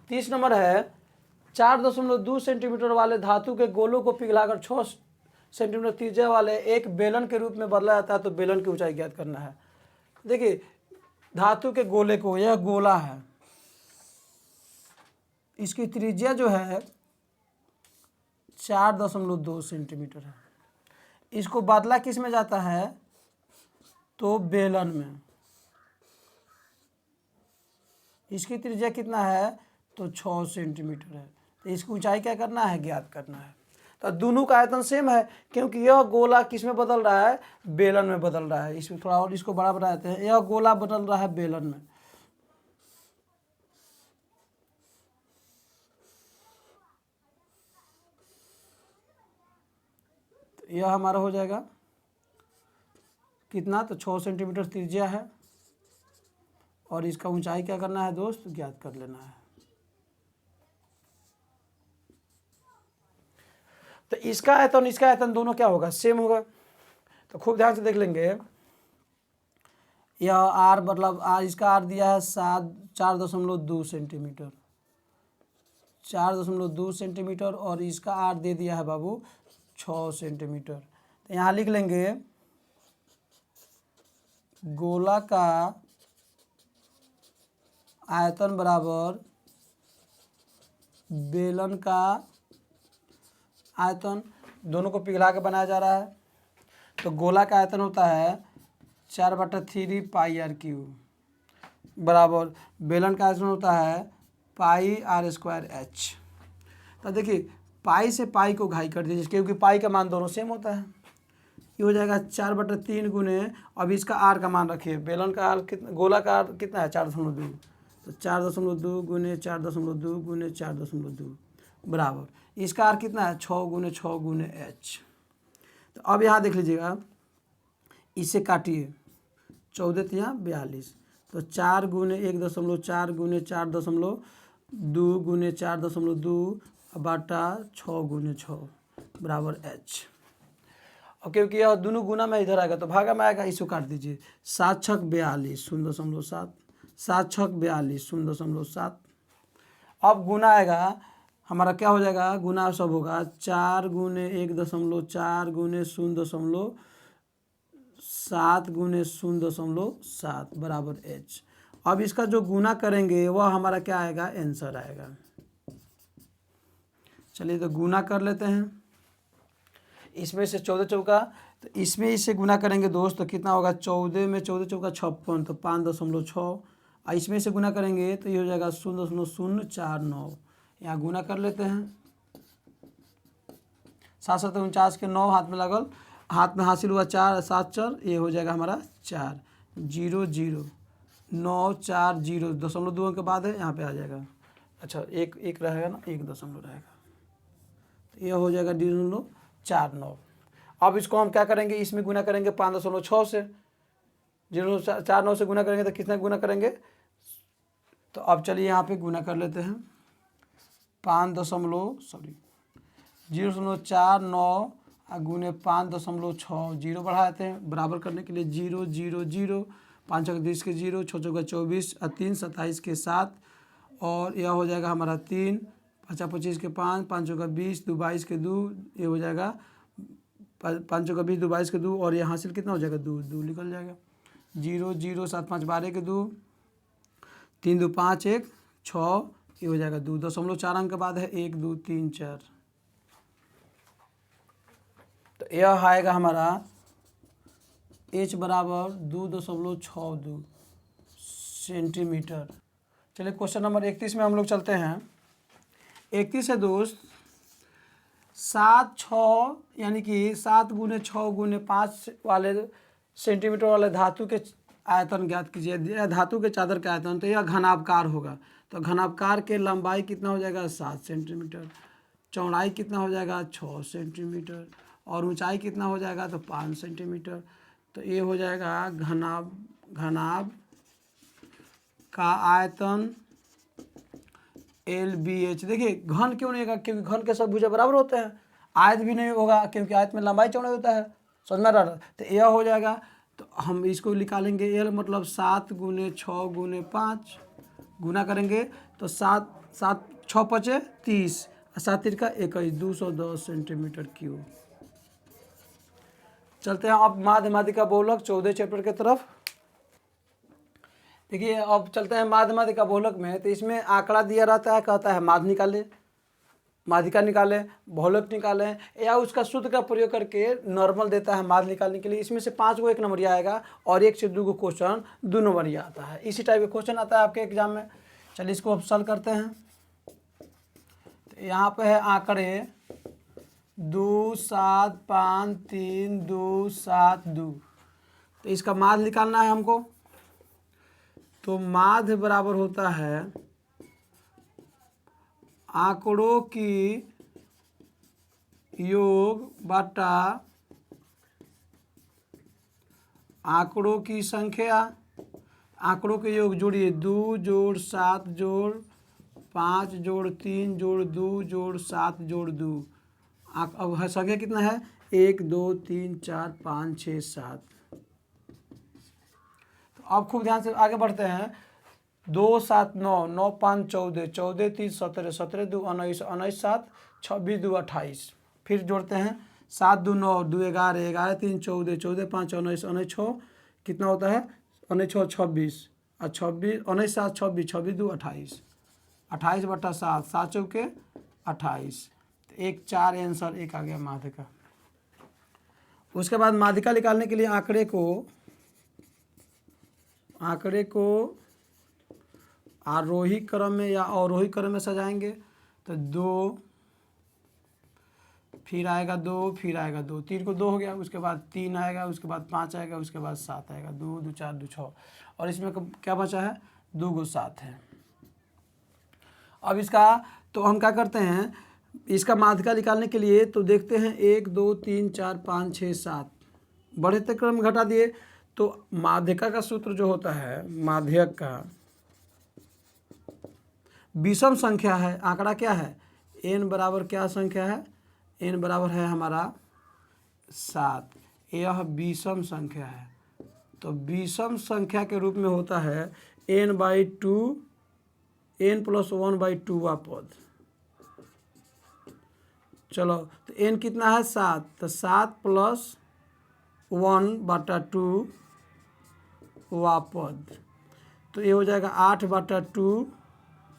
30 नंबर है 4.2 सेंटीमीटर वाले धातु के गोलों को पिघलाकर 6 सेंटीमीटर त्रिज्या वाले एक बेलन के रूप में बदला जाता है, तो बेलन की ऊंचाई ज्ञात करना है। देखिए धातु के गोले को, यह गोला है, इसकी त्रिज्या जो है 4.2 सेंटीमीटर है। इसको बदला किस में जाता है तो बेलन में। इसकी त्रिज्या कितना है तो 6 सेंटीमीटर है, तो इसकी ऊंचाई क्या करना है ज्ञात करना है। तो दोनों का आयतन सेम है, क्योंकि यह गोला किस में बदल रहा है बेलन में बदल रहा है। इसमें थोड़ा और इसको बड़ा बना देते हैं, यह गोला बदल रहा है बेलन में। तो यह हमारा हो जाएगा कितना तो 6 सेंटीमीटर त्रिज्या है, और इसका ऊंचाई क्या करना है दोस्त ज्ञात कर लेना है। तो इसका आयतन इसका आयतन दोनों क्या होगा सेम होगा। तो खूब ध्यान से देख लेंगे, यह आर मतलब आर, इसका आर दिया है 4.2 सेंटीमीटर, 4.2 सेंटीमीटर, और इसका आर दे दिया है बाबू 6 सेंटीमीटर। तो यहाँ लिख लेंगे गोला का आयतन बराबर बेलन का आयतन, दोनों को पिघला के बनाया जा रहा है। तो गोला का आयतन होता है 4/3 पाई r क्यूब बराबर बेलन का आयतन होता है पाई r स्क्वायर h। तो देखिए पाई से पाई को घाई कर दीजिए, क्योंकि पाई का मान दोनों सेम होता है। ये हो जाएगा 4/3 गुने, अब इसका आर का मान रखिए, बेलन का आर कितना, गोला का आर कितना है 4.2, तो 4.2 गुने 4.2 गुने 4.2 बराबर इसका आर कितना है 6 गुने 6 गुने h। तो अब यहाँ देख लीजिएगा, इसे काटिए 14 तिया 42, तो 4 गुने 1.4 गुने 4.2 गुने 4.2 बटा 6 गुने 6 बराबर h। और क्योंकि यह दोनों गुना में इधर आएगा तो भागा में आएगा, इसको काट दीजिए। 7 6 42 0.7, 7 6 42 0.7, अब गुना आएगा हमारा क्या हो जाएगा, गुना सब होगा 4 गुने 1.4 गुने 0.7 गुने 0.7 बराबर h। अब इसका जो गुना करेंगे वह हमारा क्या आएगा, आंसर आएगा। चलिए तो गुना कर लेते हैं। इसमें से 14 चौका, तो इसमें इसे गुना करेंगे दोस्त तो कितना होगा, 14 में 14 चौका 56 तो 5.6। और इसमें से गुना करेंगे तो ये हो जाएगा 0.049। यहाँ गुना कर लेते हैं। 7 7 49 के 9 हाथ में लगल, हाथ में हासिल हुआ 4 7 4, ये हो जाएगा हमारा 4 0 0 9 4 0 .2 के बाद है यहाँ पे आ जाएगा। अच्छा एक एक रहेगा ना, 1 दशमलव रहेगा, तो यह हो जाएगा 0.49। अब इसको हम क्या करेंगे, इसमें गुना करेंगे 5.6 से, 0.49 से गुना करेंगे तो कितना गुना करेंगे। तो अब चलिए यहाँ पे गुना कर लेते हैं। 0.49 गुने 5.6, 0 बढ़ा देते हैं बराबर करने के लिए, 0 0 0 5 चौका 20 के 0 6 चौका 24 और 3 27 के 7, और यह हो जाएगा हमारा 3 5 25 के 5 5 चौका 20 2 22 के 2, ये हो जाएगा 5 चौका 20 2 22 के 2, और ये हासिल कितना हो जाएगा 2 2 निकल जाएगा। 0 0 7 5 12 के 2 3 2 5 1 6, ये हो जाएगा 2.4 अंक के बाद है 1 2 3 4। तो यह आएगा हमारा h बराबर 2.62 सेंटीमीटर। चलिए क्वेश्चन नंबर 31 में हम लोग चलते हैं। 31 है दोस्त, 7 6 यानी कि 7 गुने 6 गुने 5 वाले सेंटीमीटर वाले धातु के आयतन ज्ञात कीजिए। धातु के चादर का आयतन, तो यह घनाभकार होगा, तो घनाभकार के लंबाई कितना हो जाएगा 7 सेंटीमीटर, चौड़ाई कितना हो जाएगा 6 सेंटीमीटर, और ऊंचाई कितना हो जाएगा तो 5 सेंटीमीटर। तो ये हो जाएगा घनाभ का आयतन LBH। देखिए घन क्यों नहीं होगा, क्योंकि घन के सब भुजा बराबर होते हैं। आयत भी नहीं होगा क्योंकि आयत में लंबाई चौड़ाई होता है, समझ में आ रहा है। तो यह हो जाएगा, तो हम इसको निकालेंगे L मतलब 7 गुने 6 गुने 5 गुना करेंगे तो 7 7 6 5 30 और 7 3 का 21 210 सेंटीमीटर क्यूब। चलते हैं अब माध्यमातिका बहुलक 14 चैप्टर के तरफ। देखिए अब चलते हैं माध्यमातिका बहुलक में, तो इसमें आंकड़ा दिया रहता है, कहता है माध्य निकाले, माध्यिका निकाले, बहुलक निकाले, या उसका सूत्र का प्रयोग करके नॉर्मल देता है माध्य निकालने के लिए। इसमें से 5 गो 1 नंबरिया आएगा और 1 से 2 गो क्वेश्चन 2 नंबरिया आता है। इसी टाइप का क्वेश्चन आता है आपके एग्जाम में। चलिए इसको अब सॉल्व करते हैं। तो यहाँ पे है आंकड़े 2 7 5 3 2 7 2, तो इसका माध्य निकालना है हमको। तो माध्य बराबर होता है आंकड़ों की योग बटा आंकड़ों की संख्या। आंकड़ों के योग जोड़िए, 2 जोड़ 7 जोड़ 5 जोड़ 3 जोड़ 2 जोड़ 7 जोड़ 2। अब संख्या कितना है 1 2 3 4 5 6 7। तो अब खूब ध्यान से आगे बढ़ते हैं। 2 7 9 9 5 14 14 3 17 17 2 19 19 7 26 2 28। फिर जोड़ते हैं 7 2 9 2 11 11 3 14 14 5 19 19 6 कितना होता है 19 6 26 और 26 19 7 26 26 2 28 28 बटा 7 7 चौके 28। तो 1 4 आंसर 1 आ गया माध्यिका। उसके बाद माध्यिका निकालने के लिए आंकड़े को आरोही क्रम में या अवरोही क्रम में सजाएंगे। तो 2 फिर आएगा 2 फिर आएगा 2, 3 को 2 हो गया, उसके बाद 3 आएगा, उसके बाद 5 आएगा, उसके बाद 7 आएगा, 2 2 4 2 6, और इसमें क्या बचा है 2 गो 7 है। अब इसका तो हम क्या करते हैं, इसका माध्यिका निकालने के लिए तो देखते हैं 1 2 3 4 5 6 7 बढ़ते क्रम में घटा दिए। तो माध्यिका का सूत्र जो होता है, माध्यक का विषम संख्या है। आंकड़ा क्या है n बराबर क्या संख्या है, n बराबर है हमारा 7। यह विषम संख्या है। तो विषम संख्या के रूप में होता है n/2 n+1/2वां पद। चलो तो n कितना है 7, तो 7 + 1/2 वां पद, तो ये हो जाएगा 8/2,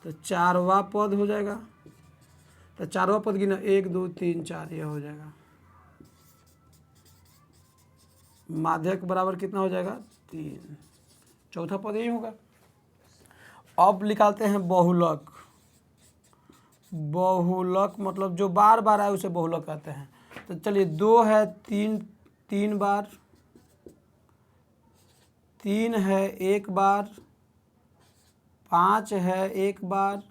तो 4वां पद हो जाएगा। तो 4वां पद गिना 1 2 3 4, ये हो जाएगा। माध्यक बराबर कितना हो जाएगा 3, चौथा पद यही होगा। अब निकालते हैं बहुलक। बहुलक मतलब जो बार बार आए उसे बहुलक कहते हैं। तो चलिए 2 है 3 बार, 3 है 1 बार, 5 है 1 बार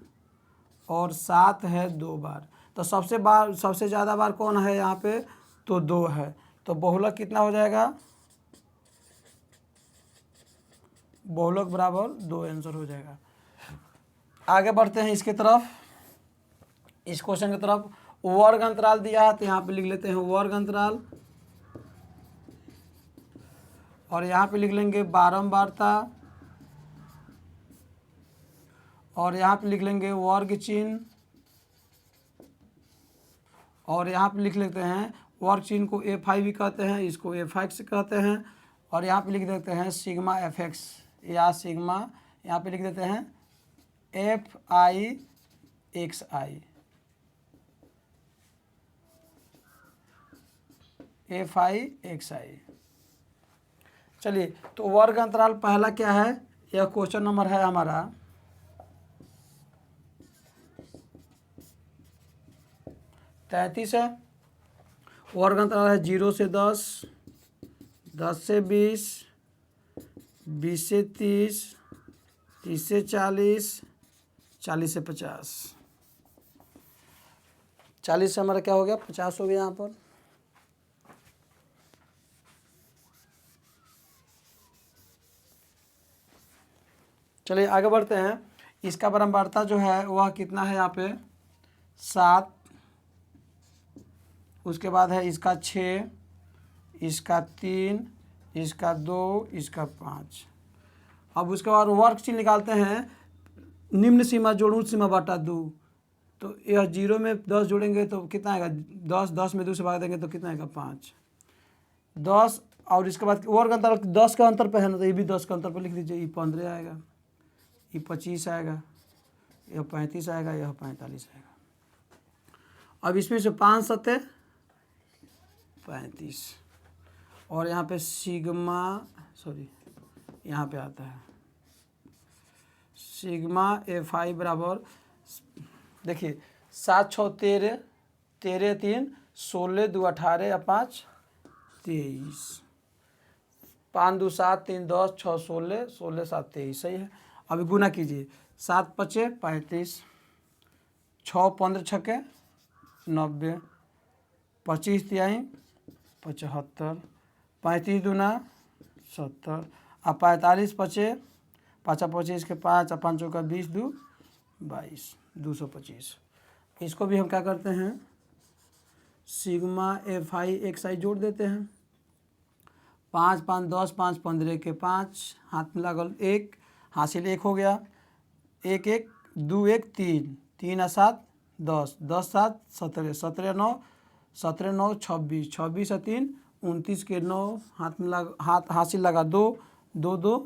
और 7 है 2 बार। तो सबसे ज़्यादा बार कौन है यहाँ पे, तो 2 है। तो बहुलक कितना हो जाएगा, बहुलक बराबर 2 आंसर हो जाएगा। आगे बढ़ते हैं इसके तरफ, इस क्वेश्चन की तरफ। वर्ग अंतराल दिया है तो यहाँ पे लिख लेते हैं वर्ग अंतराल, और यहाँ पे लिख लेंगे बारंबारता, और यहाँ पे लिख लेंगे वर्ग चिन्ह, और यहाँ पे लिख लेते हैं वर्ग चिन्ह को F भी कहते हैं, इसको Fx कहते हैं, और यहाँ पे लिख देते हैं सिग्मा Fx या सिग्मा, यहाँ पे लिख देते हैं Fi xi। चलिए तो वर्ग अंतराल पहला क्या है, यह क्वेश्चन नंबर है हमारा 33 है। वर्ग अंतराल है 0 से 10, 10 से 20, 20 से 30, 30 से 40, 40 से 50। 40 से हमारा क्या हो गया 50 हो गया यहाँ पर। चलिए आगे बढ़ते हैं। इसका बारंबारता जो है वह कितना है यहाँ पे 7, उसके बाद है इसका 6, इसका 3, इसका 2, इसका 5। अब उसके बाद वर्ग चिन्ह निकालते हैं, निम्न सीमा जोड़ उच्च सीमा बटा 2। तो यह 0 में 10 जोड़ेंगे तो कितना आएगा 10, 10 में 2 से भाग देंगे तो कितना आएगा 5, 10। और इसके बाद वर्ग अंतर 10 का अंतर पे है ना, तो ये भी 10 का अंतर पर लिख दीजिए। ये 15 आएगा, ये 25 आएगा, यह 35 आएगा, यह 45 आएगा। अब इसमें से 5 सत्ते 35, और यहाँ पे सिग्मा यहाँ पे आता है सिग्मा Fi बराबर, देखिए 7 6 13, 13 3 16 2 18 या 5 23, 5 2 7 3 10 6 16, 16 7 23, सही है। अभी गुना कीजिए, 7 5 35, 6 15 6 90, 25 तिहाई 75, 35 दूना 70, अब 45 5 5 25 के 5 और 5 का 20 2 22, 225। इसको भी हम क्या करते हैं सिग्मा Fi xi जोड़ देते हैं। 5 5 10, 5 15 के 5, हाथ में लागल 1, हासिल 1 हो गया, 1 1 2 1 3, 3 और 7 10, 10 7 17, 17 9 17 9 26, 26 और 3 29 के 9, हाथ में हासिल लगा 2 2 2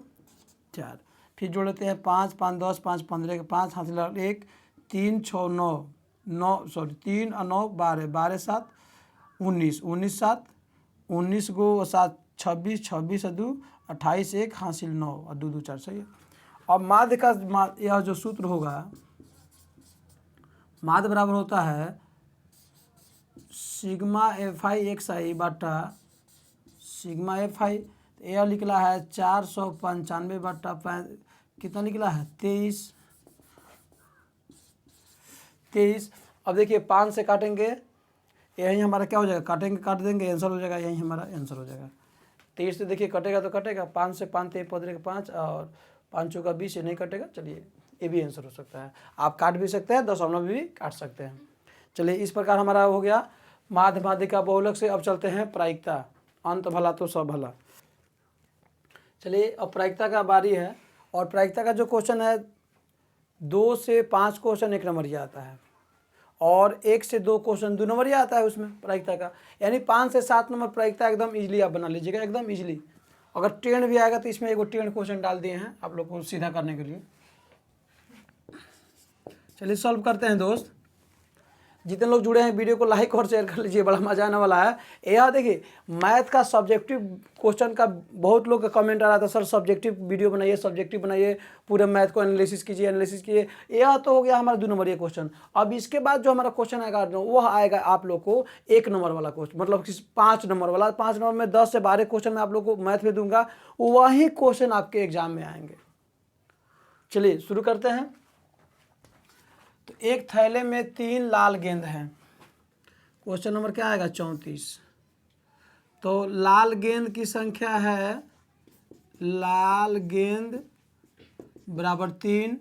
4। फिर जोड़ लेते हैं 5 5 10, 5 15 के 5, हासिल लगा 1, 3 6 9 3 और 9 12, 12 7 19, 19 7 19 को 7 26, 26 और 2 28, 1 हासिल 9 और 2 2 4, सही है। अब माध्य का यह जो सूत्र होगा, माध्य बराबर होता है सिग्मा Fi xi बटा सिग्मा Fi। यह निकला है 495 बटा कितना निकला है 23। अब देखिए 5 से काटेंगे, यही हमारा क्या हो जाएगा, काटेंगे काट देंगे आंसर हो जाएगा, यही हमारा आंसर हो जाएगा 23 से। देखिए कटेगा तो कटेगा, 5 से 5 3 15 के 5 और 5 का 20, ये नहीं कटेगा। चलिए ये भी आंसर हो सकता है, आप काट भी सकते हैं, दशमलव भी काट सकते हैं। चलिए इस प्रकार हमारा हो गया माध्य माध्यिका बहुलक से। अब चलते हैं प्रायिकता, अंत भला तो सब भला। चलिए अब प्रायिकता का बारी है, और प्रायिकता का जो क्वेश्चन है 2 से 5 क्वेश्चन 1 नंबरिया आता है, और 1 से 2 क्वेश्चन 2 नंबरिया आता है उसमें प्रायिकता का। यानी 5 से 7 नंबर प्रायिकता एकदम इजीली आप बना लीजिएगा, एकदम इजीली। अगर टेढ़ भी आएगा तो इसमें एगो टेढ़ क्वेश्चन डाल दिए हैं आप लोग को सीधा करने के लिए। चलिए सॉल्व करते हैं दोस्त। जितने लोग जुड़े हैं वीडियो को लाइक और शेयर कर लीजिए, बड़ा मजा आने वाला है। यह देखिए मैथ का सब्जेक्टिव क्वेश्चन का बहुत लोग का कमेंट आ रहा था, सर सब्जेक्टिव वीडियो बनाइए, सब्जेक्टिव बनाइए, पूरे मैथ को एनालिसिस कीजिए। यह तो हो गया हमारा 2 नंबर ये क्वेश्चन। अब इसके बाद जो हमारा क्वेश्चन आएगा वह आएगा आप लोग को 1 नंबर वाला क्वेश्चन, मतलब कि 5 नंबर वाला। 5 नंबर में 10 से 12 क्वेश्चन मैं आप लोग को मैथ में दूंगा, वही क्वेश्चन आपके एग्जाम में आएंगे। चलिए शुरू करते हैं। तो एक थैले में 3 लाल गेंद हैं। क्वेश्चन नंबर क्या आएगा 34। तो लाल गेंद की संख्या है, लाल गेंद बराबर 3,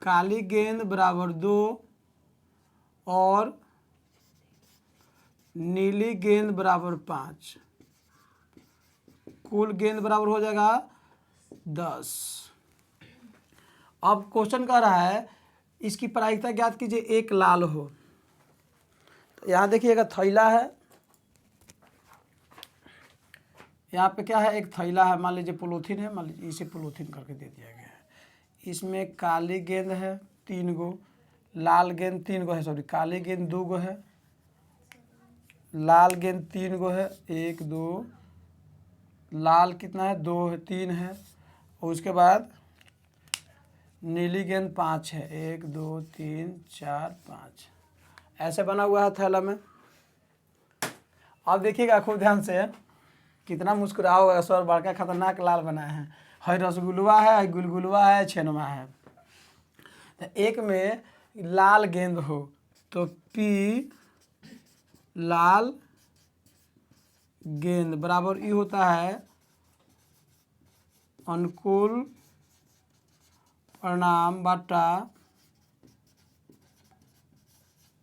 काली गेंद बराबर 2 और नीली गेंद बराबर 5। कुल गेंद बराबर हो जाएगा 10। अब क्वेश्चन कह रहा है इसकी प्रायिकता ज्ञात कीजिए, एक लाल हो। तो यहाँ देखिएगा थैला है, यहाँ पे क्या है, एक थैला है, मान लीजिए पोलोथीन है, मान लीजिए इसे पोलोथीन करके दे दिया गया है। इसमें काली गेंद है 3 गो, लाल गेंद 3 गो है, सॉरी काली गेंद 2 गो है, लाल गेंद 3 गो है, 1 2, लाल कितना है 2 है, 3 है, और उसके बाद नीली गेंद 5 है, 1 2 3 4 5। ऐसे बना हुआ है थैला में। अब देखिएगा खूब ध्यान से, कितना मुस्कुरा होगा, सर बड़का खतरनाक लाल बनाए हैं। है रसगुल्ला है, गुलगुलवा है, छेनमा है। एक में लाल गेंद हो तो पी लाल गेंद बराबर ई होता है अनुकूल परिणाम बटा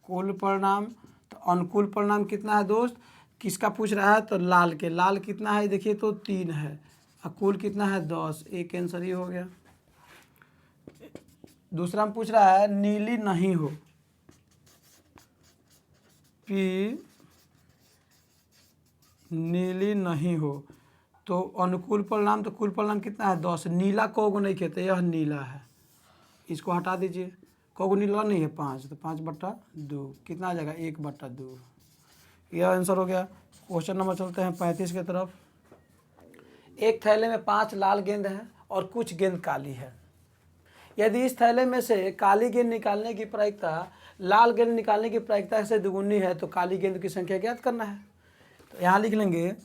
कुल परिणाम। तो अनुकूल परिणाम कितना है दोस्त, किसका पूछ रहा है, तो लाल के। लाल कितना है देखिए तो 3 है, और कुल कितना है 10। एक आंसर ही हो गया। दूसरा में पूछ रहा है नीली नहीं हो, पी नीली नहीं हो, तो अनुकूल परिणाम, तो कुल परिणाम कितना है 10। नीला कोगो नहीं कहते, यह नीला है, इसको हटा दीजिए। कोगो नीला नहीं है 5, तो 5/2 कितना आ जाएगा 1/2। यह आंसर हो गया। क्वेश्चन नंबर चलते हैं 35 की तरफ। एक थैले में 5 लाल गेंद हैं और कुछ गेंद काली है। यदि इस थैले में से काली गेंद निकालने की प्रायिकता लाल गेंद निकालने की प्रायिकता से दुगुनी है, तो काली गेंद की संख्या ज्ञात करना है। तो यहाँ लिख लेंगे,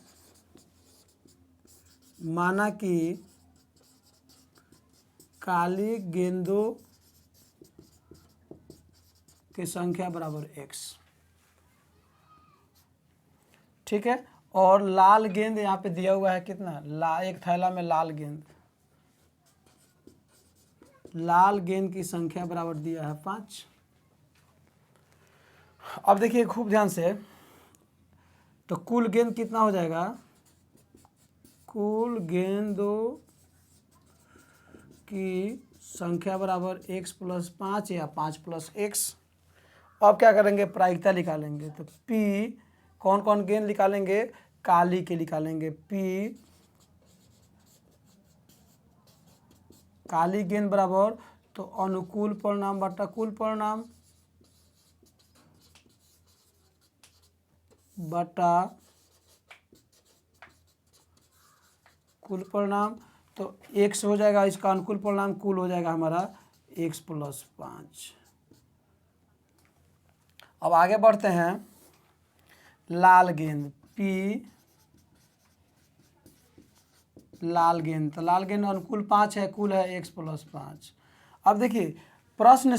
माना कि काली गेंदों की संख्या बराबर x, ठीक है। और लाल गेंद यहाँ पे दिया हुआ है कितना, एक थैला में लाल गेंद की संख्या बराबर दिया है 5। अब देखिए खूब ध्यान से, तो कुल गेंद कितना हो जाएगा, कुल गेंदों की संख्या बराबर x + 5 या 5 + x। अब क्या करेंगे, प्रायिकता निकालेंगे। तो P कौन कौन गेंद निकालेंगे, काली के निकालेंगे। P काली गेंद बराबर, तो अनुकूल परिणाम बटा कुल परिणाम बटा कुल परिणाम। तो x हो जाएगा इसका अनुकूल परिणाम, कुल हो जाएगा हमारा x + 5। अब आगे बढ़ते हैं। लाल गेंद P लाल गेंद, तो लाल गेंद अनुकूल 5 है, कुल है x + 5। अब देखिए प्रश्न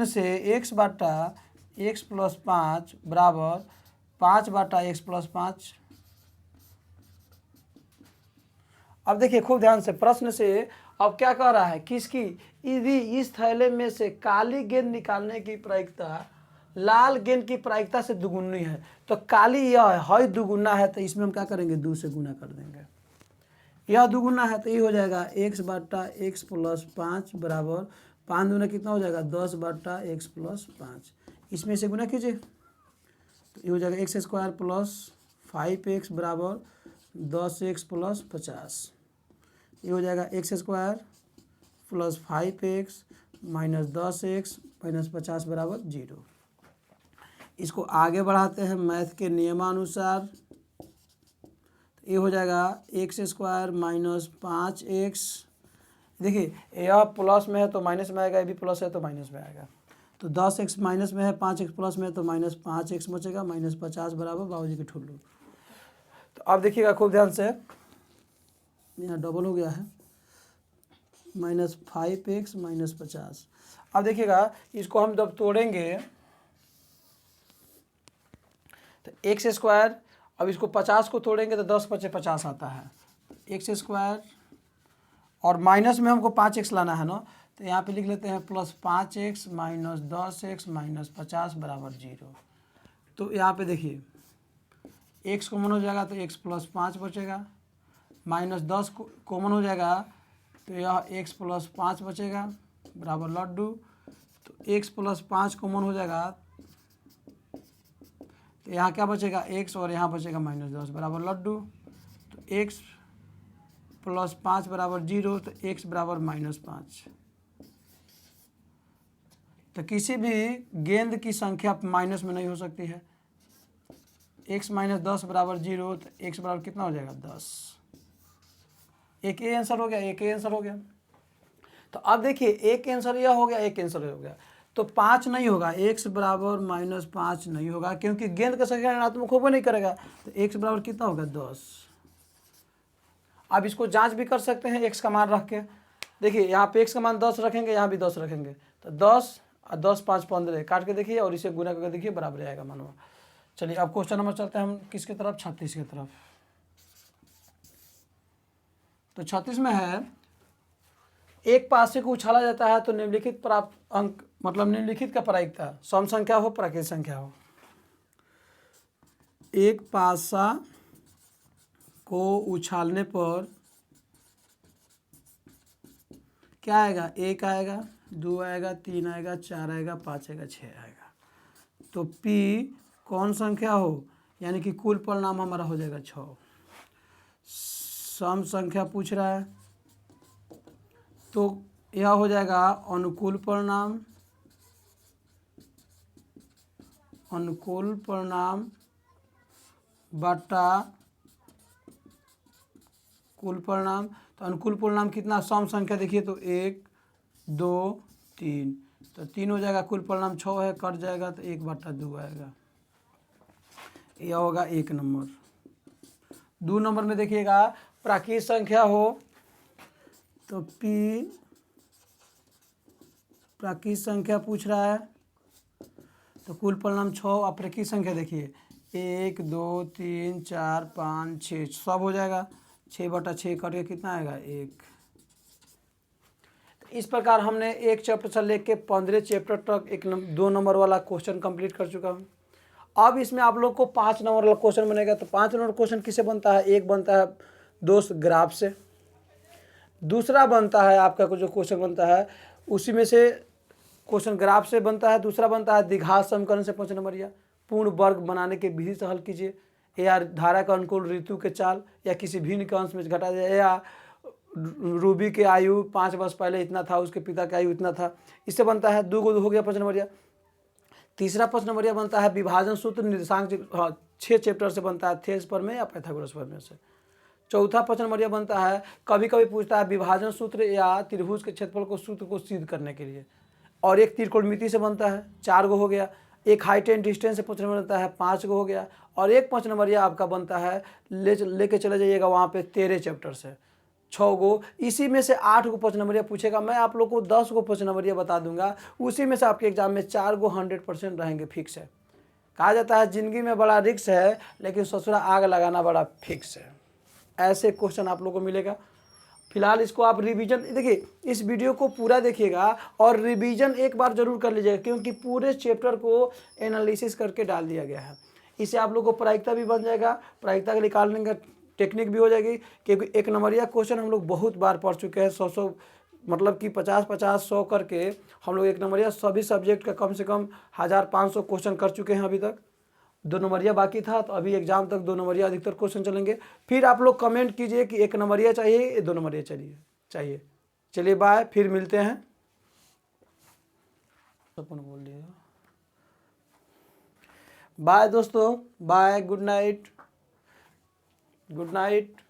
से x बटा x + 5 बराबर 5/x + 5। अब देखिए खूब ध्यान से, प्रश्न से अब क्या कह रहा है, किसकी, यदि इस थैले में से काली गेंद निकालने की प्रायिकता लाल गेंद की प्रायिकता से दुगुनी है, तो काली यह है दुगुना है, तो इसमें हम क्या करेंगे 2 से गुना कर देंगे। यह दुगुना है तो ये हो जाएगा x बटा x प्लस 5 बराबर 5 दूना कितना हो जाएगा 10 बटा x प्लस 5। इसमें से गुना कीजिए तो ये हो जाएगा एक्स स्क्वायर प्लस 5x बराबर 10x प्लस 50। ये हो जाएगा x square plus 5x minus 10x minus 50 बराबर 0। इसको आगे बढ़ाते हैं मैथ के नियमानुसार। ये हो जाएगा एक्स स्क्वायर माइनस 5x। देखिए यह प्लस में है तो माइनस में आएगा, ये भी प्लस है तो माइनस में आएगा। तो 10x माइनस में है, 5x प्लस में है तो माइनस 5x बचेगा, माइनस 50 बराबर बाबूजी के ठुल्लू। तो अब देखिएगा खूब ध्यान से, यहाँ डबल हो गया है, माइनस 5x माइनस 50। अब देखिएगा इसको हम जब तोड़ेंगे तो एक्स स्क्वायर, अब इसको 50 को तोड़ेंगे तो 10 पचे 50 आता है एक्स स्क्वायर, और माइनस में हमको 5x लाना है ना, तो यहाँ पे लिख लेते हैं plus 5x minus 10x minus 50 बराबर 0। तो यहाँ पे देखिए x कॉमन हो जाएगा तो x प्लस 5 बचेगा, माइनस 10 कॉमन हो जाएगा तो यह x प्लस 5 बचेगा बराबर लड्डू। तो x प्लस 5 कॉमन हो जाएगा तो यहाँ क्या बचेगा x, और यहाँ बचेगा माइनस 10 बराबर लड्डू। तो x प्लस 5 बराबर 0, तो x बराबर माइनस 5। तो किसी भी गेंद की संख्या माइनस में नहीं हो सकती है। x माइनस 10 बराबर 0, तो x बराबर कितना हो जाएगा 10। एक ये आंसर हो गया, एक ये आंसर हो गया। तो अब देखिए एक आंसर यह हो गया, एक आंसर हो गया, तो 5 नहीं होगा, x बराबर माइनस 5 नहीं होगा क्योंकि गेंद का संख्या ऋणात्मक होबे नहीं करेगा। तो x बराबर कितना होगा 10। अब इसको जांच भी कर सकते हैं x का मान रख के। देखिए यहाँ पे x का मान 10 रखेंगे, यहाँ भी 10 रखेंगे, तो 10 और 10 5 15 काट के देखिए और इसे गुना करके देखिए बराबर आएगा मानवा। चलिए अब क्वेश्चन नंबर चलते हैं हम किसके तरफ, 36 की तरफ। तो 36 में है, एक पासे को उछाला जाता है तो निम्नलिखित प्राप्त अंक, मतलब निम्नलिखित का प्रायिकता सम संख्या हो प्राकृत संख्या हो। एक पासा को उछालने पर क्या आएगा, 1 आएगा, 2 आएगा, 3 आएगा, 4 आएगा, 5 आएगा, 6 आएगा। तो P कौन संख्या हो, यानी कि कुल परिणाम हमारा हो जाएगा 6। सम संख्या पूछ रहा है तो यह हो जाएगा अनुकूल परिणाम, अनुकूल परिणाम बटा कुल परिणाम। तो अनुकूल परिणाम कितना, सम संख्या देखिए तो 1 2 3, तो 3 हो जाएगा, कुल परिणाम 6 है, कट जाएगा तो 1 बटा 2 आएगा। यह होगा 1 नंबर। 2 नंबर में देखिएगा प्राकृत संख्या हो तो P प्राकृत संख्या पूछ रहा है तो कुल परिणाम 6, और प्राकृत संख्या देखिए 1 2 3 4 5 6 सब हो जाएगा, 6 बटा 6 कट के कितना आएगा 1। इस प्रकार हमने एक चैप्टर से लेके 15 चैप्टर तक 2 नंबर वाला क्वेश्चन कंप्लीट कर चुका हूँ। अब इसमें आप लोग को 5 नंबर वाला क्वेश्चन बनेगा। तो 5 नंबर क्वेश्चन किससे बनता है, एक बनता है दोस्त ग्राफ से, दूसरा बनता है आपका जो क्वेश्चन बनता है उसी में से क्वेश्चन ग्राफ से बनता है, दूसरा बनता है द्विघात समीकरण से 5 नंबर, या पूर्ण वर्ग बनाने के विधि से हल कीजिए, या धारा का अनुकूल ऋतु के चाल, या किसी भिन्न के अंश में घटा जाए, या रूबी के आयु 5 वर्ष पहले इतना था, उसके पिता की आयु इतना था। इससे बनता है 2 हो गया 5 नंबर। तीसरा 5 नंबर बनता है विभाजन सूत्र निर्देशांक, हाँ 6 चैप्टर से बनता है, थेल्स प्रमेय या पाइथागोरस प्रमेय से। चौथा 5 नंबर बनता है, कभी कभी पूछता है विभाजन सूत्र या त्रिभुज के क्षेत्रफल को सूत्र को सिद्ध करने के लिए, और एक त्रिकोणमिति से बनता है, 4 हो गया। एक हाइट एंड डिस्टेंस से 5 नंबर बनता है, 5 हो गया। और एक 5 नंबर आपका बनता है लेके चले जाइएगा वहाँ पे 13 चैप्टर से 6 इसी में से 8 5 नंबर पूछेगा। मैं आप लोग को 10 5 नंबर बता दूंगा, उसी में से आपके एग्जाम में 4 100% रहेंगे, फिक्स है। कहा जाता है जिंदगी में बड़ा रिस्क है लेकिन ससुरा आग लगाना बड़ा फिक्स है। ऐसे क्वेश्चन आप लोगों को मिलेगा। फिलहाल इसको आप रिवीजन देखिए, इस वीडियो को पूरा देखिएगा और रिवीजन एक बार जरूर कर लीजिएगा, क्योंकि पूरे चैप्टर को एनालिसिस करके डाल दिया गया है। इससे आप लोग को प्रायिकता भी बन जाएगा। प्रायिकता के निकालने का टेक्निक भी हो जाएगी, क्योंकि एक नंबरिया क्वेश्चन हम लोग बहुत बार पढ़ चुके हैं। 100 मतलब कि 50-50 100 करके हम लोग एक नंबरिया सभी सब्जेक्ट का कम से कम 1500 क्वेश्चन कर चुके हैं अभी तक। 2 नंबरिया बाकी था, तो अभी एग्जाम तक 2 नंबरिया अधिकतर क्वेश्चन चलेंगे। फिर आप लोग कमेंट कीजिए कि 1 नंबरिया चाहिए या 2 नंबरिया चाहिए। चलिए बाय, फिर मिलते हैं। अपन बोल दिया बाय दोस्तों, bye, good night, good night.